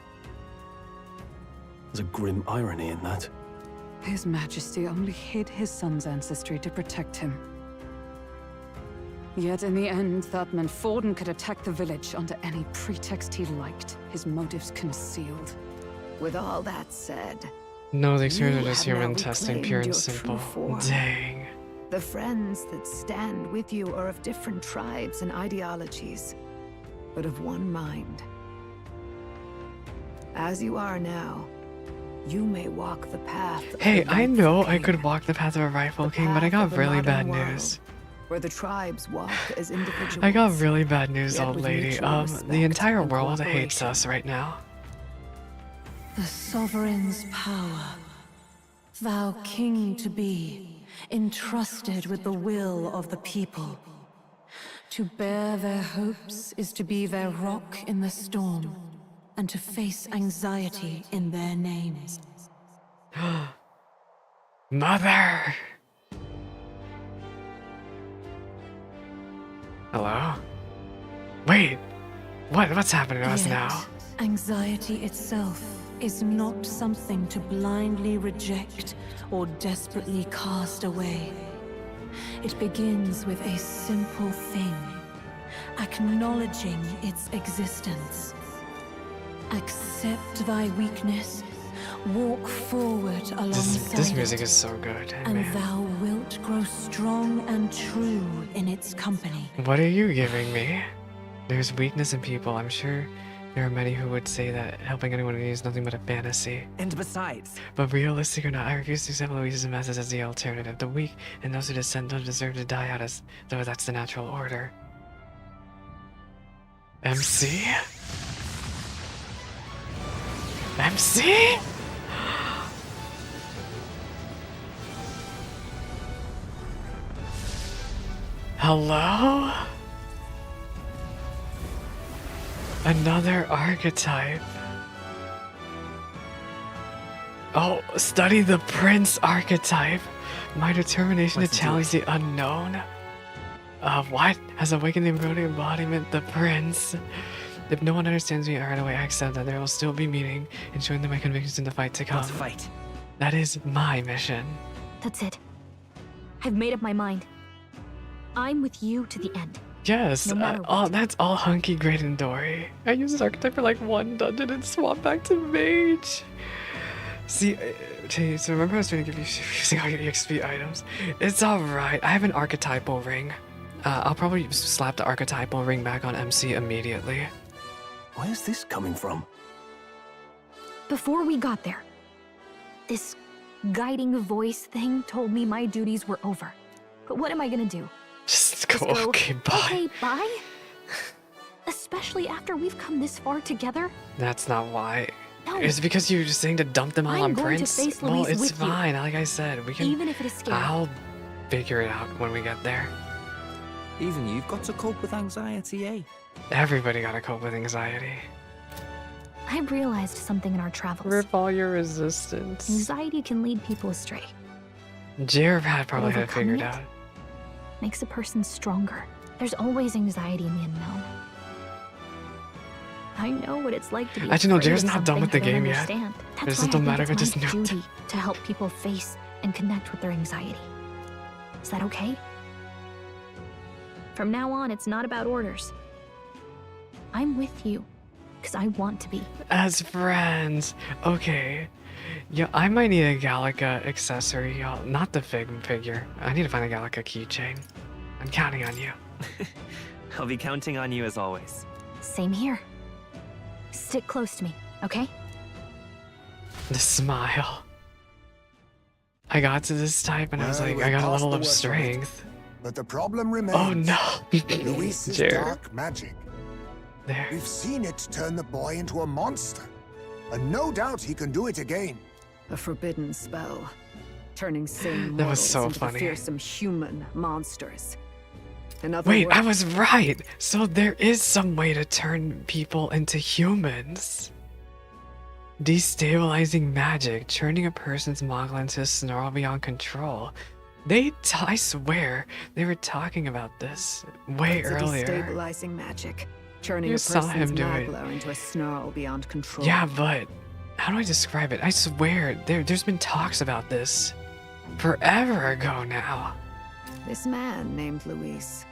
There's a grim irony in that. His Majesty only hid his son's ancestry to protect him. Yet in the end, that meant Forden could attack the village under any pretext he liked, his motives concealed. With all that said, No, the experiments you are just have now human testing, reclaimed pure and your simple. true form. Dang. The friends that stand with you are of different tribes and ideologies, but of one mind. As you are now, you may walk the path of Hey, the I rightful know I king, could walk the path of a rightful king, but I path got of a really modern bad world, news. where the tribes walk as individuals. I got really bad news, yet old with lady. mutual respect The entire and world hates cooperation. us right now. The sovereign's power. Thou king to be, entrusted with the will of the people. To bear their hopes is to be their rock in the storm, and to face anxiety in their names. Mother! Hello? Wait! What's happening to us Yet, now? anxiety itself is not something to blindly reject or desperately cast away. It begins with a simple thing, acknowledging its existence. Accept thy weakness, walk forward alongside This music it, is so good, and man. thou wilt grow strong and true in its company. What are you giving me? There's weakness in people. I'm sure There are many who would say that helping anyone in need is nothing but a fantasy. And besides... But realistic or not, I refuse to accept Louise's message as the alternative. The weak and those who dissent don't deserve to die out as though that's the natural order. MC? MC? Hello? Another archetype. Oh, study the prince archetype. My determination to challenge the unknown. What? Has awakened the embodied embodiment, the prince. If no one understands me right away, I accept that there will still be meaning in showing them my convictions in the fight to come. Let's fight. That is my mission. That's it. I've made up my mind. I'm with you to the end. Yes, No matter that's all hunky, great, and Dory. I use this archetype for like one dungeon and swap back to mage. See, so remember I was trying to give you using all your EXP items? It's alright, I have an archetypal ring. I'll probably slap the archetypal ring back on MC immediately. Where's this coming from? Before we got there, this guiding voice thing told me my duties were over. But what am I gonna do? Just go, okay, bye. Okay, bye? Especially after we've come this far together? That's not why. No. It's because you're just saying to dump them all I'm on going to Prince. face Well, Louise it's with you. fine. Like I said, we can. Even if it is scary. I'll figure it out when we get there. Even you've got to cope with anxiety, eh? Everybody gotta cope with anxiety. I realized something in our travels. Rip all your resistance. Anxiety can lead people astray. JRPG probably had it Overcoming figured it out. makes a person stronger. There's always anxiety in the unknown. I know what it's like to be Actually, no, afraid Jared's of not done with the something I don't game yet. understand. It That's doesn't why I matter think if I it's just my nuked. duty to help people face and connect with their anxiety. Is that okay? From now on, it's not about orders. I'm with you, because I want to be. As friends. Okay. Yo, I might need a Gallica accessory, y'all. Not the figure. I need to find a Gallica keychain. I'm counting on you. I'll be counting on you as always. Same here. Stick close to me, okay? The smile. I got to this type and I was like, Well, I got a we're level past of the worst of it. strength. But the problem remains. Oh no. Luis's Jared. dark magic. There. We've seen it turn the boy into a monster. And no doubt he can do it again. A forbidden spell, turning sane That was mortals so into funny. the fearsome human monsters. In other Wait, words, I was right. So there is some way to turn people into humans. Destabilizing magic, turning a person's mogul into a snarl beyond control. I swear, they were talking about this way it's a earlier. destabilizing magic, turning You a saw person's him do it. magla into a snarl beyond control. Yeah, but how do I describe it? I swear, there's been talks about this forever ago now. This man named Luis.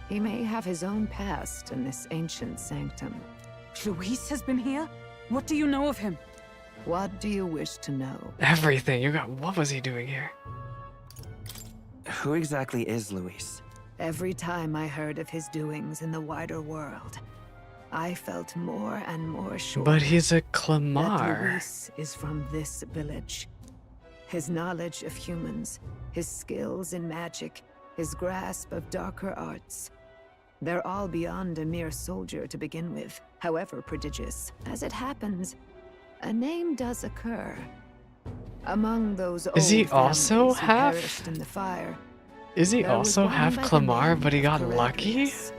He may have his own past in this ancient sanctum. Luis has been here? What do you know of him? What do you wish to know? Everything. What was he doing here? Who exactly is Luis? Every time I heard of his doings in the wider world, I felt more and more sure. But he's a that Clamar. Luis is from this village. His knowledge of humans, his skills in magic, his grasp of darker arts. They're all beyond a mere soldier to begin with, however prodigious. As it happens, a name does occur. Among those Is he old also families who half- perished in the fire, Is he there was also one half by the Clamar, name but he of got lucky? Calabria.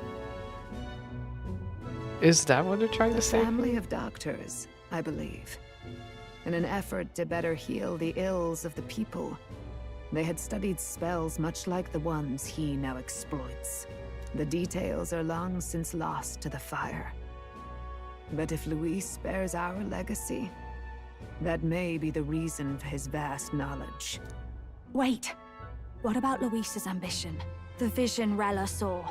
Is that what they're trying to A say? family of doctors, I believe. In an effort to better heal the ills of the people, they had studied spells much like the ones he now exploits. The details are long since lost to the fire. But if Luis bears our legacy, that may be the reason for his vast knowledge. Wait. What about Luis's ambition? The vision Rella saw?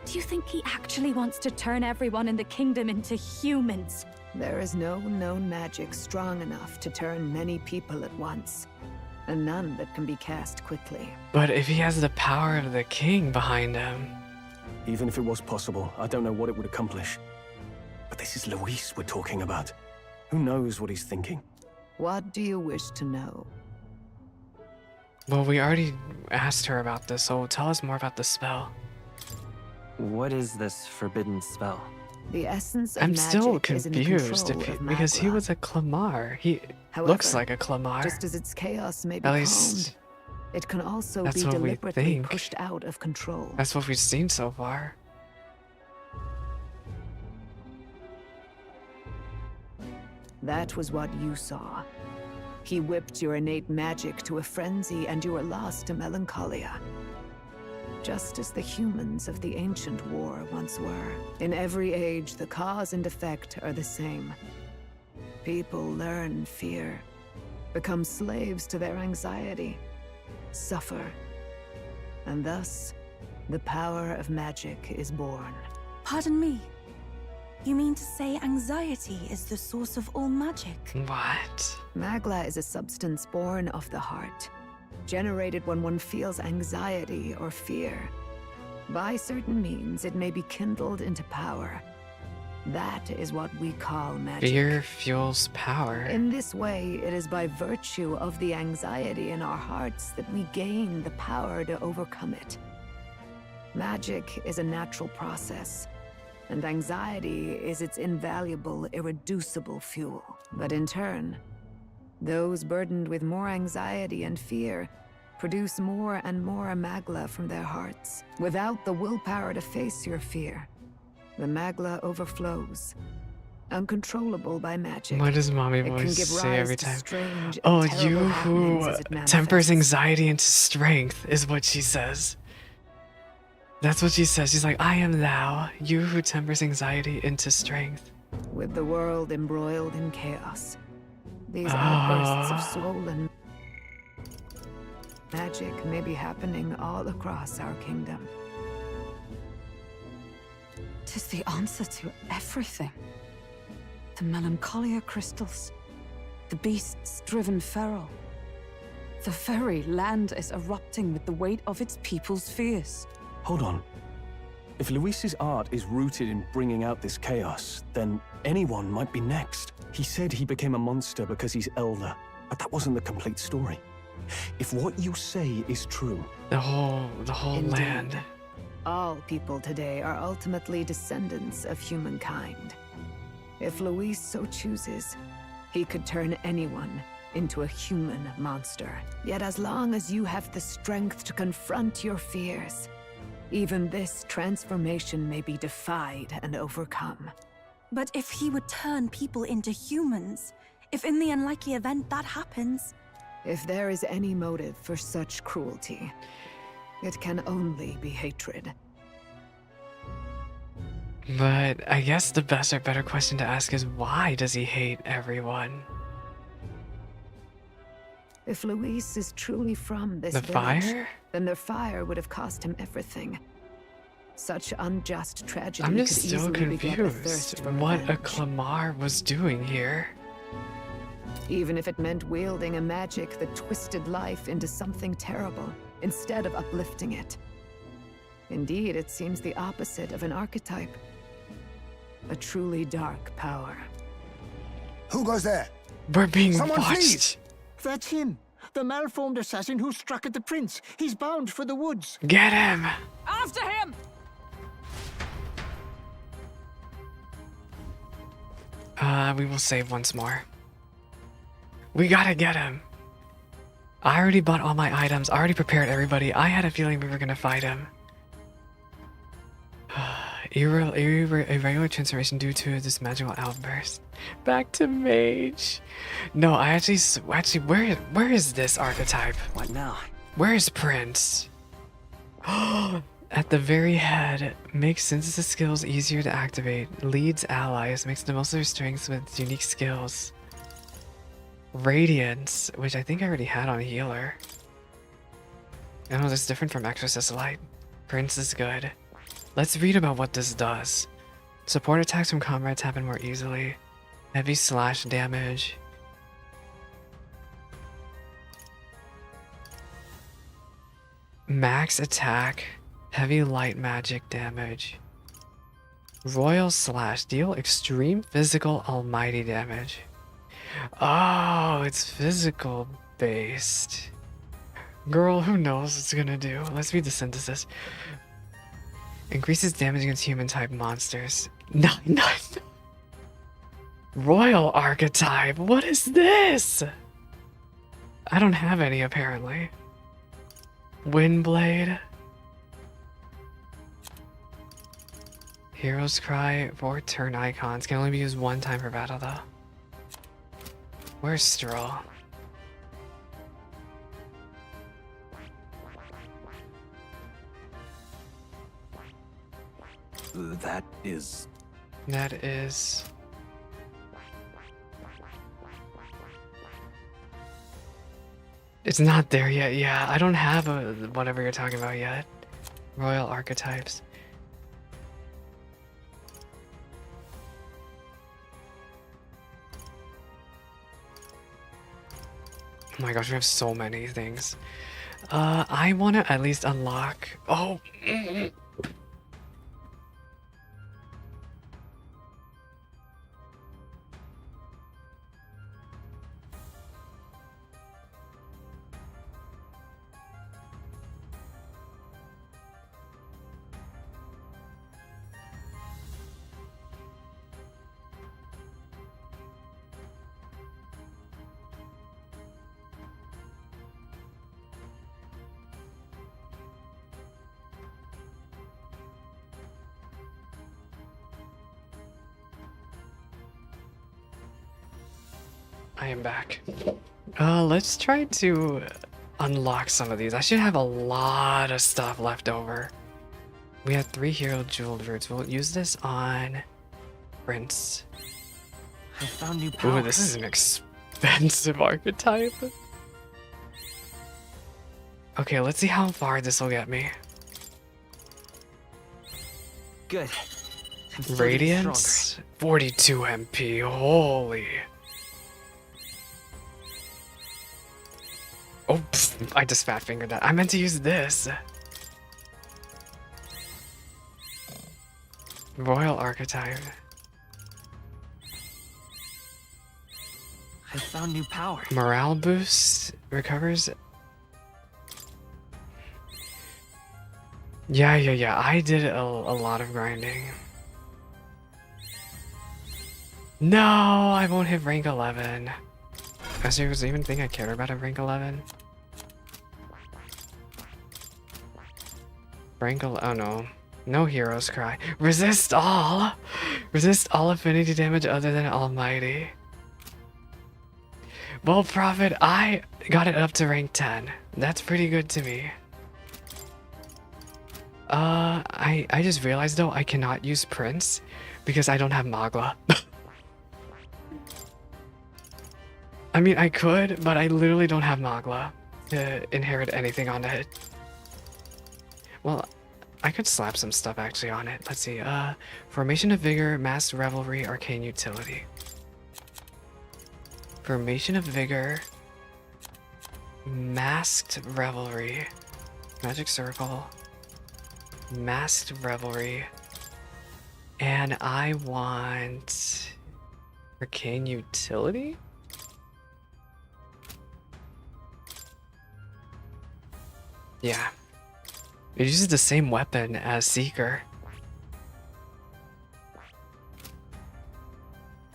Do you think he actually wants to turn everyone in the kingdom into humans? There is no known magic strong enough to turn many people at once, and none that can be cast quickly. But if he has the power of the king behind him. Even if it was possible, I don't know what it would accomplish. But this is Luis we're talking about. Who knows what he's thinking? What do you wish to know? Well, we already asked her about this, so tell us more about the spell. What is this forbidden spell? The essence of I'm magic still is in the confused control of because he Magla. was a Clamar. He However, looks like a Clamar. Just as its chaos may be At calmed, least it can also that's be what we deliberately think. pushed out of control. That's what we've seen so far. That was what you saw. He whipped your innate magic to a frenzy and you were lost to melancholia. Just as the humans of the ancient war once were. In every age, the cause and effect are the same. People learn fear, become slaves to their anxiety, suffer. And thus, the power of magic is born. Pardon me. You mean to say anxiety is the source of all magic? What? Magla is a substance born of the heart, generated when one feels anxiety or fear. By certain means, it may be kindled into power. That is what we call magic. Fear fuels power. In this way, it is by virtue of the anxiety in our hearts that we gain the power to overcome it. Magic is a natural process, and anxiety is its invaluable, irreducible fuel. But in turn, those burdened with more anxiety and fear produce more and more Magla from their hearts. Without the willpower to face your fear, the Magla overflows. Uncontrollable by magic. What does mommy it can voice give say rise every to time? strange and Oh, terrible you happenings who as it tempers manifests. anxiety into strength is what she says. That's what she says. She's like, I am thou, you who tempers anxiety into strength. With the world embroiled in chaos, these outbursts of swollen magic may be happening all across our kingdom. 'Tis the answer to everything. The melancholia crystals, the beasts driven feral. The very land is erupting with the weight of its people's fears. Hold on. If Luis's art is rooted in bringing out this chaos, then anyone might be next. He said he became a monster because he's elder, but that wasn't the complete story. If what you say is true... The whole Indeed. land. All people today are ultimately descendants of humankind. If Luis so chooses, he could turn anyone into a human monster. Yet as long as you have the strength to confront your fears, even this transformation may be defied and overcome. But if he would turn people into humans, if in the unlikely event that happens... If there is any motive for such cruelty, it can only be hatred. But I guess the best or better question to ask is why does he hate everyone? If Luis is truly from this The village, fire? then their fire would have cost him everything. Such unjust tragedy I'm could just still easily beget a thirst confused for what a revenge. Clamar was doing here. Even if it meant wielding a magic that twisted life into something terrible, instead of uplifting it. Indeed, it seems the opposite of an archetype. A truly dark power. Who goes there? We're being Someone watched. please! That's him. The malformed assassin who struck at the prince. He's bound for the woods. Get him! After him! We will save once more. We gotta get him. I already bought all my items. I already prepared everybody. I had a feeling we were gonna fight him. Irregular transformation due to this magical outburst. Back to mage. No, I actually, where is this archetype? What now? Where is Prince? At the very head, makes synthesis skills easier to activate. Leads allies, makes the most of their strengths with unique skills. Radiance, which I think I already had on healer. No, this is different from Exorcist Light. Prince is good. Let's read about what this does. Support attacks from comrades happen more easily. Heavy slash damage. Max attack. Heavy light magic damage. Royal Slash. Deal extreme physical almighty damage. Oh, it's physical based. Girl, who knows what it's gonna do? Let's read the synthesis. Increases damage against human type monsters. 9. Royal Archetype. What is this? I don't have any apparently. Windblade. Hero's Cry for turn icons. Can only be used one time per battle though. Where's Stroll? That is... It's not there yet, yeah. I don't have whatever you're talking about yet. Royal Archetypes. Oh my gosh, we have so many things. I want to at least unlock... Oh! I am back. Let's try to unlock some of these. I should have a lot of stuff left over. We have 3 hero jeweled roots. We'll use this on Prince. I found new power. Ooh, this is an expensive archetype. Okay, let's see how far this will get me. Good. Radiance? 42 MP. Holy. Oh, pfft, I just fat fingered that. I meant to use this. Royal Archetype. I found new power. Morale boost recovers. Yeah. I did a lot of grinding. No, I won't hit rank 11. I seriously even think I care about a rank 11. Oh no. No Hero's Cry. Resist all! Resist all affinity damage other than Almighty. Well, Prophet, I got it up to rank 10. That's pretty good to me. I just realized though I cannot use Prince because I don't have Magla. I mean, I could, but I literally don't have Magla to inherit anything on it. Well, I could slap some stuff actually on it. Let's see. Formation of Vigor, Masked Revelry, Arcane Utility. Formation of Vigor, Masked Revelry, Magic Circle, Masked Revelry, and I want Arcane Utility? Yeah. It uses the same weapon as Seeker.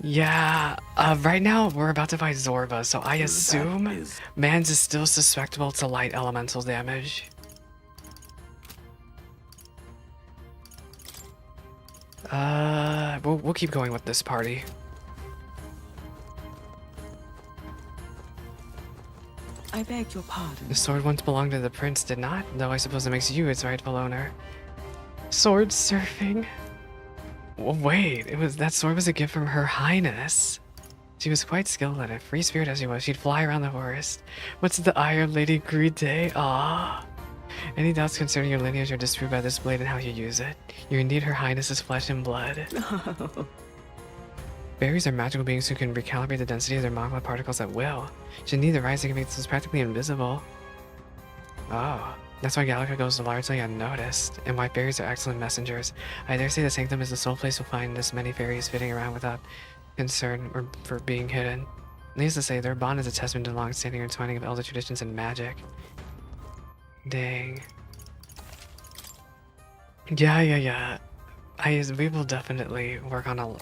Yeah, right now we're about to fight Zorba, so I assume Mans is still susceptible to light elemental damage. We'll keep going with this party. I beg your pardon. The sword once belonged to the prince, did not? Though I suppose it makes you its rightful owner. Sword surfing? Well, wait, that sword was a gift from Her Highness. She was quite skilled at it. Free spirit as she was, she'd fly around the forest. What's the ire of Lady Gride? Ah. Any doubts concerning your lineage are disproved by this blade and how you use it. You're indeed Her Highness's flesh and blood. Fairies are magical beings who can recalibrate the density of their magma particles at will. Should need the rising makes us practically invisible. Oh. That's why Gallica goes largely unnoticed, and why fairies are excellent messengers. I dare say the sanctum is the sole place you'll find this many fairies fitting around without concern or for being hidden. Needless to say, their bond is a testament to the long-standing intertwining of elder traditions and magic. Dang. Yeah. We will definitely work on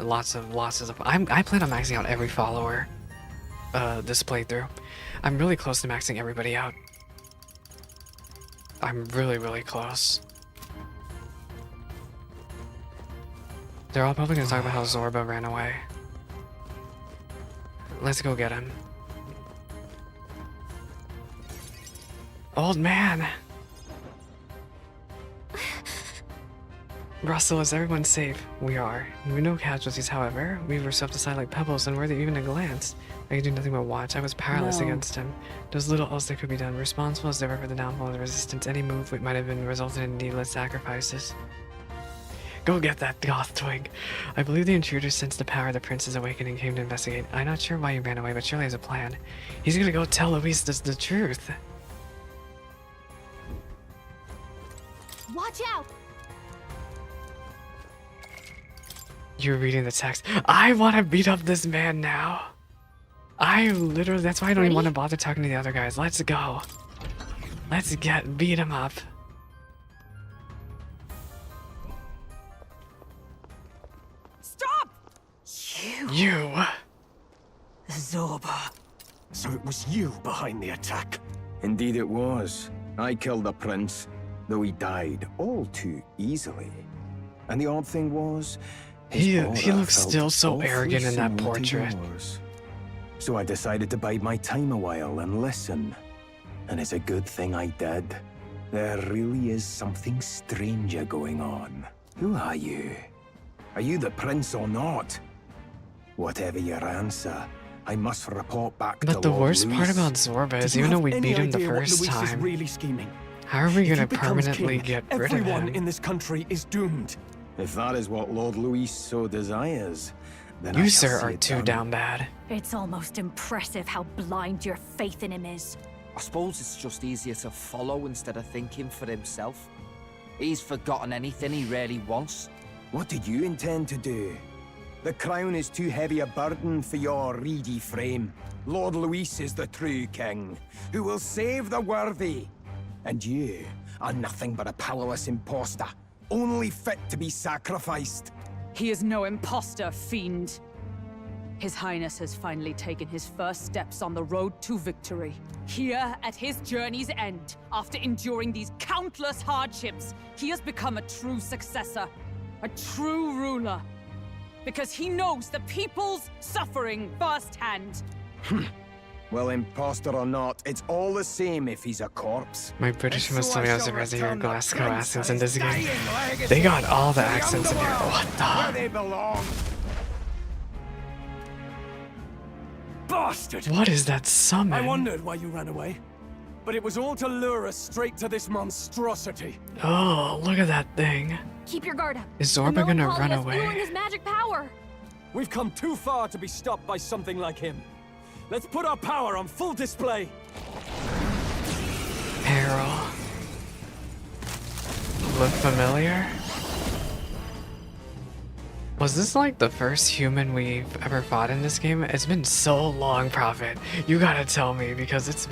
lots of. I plan on maxing out every follower this playthrough. I'm really close to maxing everybody out. I'm really close. They're all probably gonna talk about how Zorba ran away. Let's go get him. Old man! Russell, is everyone safe? We are. We no casualties, however. We were swept aside like pebbles, and worthy even a glance. I could do nothing but watch. I was powerless against him. There's little else that could be done. Responsible as they were for the downfall of the resistance, any move might have been resulted in needless sacrifices. Go get that goth twig. I believe the intruder sensed the power of the prince's awakening and came to investigate. I'm not sure why he ran away, but surely has a plan. He's gonna go tell Luis the truth. Watch out! You're reading the text. I want to beat up this man now. That's why I don't even want to bother talking to the other guys. Let's go. Let's beat him up. Stop! You. Zorba. So it was you behind the attack? Indeed it was. I killed the prince, though he died all too easily. And the odd thing was, he looks still so arrogant in that portrait. So I decided to bide my time a while and listen. And it's a good thing I did. There really is something stranger going on. Who are you? Are you the prince or not? Whatever your answer, I must report back to But the Lord worst Luis. part about Zorba is even though we beat him the first time, how are we gonna permanently get rid of him? Everyone in this country is doomed. If that is what Lord Luis so desires, then You, I shall sir, see are it too done. down bad. It's almost impressive how blind your faith in him is. I suppose it's just easier to follow instead of thinking for himself. He's forgotten anything he really wants. What did you intend to do? The crown is too heavy a burden for your reedy frame. Lord Luis is the true king, who will save the worthy. And you are nothing but a powerless imposter, only fit to be sacrificed. He is no imposter, fiend. His Highness has finally taken his first steps on the road to victory. Here, at his journey's end, after enduring these countless hardships, he has become a true successor, a true ruler. Because he knows the people's suffering firsthand. Well, imposter or not, it's all the same if he's a corpse. My British must tell me I was surprised to hear Glasgow accents in this game. They got all the accents in here. What Where the? they belong. Bastard! What is that summon? I wondered why you ran away. But it was all to lure us straight to this monstrosity. Oh, look at that thing. Keep your guard up. Is Zorba gonna run Fueling away? his magic power. We've come too far to be stopped by something like him. Let's put our power on full display. Peril. Look familiar? Was this like the first human we've ever fought in this game? It's been so long, Prophet. You gotta tell me because it's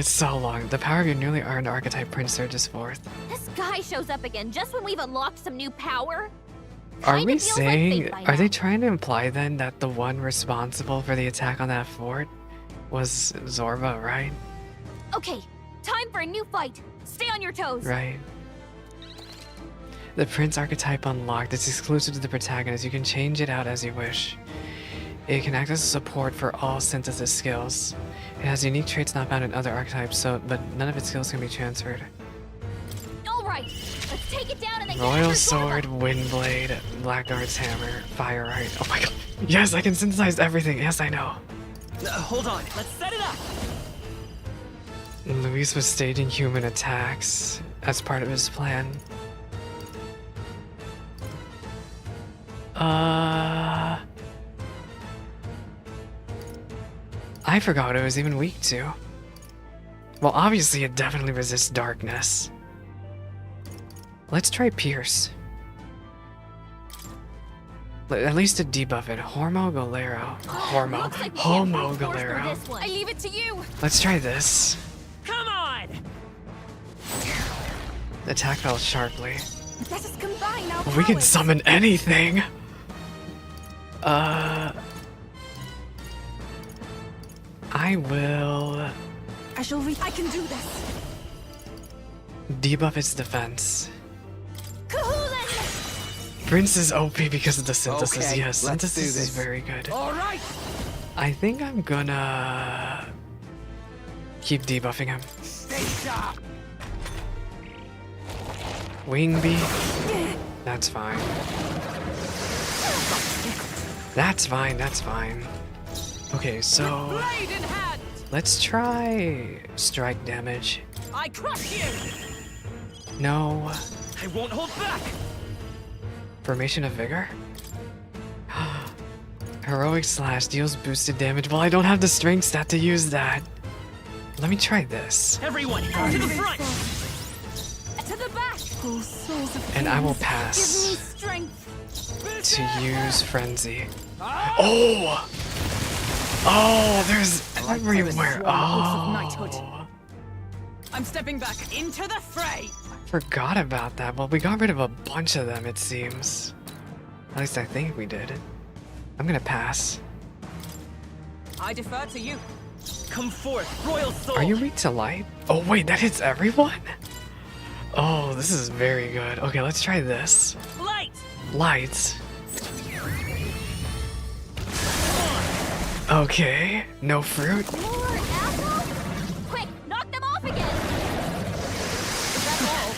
so long. The power of your newly earned archetype prince surges forth. This guy shows up again just when we've unlocked some new power. Are Kinda we feels like saying, fate by are they now. trying to imply then that the one responsible for the attack on that fort was Zorba, right? Okay, time for a new fight. Stay on your toes. Right. The Prince archetype unlocked. It's exclusive to the protagonist. You can change it out as you wish. It can act as a support for all synthesis skills. It has unique traits not found in other archetypes, but none of its skills can be transferred. All right, let's take it down and then get Royal after Sword, Windblade, Blackguard's Hammer, Firelight. Oh my god. Yes, I can synthesize everything. Yes, I know. Hold on, let's set it up. Luis was staging human attacks as part of his plan. I forgot what it was even weak to. Well, obviously it definitely resists darkness. Let's try Pierce. At least to debuff it. Homo Galero. Homo Galero. I leave it to you. Let's try this. Come on. Attack fell sharply. Let us combine our We can powers. summon anything. I will I can do this. debuff its defense. Kahoolan! Prince is OP because of the synthesis. Okay, Yes, let's do synthesis is this. very good. All right. I think I'm gonna keep debuffing him. Stay sharp. Wing beat. That's fine. That's fine. That's fine. Okay, so Blade in hand. let's try strike damage. I crush you. No. I won't hold back. Formation of Vigor? Heroic Slash deals boosted damage. Well, I don't have the strength stat to use that. Let me try this. Everyone, to the front. To the back. And I will Give me pass strength. to use Frenzy. Oh! Oh, there's everywhere. Oh. I'm stepping back into the fray. Forgot about that. Well, we got rid of a bunch of them, it seems. At least I think we did. I'm gonna pass. I defer to you. Come forth, royal soul. Are you weak to light? Oh, wait, that hits everyone? Oh, this is very good. Okay, let's try this. Light. Lights. Okay, no fruit. More apple. Quick, knock them off again. Is that all?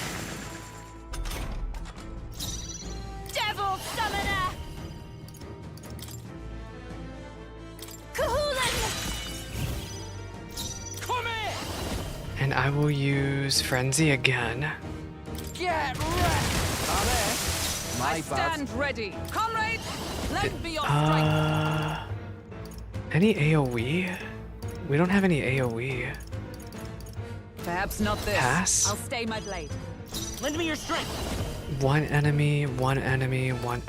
Devil summoner. Kahoolan. Come here. And I will use Frenzy again. Get ready. I stand ready. Comrades, lend me your strength. Any AoE? We don't have any AoE. Perhaps not this. Pass? I'll stay my blade. Lend me your strength. One enemy,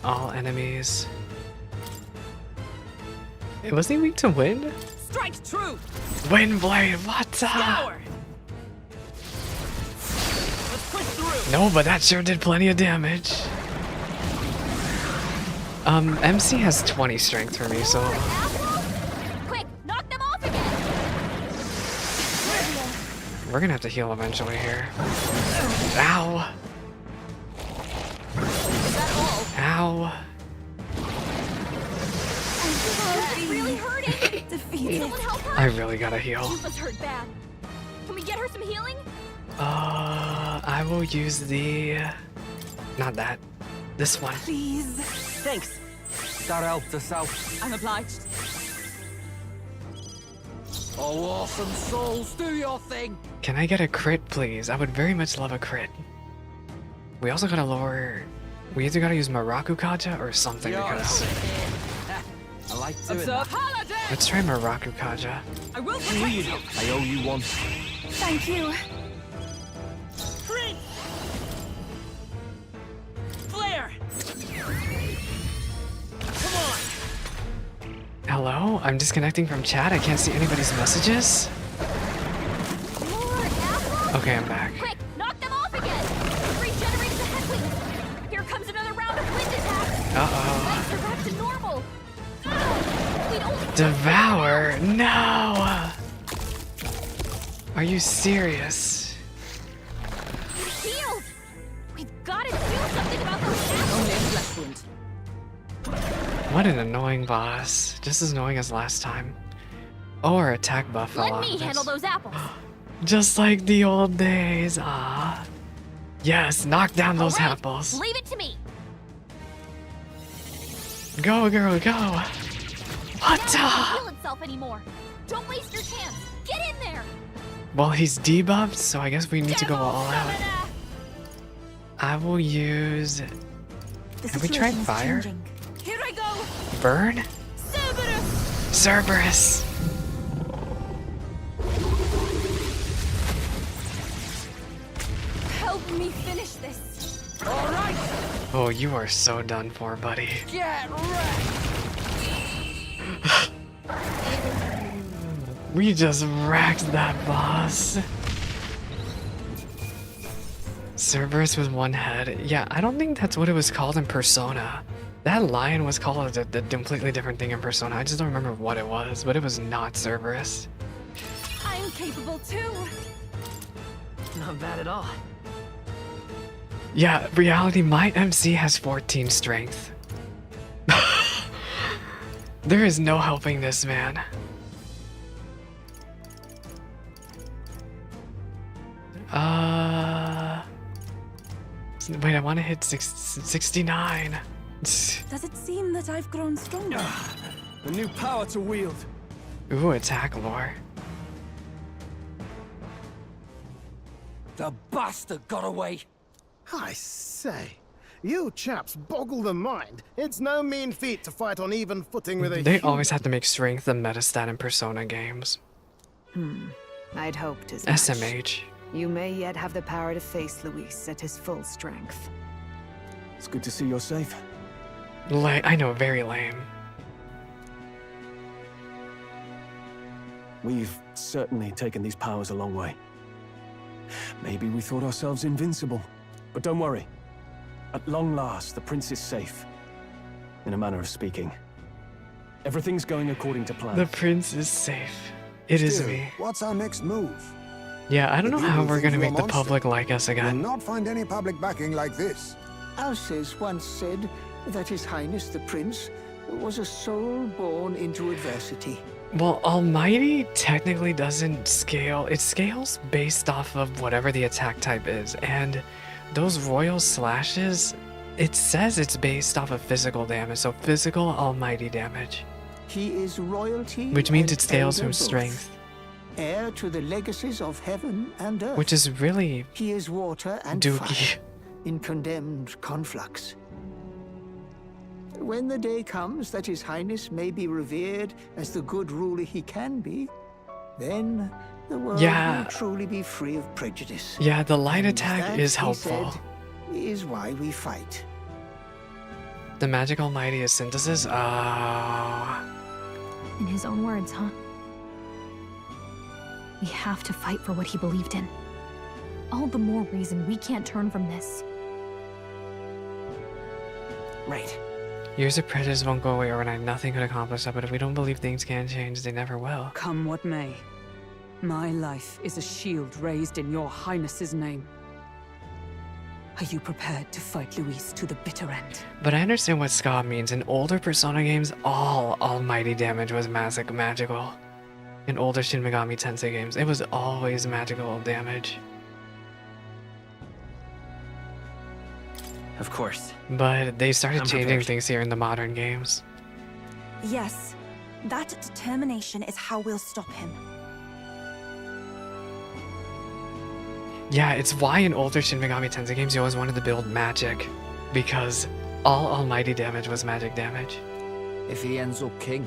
all enemies. Was he weak to wind? Strike true. Wind blade, what the? Scour. Let's push through. No, but that sure did plenty of damage. MC has 20 strength for me, so Quick, knock them off again. we're gonna have to heal eventually here. Ow! Ow! It's really hurting. Someone help her. I really gotta heal. Yufa's hurt bad. Can we get her some healing? I will use the... not that. This one. Please. Thanks. That helped us out. I'm obliged. Oh, awesome souls, do your thing. Can I get a crit, please? I would very much love a crit. We also gotta lower... we either gotta use Maraku Kaja or something because... I like doing Observe that. holiday. Let's try Maraku Kaja. I will protect you. I owe you one. Thank you. Prince. Flare. Come on. Hello? I'm disconnecting from chat. I can't see anybody's messages. More apple. Okay, I'm back. Quick, knock them off again. Regenerate the headwind. Here comes another round of wind attacks. Uh-oh. Legs are back to normal. We'd only Devour? No! Are you serious? healed. We've got to do something about those apples. Only a flesh wound. What an annoying boss. Just as annoying as last time. Oh, our attack buff fell Let off me this. handle those apples. Just like the old days. Ah. Yes, knock down those All right, apples. Leave it to me. Go, girl, go. What Now it the? won't heal itself anymore. Don't waste your chance. Get in there. Well, he's debuffed, so I guess we need to go all out. I will use... Have we tried fire? Here I go. Burn? Cerberus. Cerberus! me finish this. All right, Oh, you are so done for, buddy. get ready. We just wrecked that boss. Cerberus with one head. Yeah, I don't think that's what it was called in Persona. That lion was called a completely different thing in Persona. I just don't remember what it was, but it was not Cerberus. I'm capable too. Not bad at all. Yeah, reality, my MC has 14 strength. There is no helping this man. Wait, I want to hit 69. Does it seem that I've grown stronger? A new power to wield. Ooh, attack lore. The bastard got away. I say, you chaps boggle the mind. It's no mean feat to fight on even footing with a They human. always have to make strength the metastat in Persona games. I'd hoped as much. SMH. You may yet have the power to face Luis at his full strength. It's good to see you're safe. I know, very lame. We've certainly taken these powers a long way. Maybe we thought ourselves invincible. But don't worry. At long last, the prince is safe. In a manner of speaking. Everything's going according to plan. The prince is safe. It is Still, me. what's our next move? Yeah, I don't know The how people we're think gonna you're a make the monster. public like us You'll again. not find any public backing like this. Alces once said that His Highness the Prince was a soul born into adversity. Well, Almighty technically doesn't scale. It scales based off of whatever the attack type is. And those royal slashes, it says it's based off of physical damage. So physical Almighty damage. He is royalty, Which means and it scales elder from both, strength. heir to the legacies of heaven and earth. Which is really He is water and dookie. fire in condemned conflux. When the day comes that His Highness may be revered as the good ruler he can be, then the world Yeah. will truly be free of prejudice. Yeah, the light And attack that, is he helpful. said, is why we fight. The magic Almighty is synthesis? Oh. In his own words, huh? We have to fight for what he believed in. All the more reason we can't turn from this. Right. Years of prejudice won't go away overnight. Nothing could accomplish that, but if we don't believe things can change, they never will. Come what may. My life is a shield raised in your highness's name. Are you prepared to fight Luis to the bitter end? But I understand what Ska means. In older Persona games, all Almighty damage was magical. In older Shin Megami Tensei games, it was always magical damage. Of course. But they started I'm changing prepared. things here in the modern games. Yes, that determination is how we'll stop him. Yeah, it's why in older Shin Megami Tensei games you always wanted to build magic. Because all Almighty damage was magic damage. If he ends up king,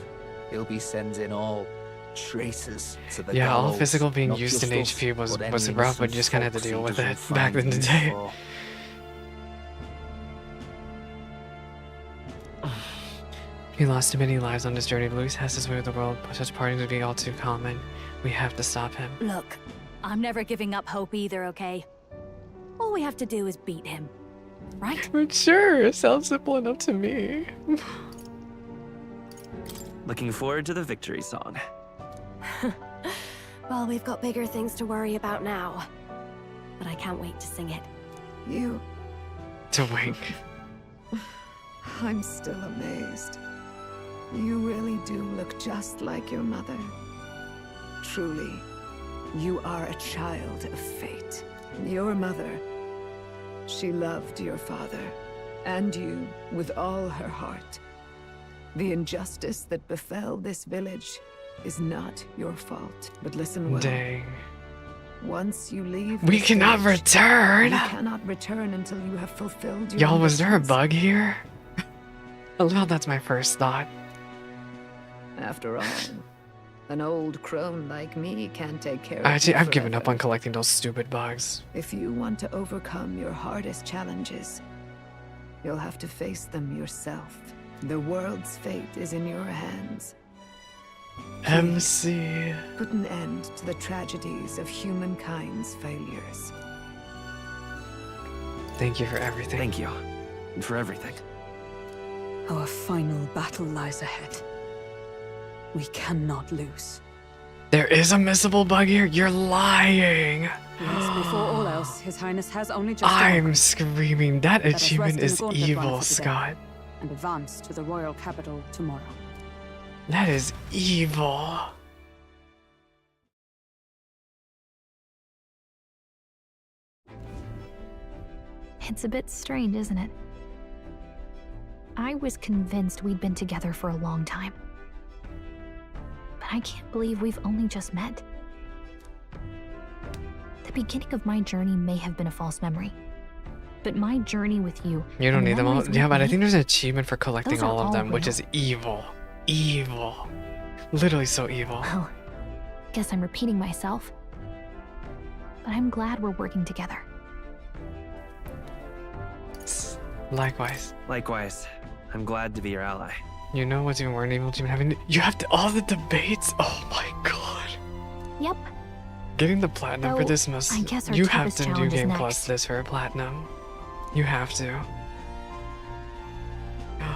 he'll be sending all traces to the Yeah, all gallows. physical being Not used in just us, HP was but rough, any but you innocent just kind of had folks to deal he with doesn't it back in find the use day. for. He lost too many lives on this journey. If Luis has his way with the world, such partings would be all too common. We have to stop him. Look, I'm never giving up hope either, okay? All we have to do is beat him, right? But sure, it sounds simple enough to me. Looking forward to the victory song. Well, we've got bigger things to worry about now. But I can't wait to sing it. You... To wink. I'm still amazed. You really do look just like your mother. Truly, you are a child of fate. Your mother, she loved your father, and you with all her heart. The injustice that befell this village is not your fault. But listen well. Dang. Once you leave We this cannot village, return! You cannot return until you have fulfilled your Y'all, was there a ambitions. bug here? Well, that's my first thought. After all, An old crone like me can't take care of Actually, you I've given up forever. on collecting those stupid bugs. If you want to overcome your hardest challenges, you'll have to face them yourself. The world's fate is in your hands. MC. Put an end to the tragedies of humankind's failures. Thank you for everything. Thank you. And for everything. Our final battle lies ahead. We cannot lose. There is a missable bug here? You're lying! Yes, before all else, His Highness has only just I'm screaming. That Let us achievement rest is in the gauntlet run evil, for today, Scott. and advance to the royal capital tomorrow. That is evil. It's a bit strange, isn't it? I was convinced we'd been together for a long time. But I can't believe we've only just met. The beginning of my journey may have been a false memory. But my journey with you... You don't and need them all? memories Yeah, with but I me, think there's an achievement for collecting those are all of all them, which real. is evil. Evil. Literally so evil. Well, guess I'm repeating myself. But I'm glad we're working together. Likewise. Likewise. I'm glad to be your ally. You know what's even more evil to having you have all the debates? Oh my god. Yep. Getting the platinum for Though, this must I guess our you have toughest to do challenge is Game next. Plus this for a platinum. You have to.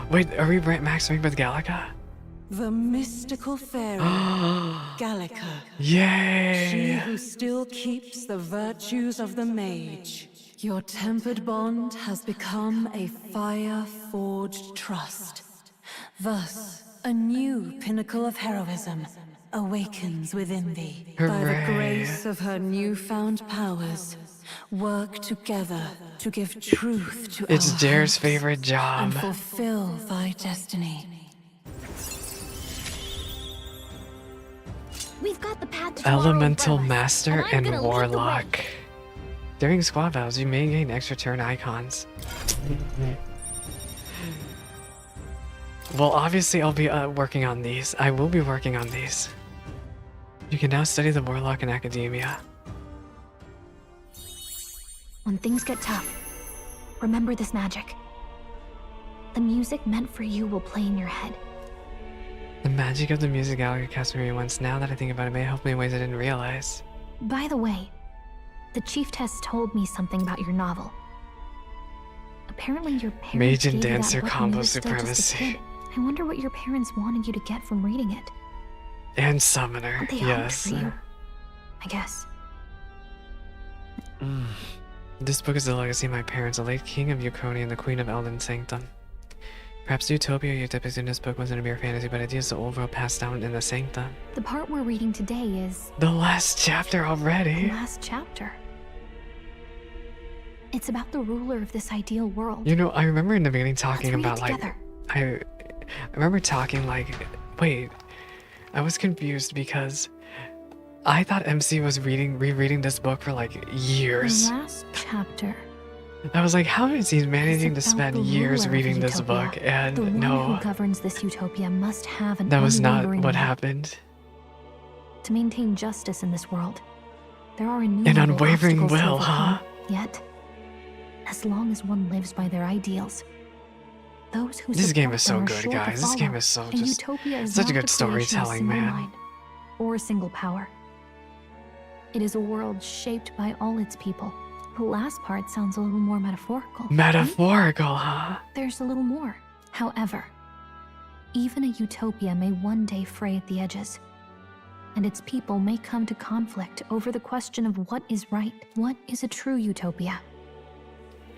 Wait, are we maxing with Gallica? The mystical fairy, Gallica. Yay! She who still keeps the virtues of the mage. Your tempered bond has become a fire-forged trust. Thus, a new pinnacle of heroism awakens within thee. By the Hooray. grace of her newfound powers, work together to give truth to It's our Jared's hopes favorite job. and fulfill thy destiny. We've got the path to tomorrow Elemental in front of us, Master and I'm and gonna lead the way. Warlock. During squad battles, you may gain extra turn icons. Well, obviously I'll be working on these. I will be working on these. You can now study the Warlock in Academia. When things get tough, remember this magic. The music meant for you will play in your head. The magic of the music gallery cast me once. Now that I think about it, may help me in ways I didn't realize. By the way, the chiefess told me something about your novel. Apparently your parents Mage and gave you that Dancer book when combo you were still just a supremacy. kid. I wonder what your parents wanted you to get from reading it. And Summoner, What they yes. hoped for you, I guess. This book is the legacy of my parents, the late King of Yukoni and the Queen of Elden Sanctum. Perhaps the utopia you depicted in this book wasn't a mere fantasy, but ideas the old world passed down in the Sanctum. The part we're reading today is The last chapter the already. last chapter. It's about the ruler of this ideal world. You know, I remember in the beginning talking read it about like together. I remember talking like, wait, I was confused because I thought MC was rereading this book for like years. The last chapter. I was like, how is he managing to It's spend about the years ruler of reading the this utopia. book? And The one no, who governs this utopia must have an that was not unwavering what will. happened. To maintain justice in this world, there are An innumerable unwavering obstacles to will, huh? overcome. Yet, as long as one lives by their ideals, those who This game support is so them are good, sure to guys. This game follow. is so And just utopia is such a not good the creation of a storytelling, single man. mind or a single power. It is a world shaped by all its people. The last part sounds a little more metaphorical. Metaphorical, huh? There's a little more. However, even a utopia may one day fray at the edges, and its people may come to conflict over the question of what is right. What is a true utopia?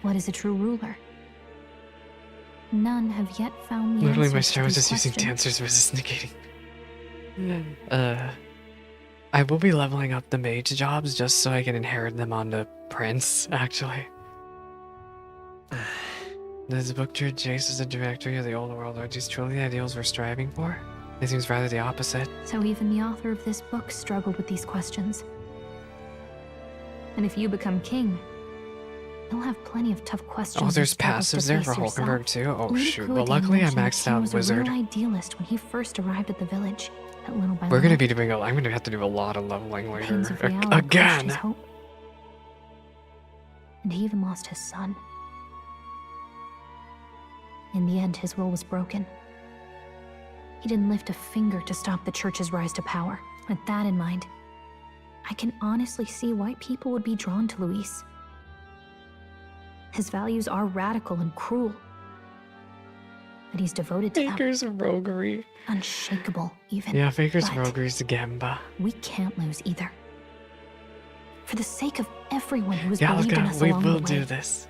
What is a true ruler? None have yet found the Literally, my answers to strat was these just using questions. dancers versus negating. I will be leveling up the mage jobs just so I can inherit them onto Prince, actually. Does the book treat Jace as a directory of the old world? Are these truly the ideals we're striving for? It seems rather the opposite. So even the author of this book struggled with these questions. And if you become king, You'll have plenty of tough questions. Oh, there's and struggles to passives there face for Hulkenberg too? Oh Lady shoot. Well, Cruiday luckily I mentioned maxed he out was Wizard. a real idealist when he first arrived at the village. That little by We're gonna little, be doing I'm gonna have to do a lot of leveling the later. pains of reality crushed Again! his hope. And he even lost his son. In the end, his will was broken. He didn't lift a finger to stop the church's rise to power. With that in mind, I can honestly see why people would be drawn to Luis. His values are radical and cruel. But he's devoted to Faker's roguery. Unshakable, even. Yeah, Faker's But roguery's Gamba. we can't lose either. For the sake of everyone who has Yeah, believed in us we along will the way. do this.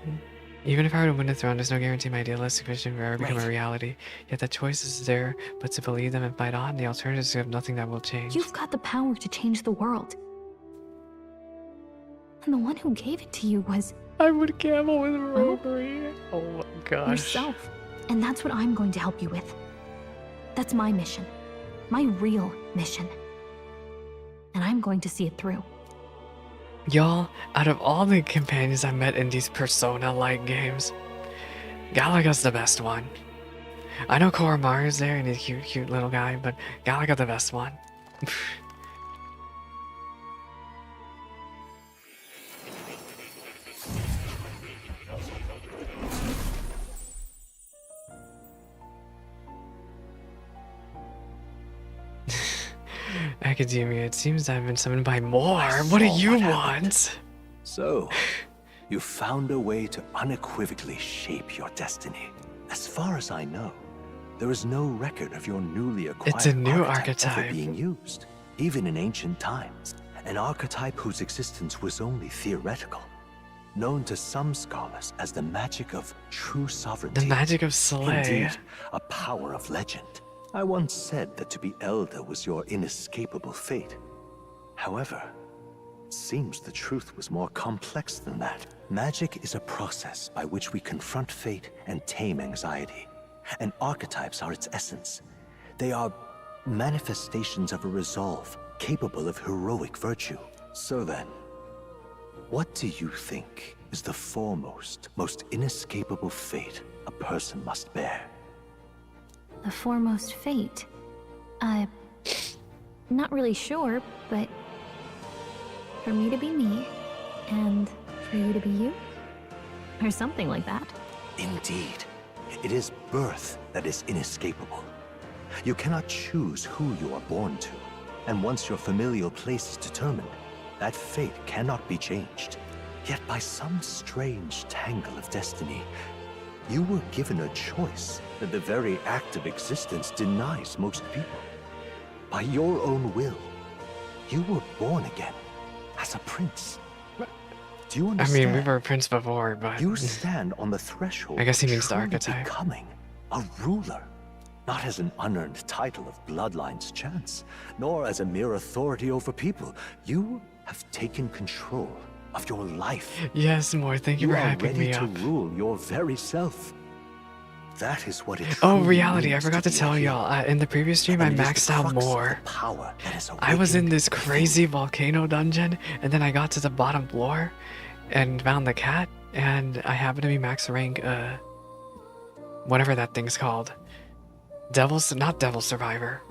Even if I were to win the throne, there's no guarantee my idealistic vision will ever become a reality. Yet the choice is there, but to believe them and fight on, the alternatives have nothing that will change. You've got the power to change the world. And the one who gave it to you was... I would gamble with roguery. Oh my gosh. Yourself. And that's what I'm going to help you with. That's my mission. My real mission. And I'm going to see it through. Y'all, out of all the companions I met in these Persona-like games, Galaga's the best one. I know Koromaru's there and he's a cute little guy, but Galaga the best one. Academia, it seems I've been summoned by more. What do you want? So, you found a way to unequivocally shape your destiny. As far as I know, there is no record of your newly acquired It's a new archetype ever archetype. being used, even in ancient times. An archetype whose existence was only theoretical, known to some scholars as the magic of true sovereignty. The magic of Slay. Indeed, a power of legend. I once said that to be elder was your inescapable fate. However, it seems the truth was more complex than that. Magic is a process by which we confront fate and tame anxiety. And archetypes are its essence. They are manifestations of a resolve capable of heroic virtue. So then, what do you think is the foremost, most inescapable fate a person must bear? The foremost fate? Not really sure, but... for me to be me, and for you to be you? Or something like that. Indeed. It is birth that is inescapable. You cannot choose who you are born to. And once your familial place is determined, that fate cannot be changed. Yet by some strange tangle of destiny, you were given a choice that the very act of existence denies most people. By your own will, you were born again as a prince. Do you I understand? mean, we were a prince before, but... You stand on the threshold I guess he of means the truly archetype. becoming a ruler. Not as an unearned title of bloodline's chance, nor as a mere authority over people. You have taken control of your life. Yes, more. Thank you for are hyping ready me to up. rule your very self. That is what it Oh, truly reality, I means forgot to be a tell hero. y'all, in the previous stream I And it is the maxed out crux of more. the power that is I was in awakened this crazy volcano dungeon, and then I got to the bottom floor, and found the cat, and I happened to be max rank, whatever that thing's called. Not Devil Survivor.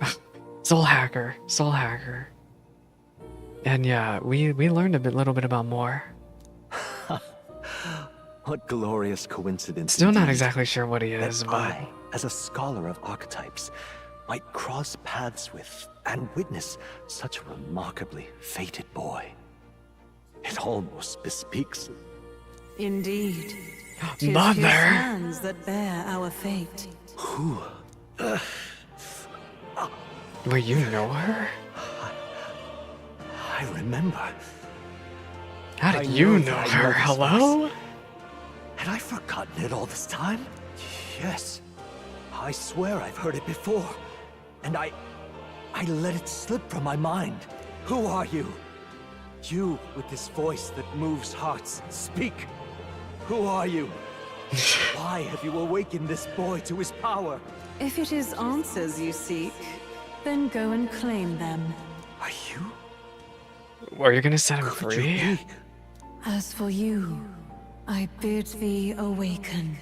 Soul Hacker. And yeah, we learned a little bit about more. What glorious coincidence. Still not indeed, exactly sure what he that is, but... I, as a scholar of archetypes, might cross paths with and witness such a remarkably fated boy. It almost bespeaks... Indeed. 'Tis Mother! his hands that bear our fate. Who? Wait, you know her? I remember. How did I you know that I her? this Hello? voice. Had I forgotten it all this time? Yes. I swear I've heard it before. And I let it slip from my mind. Who are you? You with this voice that moves hearts. Speak. Who are you? Why have you awakened this boy to his power? If it is answers you seek, then go and claim them. Are you? Are you gonna set him Could free? you be? As for you, I bid thee awaken.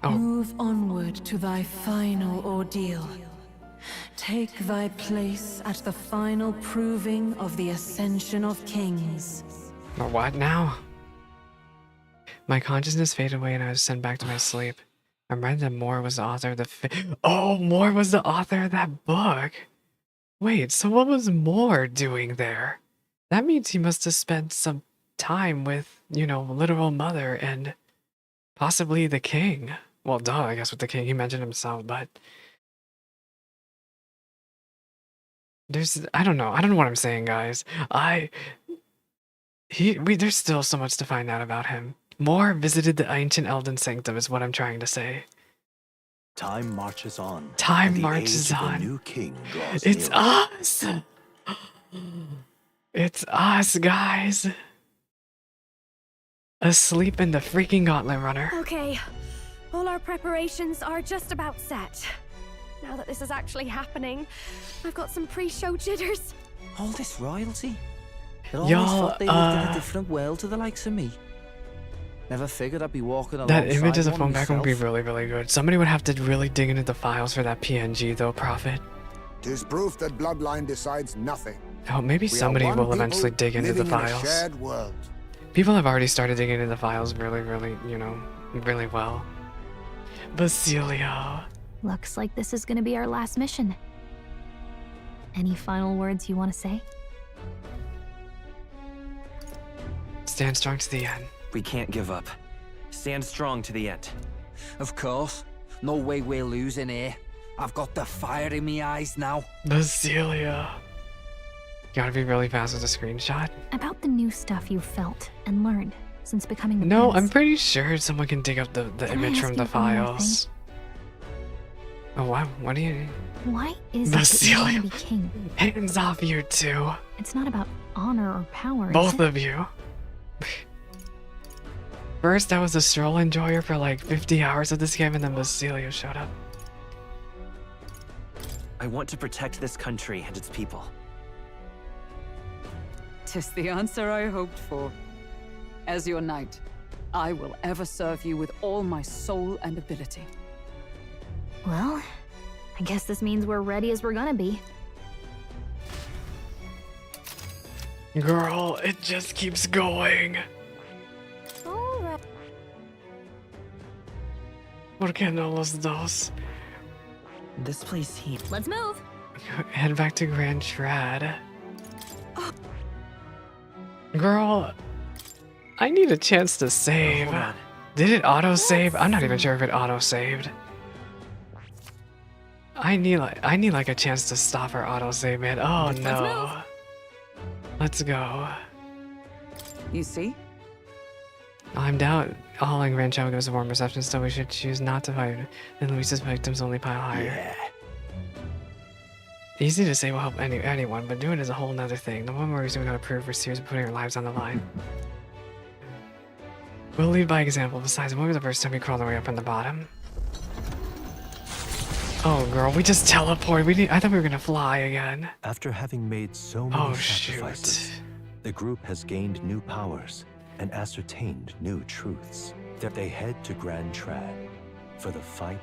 Oh. Move onward to thy final ordeal. Take thy place at the final proving of the ascension of kings. What now? My consciousness faded away and I was sent back to my sleep. I read that Moore was the author of Moore was the author of that book! Wait, so what was Moore doing there? That means he must have spent some time with, literal mother and possibly the king. Well, duh, I guess with the king, he mentioned himself, but... I don't know what I'm saying, guys. There's still so much to find out about him. Moore visited the ancient Elden Sanctum is what I'm trying to say. Time marches on. Time marches on. The new king draws It's nearer. us! It's us, guys! Asleep in the freaking Gauntlet Runner. Okay, all our preparations are just about set. Now that this is actually happening, I've got some pre-show jitters. All this royalty? I always Y'all, thought they lived in a different world to the likes of me. Never figured I'd be walking alongside That image as a one phone back would be myself. really, really good. Somebody would have to really dig into the files for that PNG, though, Prophet. 'Tis proof that bloodline decides nothing. Oh, maybe We are somebody one will people eventually dig into the living in a files. shared world. People have already started digging into the files really, really, really well. Basilio. Looks like this is gonna be our last mission. Any final words you want to say? Stand strong to the end. We can't give up. Stand strong to the end. Of course. No way we're losing here. I've got the fire in my eyes now. Basilio. Gotta be really fast with a screenshot. About the new stuff you felt and learned since becoming the No, prince. I'm pretty sure someone can dig up the Can I image ask from you the one more files. Oh, wow. What do you... Why is it that you want to be king? Hands off, you two. It's not about honor or power, Both is it? of you. First, I was a stroll enjoyer for like 50 hours of this game, and then Basilio showed up. I want to protect this country and its people. 'Tis the answer I hoped for. As your knight, I will ever serve you with all my soul and ability. Well, I guess this means we're ready as we're gonna be. Girl, it just keeps going. Alright. ¿Por qué no los dos? This place seems... Let's move! Head back to Grand Trad. Girl, I need a chance to save. hold on. Did it auto-save? I'm not even sure if it auto-saved. I need like a chance to stop our auto-save, man. Oh no. Let's go. You see? I'm down. All in Grand Chad gives a warm reception, so we should choose not to fight. Then Luis's victims only pile higher. Yeah. Easy to say will help anyone, but doing it is a whole nother thing. The one more reason we gotta prove we're serious about putting our lives on the line. We'll lead by example. Besides, when was the first time we crawled our way up on the bottom? Oh, girl, we just teleported. I thought we were gonna fly again. After having made so many Oh, sacrifices, the group has gained new powers and ascertained new truths. That they head to Grand Trad, for the fight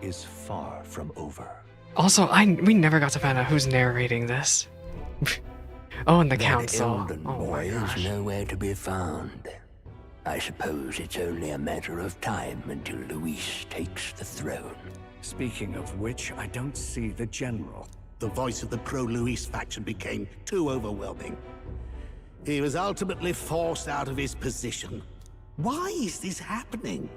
is far from over. Also, we never got to find out who's narrating this. Oh, and the council. Elden Oh my boy gosh. is nowhere to be found. I suppose it's only a matter of time until Luis takes the throne. Speaking of which, I don't see the general. The voice of the pro-Luis faction became too overwhelming. He was ultimately forced out of his position. Why is this happening?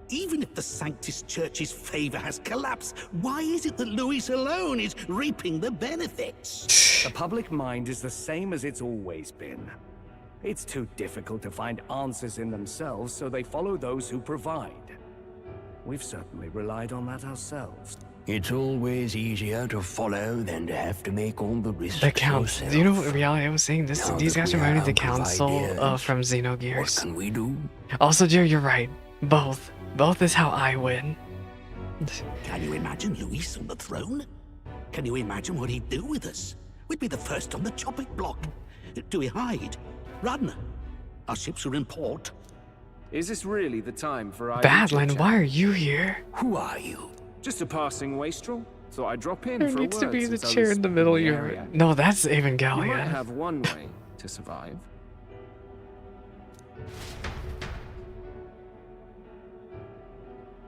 Even if the Sanctus Church's favor has collapsed, why is it that Luis alone is reaping the benefits? The public mind is the same as it's always been. It's too difficult to find answers in themselves, so they follow those who provide. We've certainly relied on that ourselves. It's always easier to follow than to have to make all the risks The council. yourself. You know what reality I was saying? These Now guys that we remind me of the are out of council ideas, from Xenogears. What can we do? Also, Jerry, you're right. Both. Both is how I win. Can you imagine Luis on the throne? Can you imagine what he'd do with us? We'd be the first on the chopping block. Do we hide? Run? Our ships are in port. Is this really the time for idle Badland, chit-chat? why are you here? Who are you? Just a passing wastrel. Thought I'd drop in There for a needs word to be the since I chair was in the middle of your... area. No, that's You might Evangelion. have one way to survive.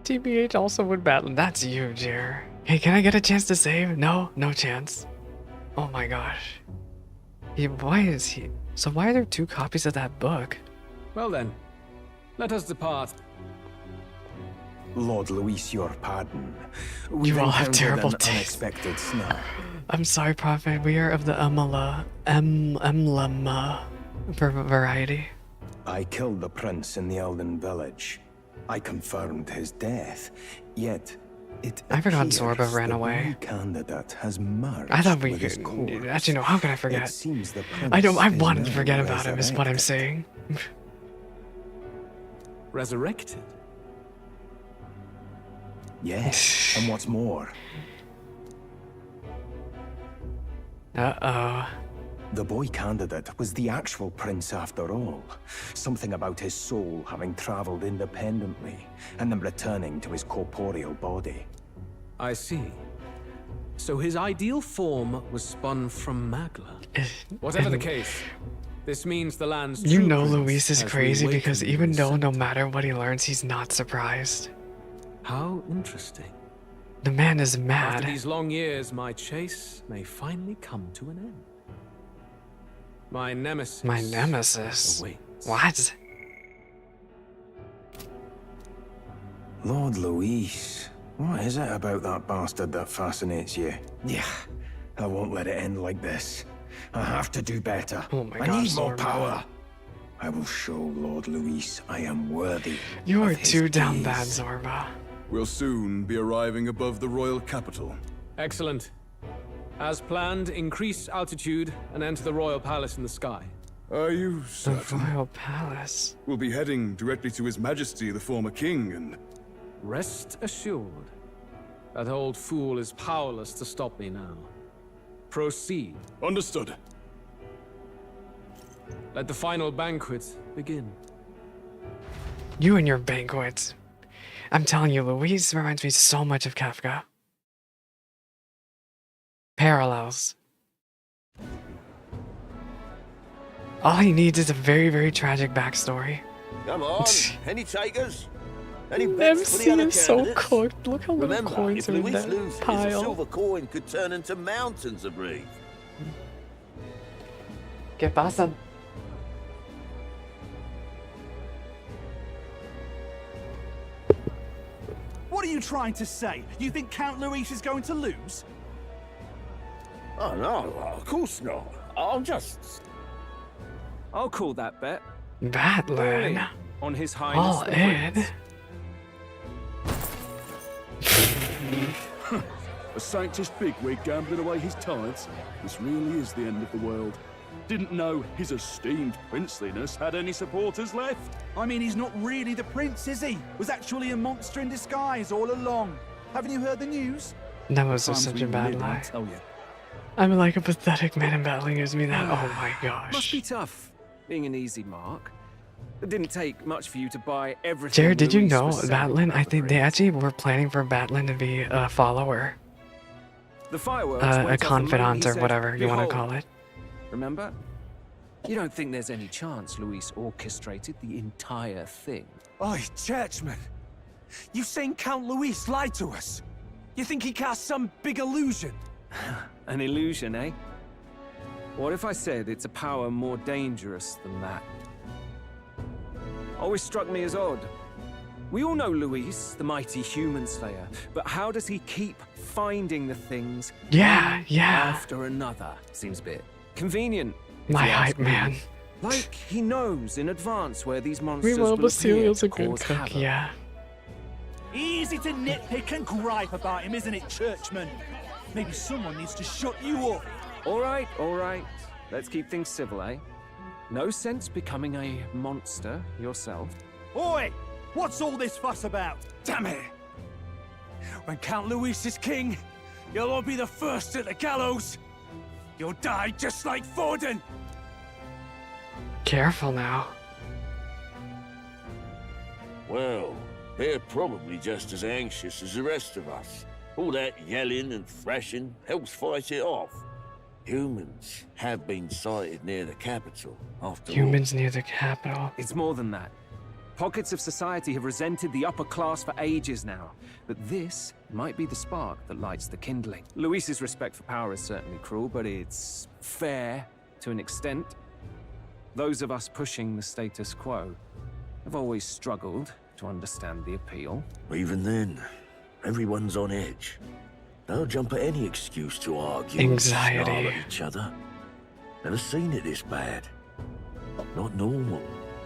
TBH also would Badland. That's you, Jer. Hey, can I get a chance to save? No, no chance. Oh my gosh. Why is he... So why are there 2 copies of that book? Well then, let us depart. Lord Luis, your pardon. You all have terrible an taste. unexpected snag. I'm sorry, Prophet. We are of the Emlama variety. I killed the prince in the Elden village. I confirmed his death. Yet, it I forgot appears Zorba ran the away. new candidate has merged I thought we with his could... corpse. Actually, no, how could I forget? It seems the I prince is wanted to now forget about him, is what I'm resurrected. saying. Resurrected? Yes, and what's more, Uh-oh. the boy candidate was the actual prince after all. Something about his soul having traveled independently and then returning to his corporeal body. I see. So his ideal form was spun from Magla. Whatever the case, this means the land's You true know prince Luis is has crazy reawakened because in even his though son. no matter what he learns, he's not surprised. How interesting. The man is After mad. these long years, my chase may finally come to an end. My nemesis. My nemesis? awaits. What? Lord Luis, what is it about that bastard that fascinates you? Yeah, I won't let it end like this. I have to do better. Oh my I God, need more Zorba. power. I will show Lord Luis I am worthy. You are of his too down gaze. bad, Zorba. We'll soon be arriving above the royal capital. Excellent. As planned, increase altitude and enter the royal palace in the sky. Are you The certain? royal palace. We'll be heading directly to His Majesty, the former king, and... Rest assured, that old fool is powerless to stop me now. Proceed. Understood. Let the final banquet begin. You and your banquets. I'm telling you, Luis reminds me so much of Kafka. Parallels. All he needs is a very, very tragic backstory. Come on, any takers? Any bets for the MC other is so candidates? cooked. Look how little Remember, coins if are in Luis that loses, a pile. silver coin could turn into mountains of Reef. ¿Qué pasa? What are you trying to say? You think Count Luis is going to lose? Oh no, of course not. I'm just... I'll call that bet. Badland. On His Highness All the in. Prince. A sanctish bigwig gambling away his tithes? This really is the end of the world. Didn't know his esteemed princeliness had any supporters left. I mean, he's not really the prince, is he? Was actually a monster in disguise all along. Haven't you heard the news? That was Times such we a bad live, I lie. tell you. I'm like a pathetic man in battling gives me that. Oh my gosh. Must be tough, being an easy mark. It didn't take much for you to buy everything. Jared, did you Luis know was saying Batlin? about I the think they prince. actually were planning for Batlin to be a follower. The fireworks A went off the moment confidant he or said, whatever you want to "Behold." call it. Remember? You don't think there's any chance Luis orchestrated the entire thing? Oi, churchman. You saying Count Luis lied to us? You think he cast some big illusion? An illusion, eh? What if I said it's a power more dangerous than that? Always struck me as odd. We all know Luis, the mighty human slayer, but how does he keep finding the things Yeah, one yeah. after another? Seems a bit convenient. if My you ask hype me. man. Like he knows in advance where these monsters Meanwhile, will appear Basilia's to a good cause cook, havoc. yeah. Easy to nitpick and gripe about him, isn't it, Churchman? Maybe someone needs to shut you up. All right, all right. Let's keep things civil, eh? No sense becoming a monster yourself. Oi! What's all this fuss about? Damn it! When Count Luis is king, you'll all be the first at the gallows. You'll die just like Forden. Careful now. Well, they're probably just as anxious as the rest of us. All that yelling and thrashing helps fight it off. Humans have been sighted near the capital, after all. Humans near the capital. It's more than that. Pockets of society have resented the upper class for ages now, but this might be the spark that lights the kindling. Luis's respect for power is certainly cruel, but it's fair to an extent. Those of us pushing the status quo have always struggled to understand the appeal. Even then, everyone's on edge. They'll jump at any excuse to argue Anxiety. and snarl at each other. Never seen it this bad. Not normal,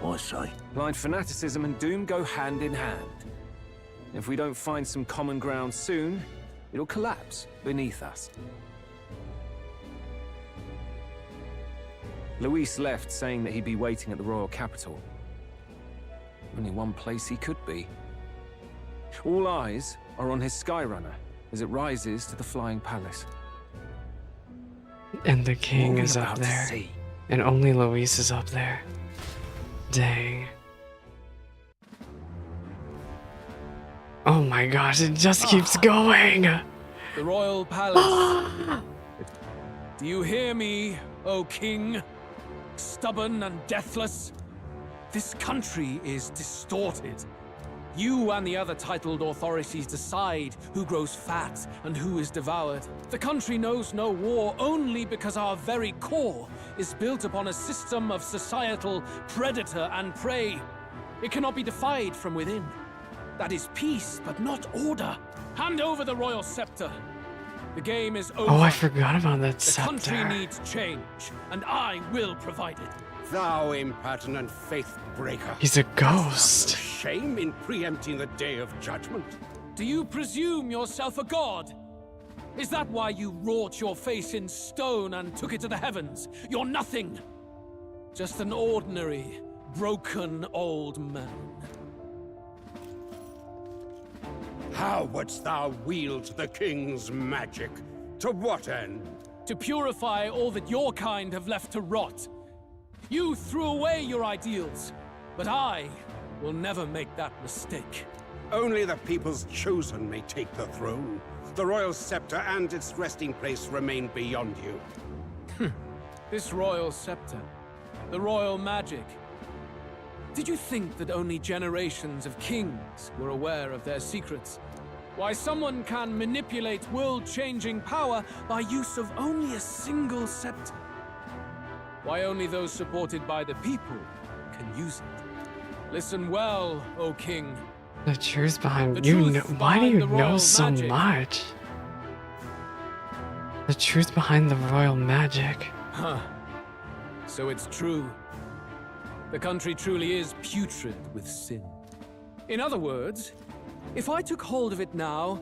I say. Blind fanaticism and doom go hand in hand. If we don't find some common ground soon, it'll collapse beneath us. Luis left saying that he'd be waiting at the royal capital. Only one place he could be. All eyes are on his Skyrunner as it rises to the flying palace. And the king What are we is up about to there. see? And only Luis is up there. Dang. Oh my gosh, it just keeps going. The royal palace. Do you hear me, O king? Stubborn and deathless? This country is distorted. You and the other titled authorities decide who grows fat and who is devoured. The country knows no war only because our very core is built upon a system of societal predator and prey. It cannot be defied from within. That is peace, but not order. Hand over the royal scepter. The game is over. Oh, I forgot about that The country scepter. needs change, and I will provide it. Thou impertinent faith breaker. He's a ghost. Shame in preempting the day of judgment. Do you presume yourself a god? Is that why you wrought your face in stone and took it to the heavens? You're nothing. Just an ordinary, broken old man. How wouldst thou wield the king's magic? To what end? To purify all that your kind have left to rot. You threw away your ideals, but I will never make that mistake. Only the people's chosen may take the throne. The royal scepter and its resting place remain beyond you. This royal scepter, the royal magic. Did you think that only generations of kings were aware of their secrets? Why someone can manipulate world-changing power by use of only a single scepter? Why only those supported by the people can use it? Listen well, O king. The truth behind The you truth know, why do behind you the know royal so magic. much? The truth behind the royal magic. Huh. So it's true. The country truly is putrid with sin. In other words, if I took hold of it now,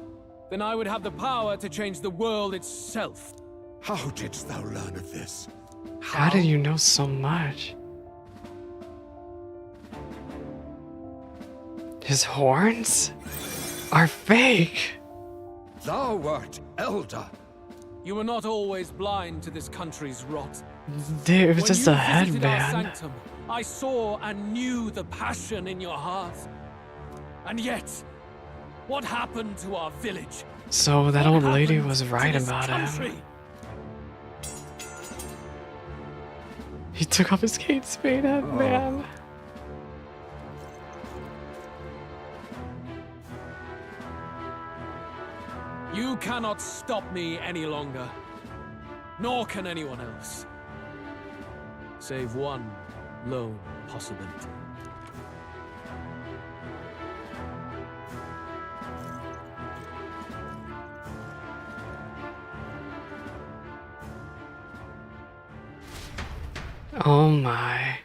then I would have the power to change the world itself. How didst thou learn of this? How did you know so much? His horns are fake. Thou wert elder. You were not always blind to this country's rot. Dude, it was When just you a visited our headband. sanctum, I saw and knew the passion in your heart. And yet, what happened to our village? So that What old lady happened was to right this about country? him. He took off his Kate Spade headband. You cannot stop me any longer. Nor can anyone else. Save one lone possibility. Oh my.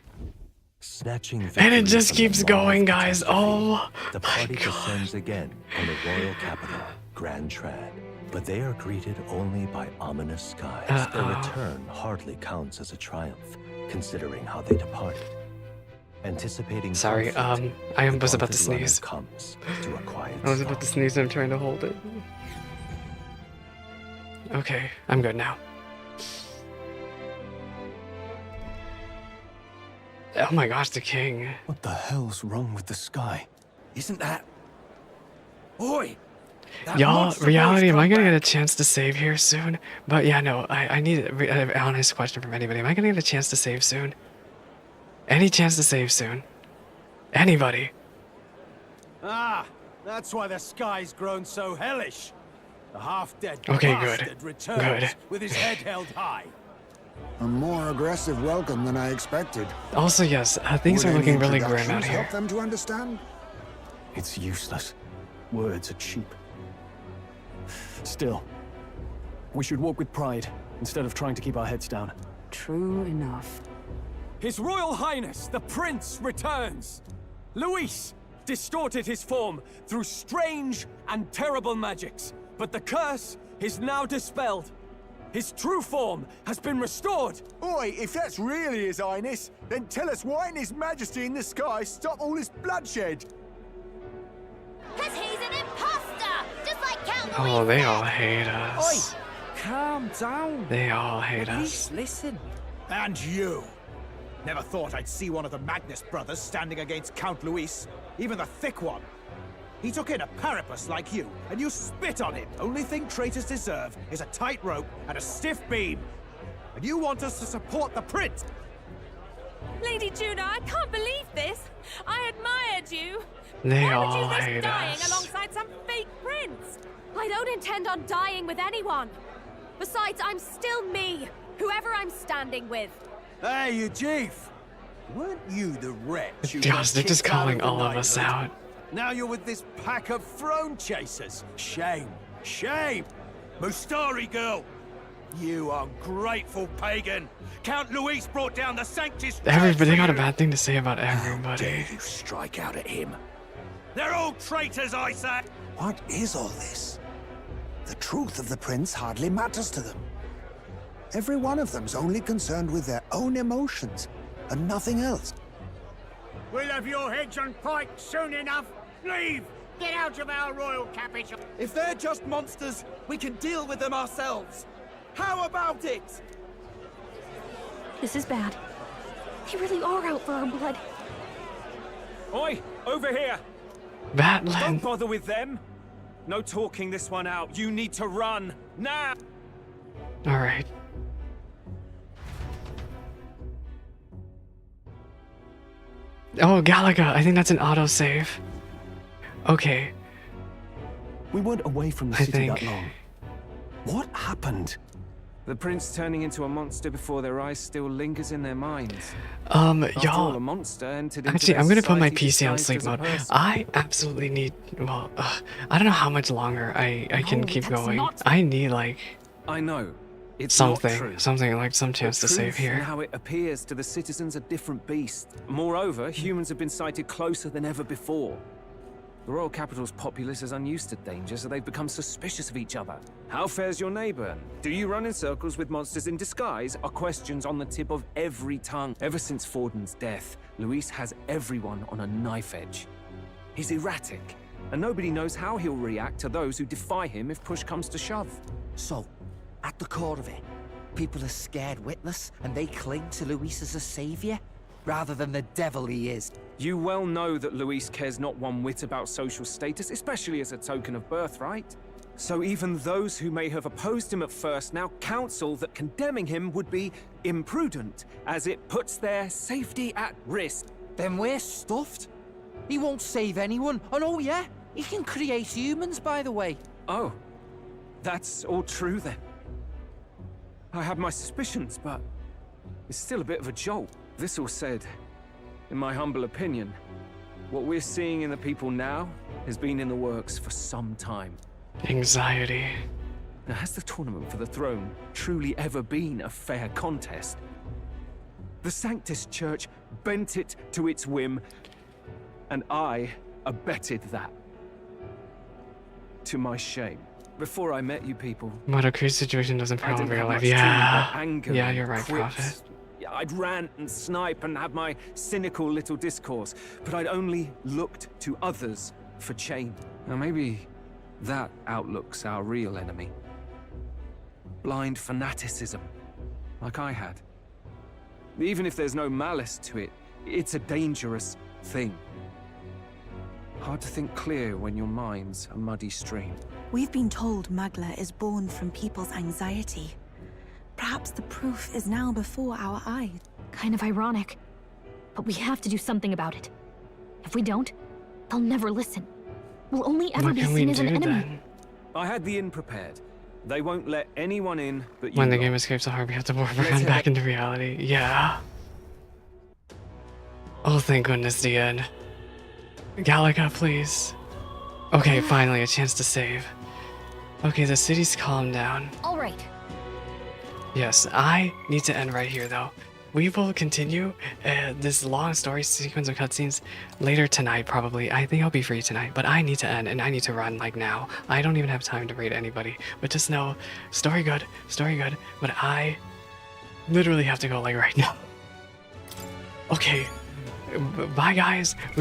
Snatching And it victory just from keeps the maw going, of guys. Oh the my party god. descends again on the royal capital, Grand Trad. But they are greeted only by ominous skies. Their Uh-oh. return hardly counts as a triumph, considering how they departed. Anticipating Sorry, conflict, I the was about to Gauntlet Runner sneeze. comes to a quiet I was about to stop. sneeze and I'm trying to hold it. Okay, I'm good now. Oh my gosh, the king. What the hell's wrong with the sky? Isn't that... Oi! Y'all, reality, am I gonna get a chance to save here soon? But yeah, no, I need an honest question from anybody. Am I gonna get a chance to save soon? Any chance to save soon? Anybody? Ah, that's why the sky's grown so hellish. The half-dead Okay, bastard good. returns with his head held high. A more aggressive welcome than I expected. Also, yes, things are looking really grim out here. Help them to understand? It's useless. Words are cheap. Still, we should walk with pride instead of trying to keep our heads down. True enough. His Royal Highness, the Prince, returns. Luis distorted his form through strange and terrible magics, but the curse is now dispelled. His true form has been restored. Oi, if that's really His Highness, then tell us why in His Majesty in the sky stop all this bloodshed? Because he's an imposter, just like Count Oh, they all hate us. Oi! Calm down. They all hate At us. least listen. And you. Never thought I'd see one of the Magnus brothers standing against Count Luis, even the thick one. He took in a Parapus like you, and you spit on him. Only thing traitors deserve is a tight rope and a stiff beam. And you want us to support the prince? Lady Juno, I can't believe this. I admired you. They Why would all you risk hate dying us. alongside some fake prince? I don't intend on dying with anyone. Besides, I'm still me, whoever I'm standing with. Hey, you chief. Weren't you the wretch who Gosh, got they're just kicked out calling of the all of us knighthood? out. Now you're with this pack of throne chasers. Shame. Shame. Mustari girl. You ungrateful pagan. Count Luis brought down the Sanctus. Everybody got a bad thing to say about everybody. You strike out at him. They're all traitors, I say. What is all this? The truth of the prince hardly matters to them. Every one of them's only concerned with their own emotions, and nothing else. We'll have your heads on pikes soon enough. Leave! Get out of our royal capital! If they're just monsters, we can deal with them ourselves. How about it? This is bad. They really are out for our blood. Oi, over here! Batlin. Don't bother with them. No talking this one out. You need to run now. All right. Oh, Galaga. I think that's an autosave. Okay. We weren't away from the I city that think- long. What happened? The prince turning into a monster before their eyes still lingers in their minds. After all, Y'all. a monster entered into Actually, their I'm gonna put my society PC on disguised sleep as a mode. person. I absolutely need. Well, I don't know how much longer I can No, keep that's going. not- I need like I know. It's not something, true. something like some chance The to save truth and here. how it appears to the citizens a different beast. Moreover, humans have been sighted closer than ever before. The royal capital's populace is unused to danger, so they've become suspicious of each other. How fares your neighbor? Do you run in circles with monsters in disguise? Are questions on the tip of every tongue. Ever since Forden's death, Luis has everyone on a knife edge. He's erratic, and nobody knows how he'll react to those who defy him if push comes to shove. So, at the core of it, people are scared witless and they cling to Luis as a savior, rather than the devil he is. You well know that Luis cares not one whit about social status, especially as a token of birthright. So even those who may have opposed him at first now counsel that condemning him would be imprudent, as it puts their safety at risk. Then we're stuffed. He won't save anyone, and oh yeah, he can create humans, by the way. Oh, that's all true then. I have my suspicions, but it's still a bit of a jolt. This all said, in my humble opinion, what we're seeing in the people now has been in the works for some time. Anxiety. Now, has the tournament for the throne truly ever been a fair contest? The Sanctus Church bent it to its whim, and I abetted that. To my shame. Before I met you people, What a crazy situation doesn't I problem didn't have real life. much to do Yeah. but anger Yeah, and you're right, quips. Prophet. Yeah, I'd rant and snipe and have my cynical little discourse, but I'd only looked to others for change. Now maybe that outlook's our real enemy. Blind fanaticism, like I had. Even if there's no malice to it, it's a dangerous thing. Hard to think clear when your mind's a muddy stream. We've been told Magla is born from people's anxiety. Perhaps the proof is now before our eyes. Kind of ironic. But we have to do something about it. If we don't, they'll never listen. We'll only ever be seen as an enemy. I had the inn prepared. They won't let anyone in but you. When the game escapes the heart, we have to run back into reality. Yeah. Oh, thank goodness, the end. Gallica, please. Okay, finally, a chance to save. Okay, the city's calmed down. All right. Yes, I need to end right here, though. We will continue this long story sequence of cutscenes later tonight, probably. I think I'll be free tonight, but I need to end, and I need to run, like, now. I don't even have time to raid anybody, but just know, story good, but I literally have to go, like, right now. Okay, bye, guys. We will